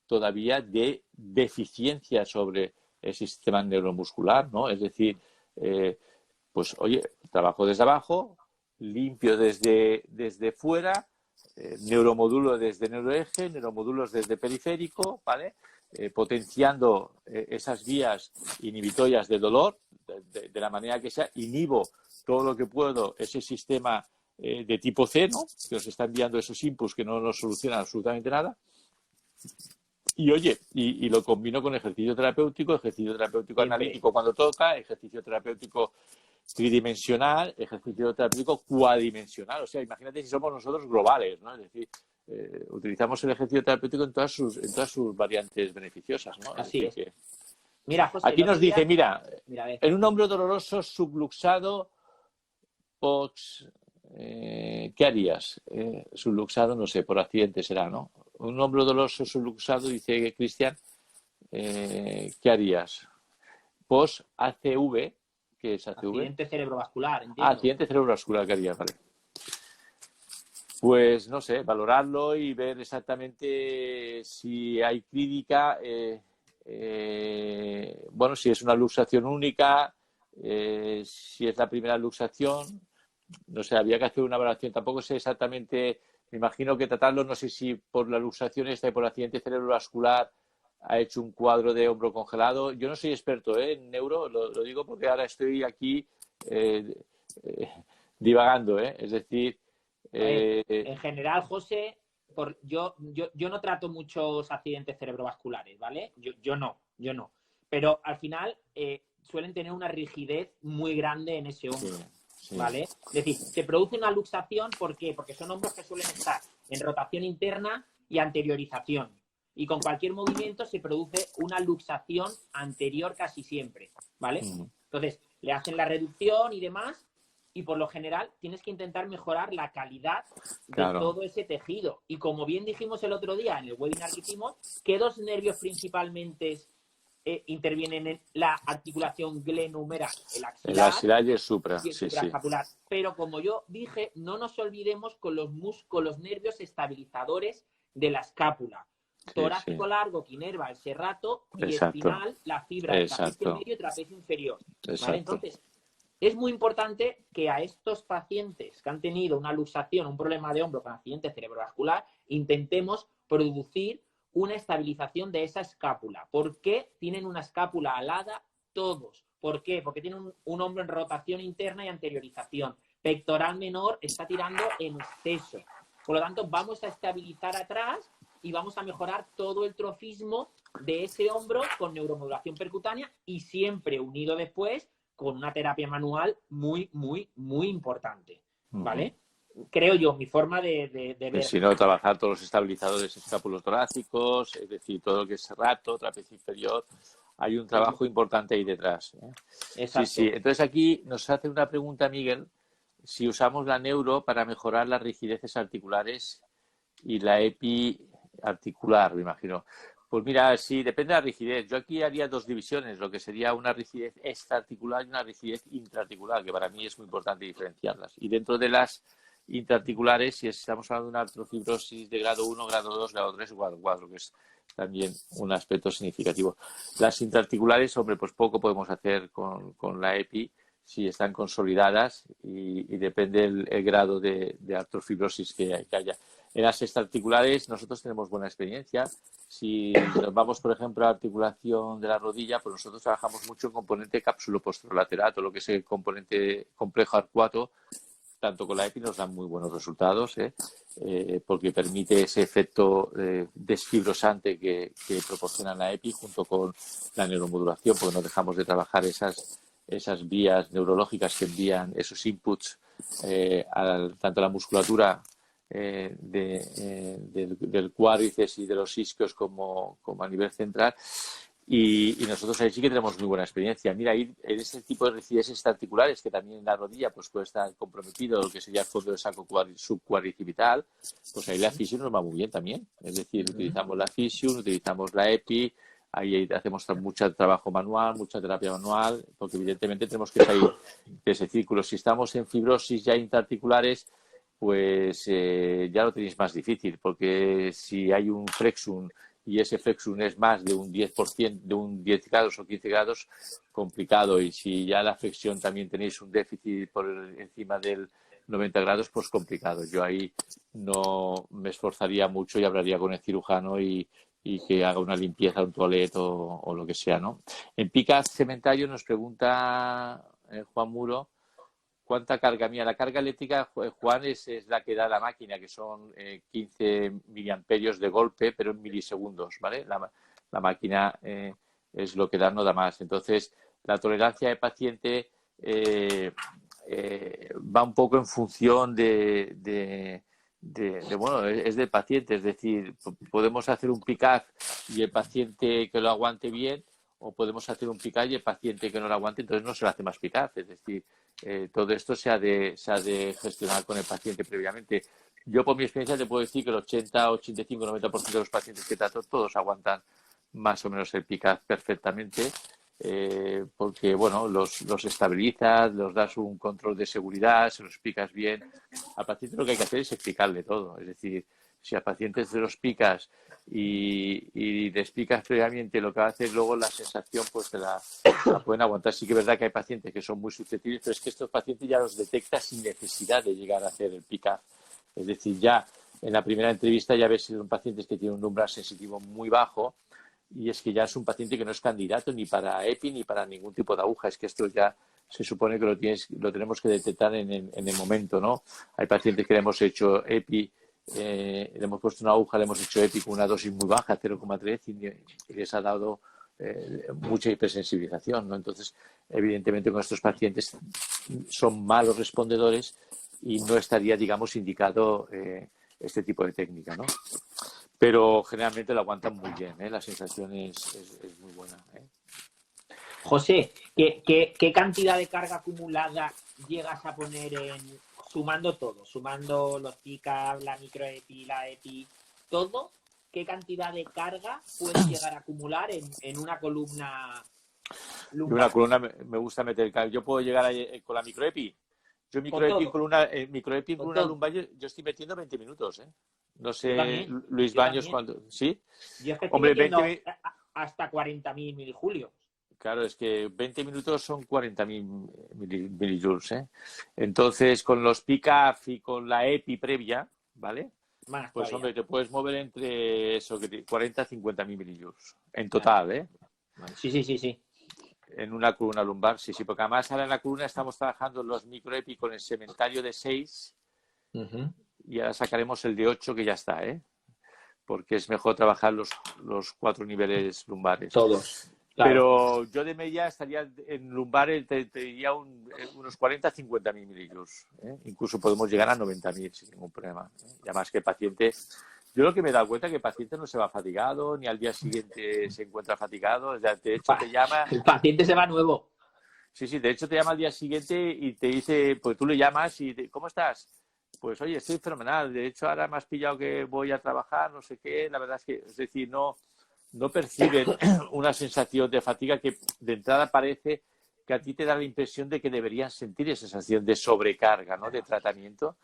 todavía de deficiencia sobre el sistema neuromuscular, ¿no? Es decir, pues oye, trabajo desde abajo, limpio desde fuera, neuromodulo desde neuroeje, neuromódulos desde periférico, ¿vale? Potenciando esas vías inhibitorias del dolor, de la manera que sea, inhibo todo lo que puedo ese sistema de tipo C, ¿no? Que os está enviando esos inputs que no nos solucionan absolutamente nada. Y oye, y lo combino con ejercicio terapéutico Siempre. analítico cuando toca, ejercicio terapéutico tridimensional, ejercicio terapéutico cuadimensional. O sea, imagínate si somos nosotros globales, ¿no? Es decir, utilizamos el ejercicio terapéutico en todas sus variantes beneficiosas, ¿no? Así es. Que... Mira, José, Aquí el otro nos dice, día... mira, a ver. en un hombro doloroso subluxado, ¿qué harías? Subluxado, no sé, por accidente será, ¿no? Un hombro doloroso subluxado, dice Cristian, ¿qué harías? Post ACV, ¿qué es ACV? Accidente cerebrovascular, entiendo. Accidente cerebrovascular, ¿qué harías? Vale. Pues no sé, valorarlo y ver exactamente si hay clínica, bueno, si es una luxación única, si es la primera luxación, no sé, había que hacer una valoración. Tampoco sé exactamente, me imagino que tratarlo, no sé si por la luxación esta y por el accidente cerebrovascular ha hecho un cuadro de hombro congelado. Yo no soy experto en neuro, lo digo porque ahora estoy aquí divagando, es decir... en general, José, yo no trato muchos accidentes cerebrovasculares, ¿vale? Yo no. Pero al final suelen tener una rigidez muy grande en ese hombro, sí. ¿vale? Es decir, se produce una luxación, ¿por qué? Porque son hombros que suelen estar en rotación interna y anteriorización. Y con cualquier movimiento se produce una luxación anterior casi siempre, ¿vale? Entonces, le hacen la reducción y demás, y por lo general tienes que intentar mejorar la calidad de todo ese tejido. Y como bien dijimos el otro día en el webinar que hicimos, ¿qué dos nervios principalmente intervienen en la articulación glenohumeral? El axilar y el supra. Y el supraescapular. Pero como yo dije, no nos olvidemos con los nervios estabilizadores de la escápula. Torácico largo que inerva el serrato y espinal, la fibra del trapecio medio y trapecio inferior. ¿Vale? Entonces, es muy importante que a estos pacientes que han tenido una luxación, un problema de hombro con accidente cerebrovascular, intentemos producir una estabilización de esa escápula. ¿Por qué tienen una escápula alada todos? ¿Por qué? Porque tienen un hombro en rotación interna y anteriorización. Pectoral menor está tirando en exceso. Por lo tanto, vamos a estabilizar atrás y vamos a mejorar todo el trofismo de ese hombro con neuromodulación percutánea y siempre unido después con una terapia manual muy, muy, muy importante, ¿vale? Creo yo, mi forma de ver. Si no, trabajar todos los estabilizadores escápulos torácicos, es decir, todo lo que es serrato, trapecio inferior. Hay un trabajo importante ahí detrás. Exacto. Sí. Entonces aquí nos hace una pregunta, Miguel, si usamos la neuro para mejorar las rigideces articulares y la EPI articular, me imagino. Pues mira, sí, depende de la rigidez. Yo aquí haría dos divisiones, lo que sería una rigidez extraarticular y una rigidez intraarticular, que para mí es muy importante diferenciarlas. Y dentro de las intraarticulares, si estamos hablando de una artrofibrosis de grado 1, grado 2, grado 3 o grado 4, que es también un aspecto significativo. Las intraarticulares, hombre, pues poco podemos hacer con la EPI si están consolidadas y depende el grado de artrofibrosis que haya. En las extraarticulares nosotros tenemos buena experiencia. Si nos vamos, por ejemplo, a la articulación de la rodilla, pues nosotros trabajamos mucho en componente cápsulo posterolateral, todo lo que es el componente complejo arcuato, tanto con la EPI nos dan muy buenos resultados, porque permite ese efecto desfibrosante que proporciona la EPI junto con la neuromodulación, porque no dejamos de trabajar esas vías neurológicas que envían esos inputs tanto a la musculatura del cuádriceps y de los isquios como a nivel central. Y nosotros ahí sí que tenemos muy buena experiencia. Mira, ahí en ese tipo de rigideces articulares, que también en la rodilla pues puede estar comprometido lo que sería el fondo del saco subcuadricipital, pues ahí la fisio nos va muy bien también. Es decir, utilizamos la fisio, utilizamos la EPI, ahí hacemos mucho trabajo manual, mucha terapia manual, porque evidentemente tenemos que salir de ese círculo. Si estamos en fibrosis ya intraarticulares, pues ya lo tenéis más difícil, porque si hay un flexum y ese flexum es más de un 10%, de un 10 grados o 15 grados, complicado. Y si ya la flexión también tenéis un déficit por encima del 90 grados, pues complicado. Yo ahí no me esforzaría mucho y hablaría con el cirujano y que haga una limpieza, un toilet o lo que sea, ¿no? En Picas Cementario nos pregunta Juan Muro, ¿cuánta carga? Mira, la carga eléctrica, Juan, es la que da la máquina, que son 15 miliamperios de golpe, pero en milisegundos, ¿vale? La máquina es lo que da, no da más. Entonces, la tolerancia de paciente va un poco en función bueno, es del paciente. Es decir, podemos hacer un pick-up y el paciente que lo aguante bien, o podemos hacer un pick-up y el paciente que no lo aguante, entonces no se le hace más pick-up. Es decir, todo esto se ha de gestionar con el paciente previamente. Yo, por mi experiencia, te puedo decir que el 80, 85, 90% de los pacientes que trato, todos aguantan más o menos el pick-up perfectamente, porque, bueno, los estabilizas, los das un control de seguridad, se los explicas bien. Al paciente lo que hay que hacer es explicarle todo. Es decir, si al paciente se los picas y le explicas previamente lo que va a hacer, luego la sensación pues la pueden aguantar. Sí que es verdad que hay pacientes que son muy susceptibles, pero es que estos pacientes ya los detectas sin necesidad de llegar a hacer el pick-up. Es decir, ya en la primera entrevista ya ves si son pacientes que tienen un umbral sensitivo muy bajo, y es que ya es un paciente que no es candidato ni para EPI ni para ningún tipo de aguja. Es que esto ya se supone que lo tenemos que detectar en el momento, ¿no? Hay pacientes que le hemos hecho EPI, le hemos puesto una aguja, le hemos hecho EPI con una dosis muy baja, 0,3, y les ha dado mucha hipersensibilización, ¿no? Entonces, evidentemente, con estos pacientes son malos respondedores y no estaría, digamos, indicado este tipo de técnica, ¿no? Pero generalmente lo aguantan muy bien, ¿eh? La sensación es muy buena, ¿eh? José, ¿qué cantidad de carga acumulada llegas a poner sumando todo? Sumando los pick-up, la microEPI, la EPI, todo. ¿Qué cantidad de carga puedes llegar a acumular en una columna lumbar? En una columna me gusta meter carga. Yo puedo llegar con la microEPI. Yo microEPI con una lumbar, yo estoy metiendo 20 minutos, ¿eh? No sé, Luis Baños, cuando... ¿Sí? Yo es que estoy Hombre, metiendo hasta 40.000 milijulios. Claro, es que 20 minutos son 40.000 milijoules, ¿eh? Entonces, con los pick-up y con la EPI previa, ¿vale? Más pues, todavía. hombre, te puedes mover entre eso, 40 a 50.000 milijoules. En total, ¿eh? Sí. En una columna lumbar, sí, porque además ahora en la columna estamos trabajando los microEPI con el segmentario de 6 y ahora sacaremos el de 8 que ya está, ¿eh? Porque es mejor trabajar los 4 niveles lumbares. Todos. Claro. Pero yo de media estaría en lumbar, te diría unos 40 a 50.000 mililitros, ¿eh? Incluso podemos llegar a 90.000 sin ningún problema, ¿eh? Y además que el paciente... Yo lo que me he dado cuenta es que el paciente no se va fatigado, ni al día siguiente se encuentra fatigado. De hecho, te llama... El paciente se va nuevo. Sí, de hecho te llama al día siguiente y te dice, pues tú le llamas y ¿cómo estás? Pues oye, estoy fenomenal. De hecho, ahora me has pillado que voy a trabajar, no sé qué. La verdad es que, es decir, no perciben una sensación de fatiga que de entrada parece que a ti te da la impresión de que deberían sentir esa sensación de sobrecarga, ¿no? De tratamiento,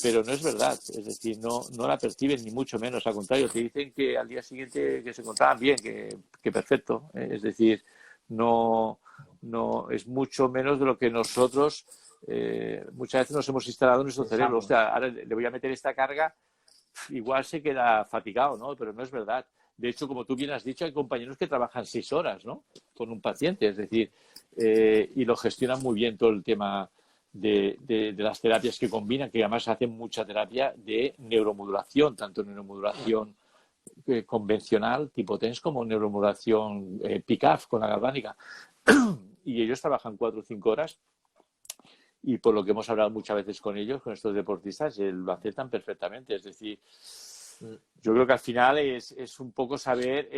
pero no es verdad. Es decir, no la perciben ni mucho menos. Al contrario, te dicen que al día siguiente que se encontraban bien, que perfecto. Es decir, no es mucho menos de lo que nosotros muchas veces nos hemos instalado en nuestro cerebro. O sea, ahora le voy a meter esta carga, igual se queda fatigado, ¿no? Pero no es verdad. De hecho, como tú bien has dicho, hay compañeros que trabajan 6 horas, ¿no? Con un paciente, es decir, y lo gestionan muy bien todo el tema de las terapias que combinan, que además hacen mucha terapia de neuromodulación, tanto neuromodulación convencional, tipo TENS, como neuromodulación PICAF con la galvánica. Y ellos trabajan 4 o 5 horas y por lo que hemos hablado muchas veces con ellos, con estos deportistas, lo aceptan perfectamente. Es decir, yo creo que al final es un poco saber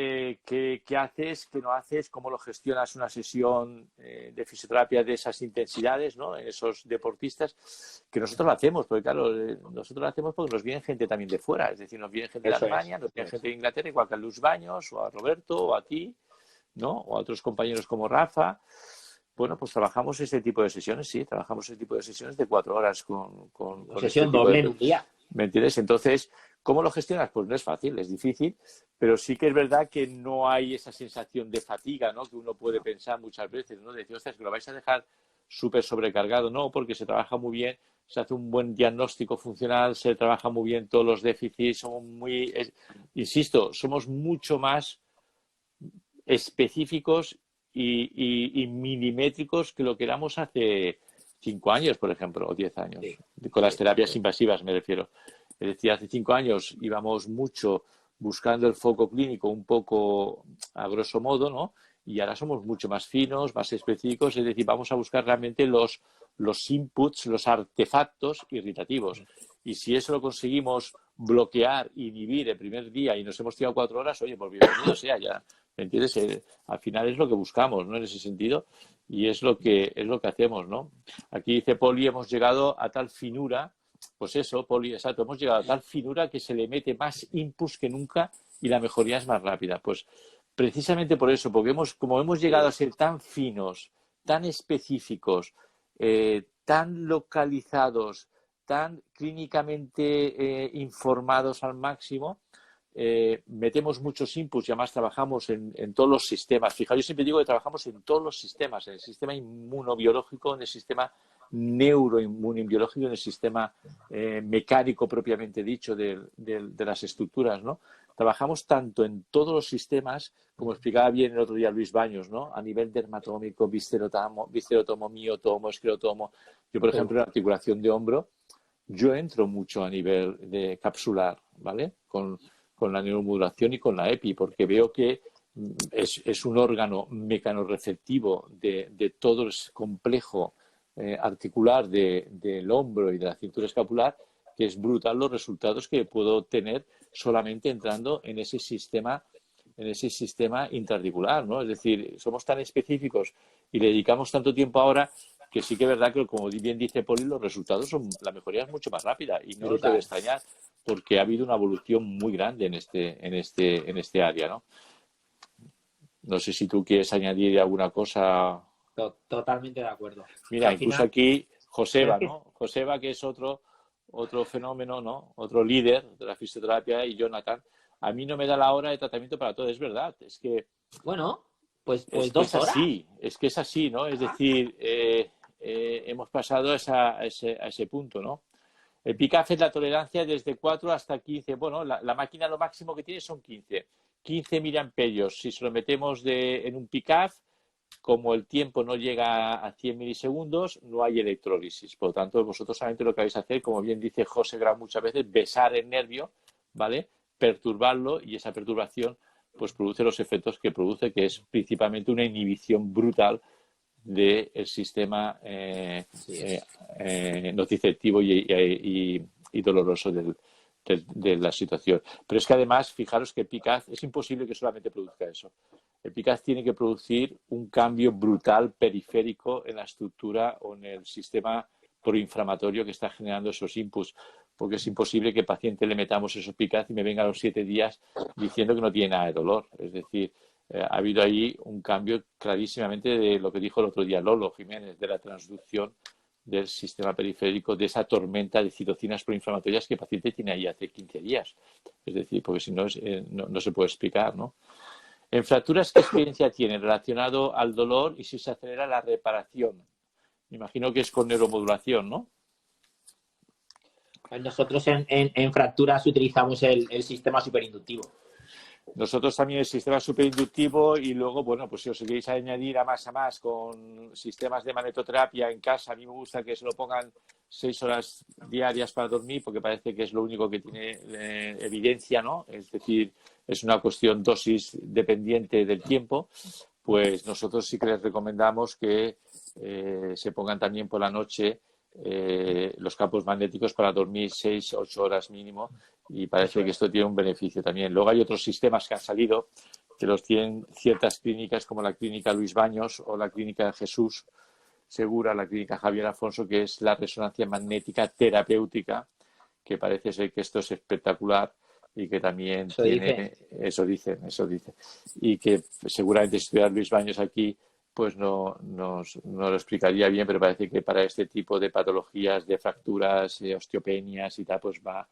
qué haces, qué no haces, cómo lo gestionas una sesión de fisioterapia de esas intensidades, ¿no? En esos deportistas, que nosotros lo hacemos, porque claro, nosotros lo hacemos porque nos viene gente también de fuera, es decir, nos viene gente de Alemania, nos viene gente de Inglaterra, igual que a Luis Baños, o a Roberto, o a ti, ¿no? O a otros compañeros como Rafa. Bueno, pues trabajamos ese tipo de sesiones, sí, trabajamos ese tipo de sesiones de 4 horas con sesión doble en un día. ¿Me entiendes? Entonces, ¿cómo lo gestionas? Pues no es fácil, es difícil, pero sí que es verdad que no hay esa sensación de fatiga, ¿no? Que uno puede pensar muchas veces, ¿no? Decir, ostras, que lo vais a dejar súper sobrecargado. No, porque se trabaja muy bien, se hace un buen diagnóstico funcional, se trabaja muy bien todos los déficits, somos insisto, somos mucho más específicos y milimétricos que lo que éramos hace 5 años, por ejemplo, o 10 años. Sí. Con las terapias invasivas me refiero. Es decir, hace 5 años íbamos mucho buscando el foco clínico un poco a grosso modo, ¿no? Y ahora somos mucho más finos, más específicos, es decir, vamos a buscar realmente los inputs, los artefactos irritativos. Y si eso lo conseguimos bloquear, inhibir el primer día y nos hemos tirado 4 horas, oye, pues bienvenido sea ya. ¿Me entiendes? Al final es lo que buscamos, ¿no? En ese sentido. Y es lo que hacemos, ¿no? Aquí dice Poli, hemos llegado a tal finura. Pues eso, Poli, exacto, hemos llegado a tal finura que se le mete más inputs que nunca y la mejoría es más rápida. Pues precisamente por eso, porque como hemos llegado a ser tan finos, tan específicos, tan localizados, tan clínicamente informados al máximo, metemos muchos inputs y además trabajamos en todos los sistemas. Fijaos, yo siempre digo que trabajamos en todos los sistemas, en el sistema inmunobiológico, en el sistema neuroinmunobiológico, en el sistema mecánico propiamente dicho de las estructuras, ¿no? Trabajamos tanto en todos los sistemas, como explicaba bien el otro día Luis Baños, ¿no? A nivel dermatómico, viscerotomo, miotomo, esclerotomo. Yo, por ejemplo, en la articulación de hombro, yo entro mucho a nivel de capsular, ¿vale? Con la neuromodulación y con la EPI, porque veo que es un órgano mecanorreceptivo de todo el complejo articular del hombro y de la cintura escapular, que es brutal los resultados que puedo obtener solamente entrando en ese sistema intraarticular, ¿no? Es decir, somos tan específicos y le dedicamos tanto tiempo ahora que sí que es verdad que, como bien dice Poli, los resultados la mejoría es mucho más rápida y no nos debe extrañar porque ha habido una evolución muy grande en este área, ¿no? No sé si tú quieres añadir alguna cosa. Totalmente de acuerdo. Mira, incluso final, aquí Joseba, que... ¿no? Joseba, que es otro fenómeno, ¿no? Otro líder de la fisioterapia, y Jonathan. A mí no me da la hora de tratamiento para todo, es verdad. Es que... Bueno, pues es 2 horas. Es que es así, ¿no? Es decir, hemos pasado a ese punto, ¿no? El PICAF es la tolerancia desde 4 hasta 15. Bueno, la máquina lo máximo que tiene son 15. 15 miliamperios. Si se lo metemos en un PICAF, como el tiempo no llega a 100 milisegundos, no hay electrólisis. Por lo tanto, vosotros solamente lo que vais a hacer, como bien dice José Grau muchas veces, besar el nervio, ¿vale? Perturbarlo, y esa perturbación pues produce los efectos que produce, que es principalmente una inhibición brutal del sistema nociceptivo y doloroso de la situación. Pero es que además, fijaros que el PICAF es imposible que solamente produzca eso. El PICAF tiene que producir un cambio brutal periférico en la estructura o en el sistema proinflamatorio que está generando esos inputs, porque es imposible que al paciente le metamos esos PICAF y me venga a los 7 días diciendo que no tiene nada de dolor. Es decir, ha habido ahí un cambio clarísimamente de lo que dijo el otro día Lolo Jiménez, de la transducción del sistema periférico, de esa tormenta de citocinas proinflamatorias que el paciente tiene ahí hace 15 días. Es decir, porque si no, no se puede explicar, ¿no? En fracturas, ¿qué experiencia tiene relacionado al dolor y si se acelera la reparación? Me imagino que es con neuromodulación, ¿no? Nosotros en fracturas utilizamos el sistema superinductivo. Nosotros también el sistema superinductivo, y luego, bueno, pues si os queréis añadir a más con sistemas de magnetoterapia en casa, a mí me gusta que se lo pongan 6 horas diarias para dormir, porque parece que es lo único que tiene evidencia, ¿no? Es decir, es una cuestión dosis dependiente del tiempo. Pues nosotros sí que les recomendamos que se pongan también por la noche los campos magnéticos para dormir 6-8 horas mínimo, y parece que esto tiene un beneficio también. Luego hay otros sistemas que han salido que los tienen ciertas clínicas, como la clínica Luis Baños o la clínica Jesús Segura, la clínica Javier Afonso, que es la resonancia magnética terapéutica, que parece ser que esto es espectacular y que también eso dice, y que seguramente si estuviera Luis Baños aquí pues no lo explicaría bien, pero parece que para este tipo de patologías, de fracturas, osteopenias y tal, pues va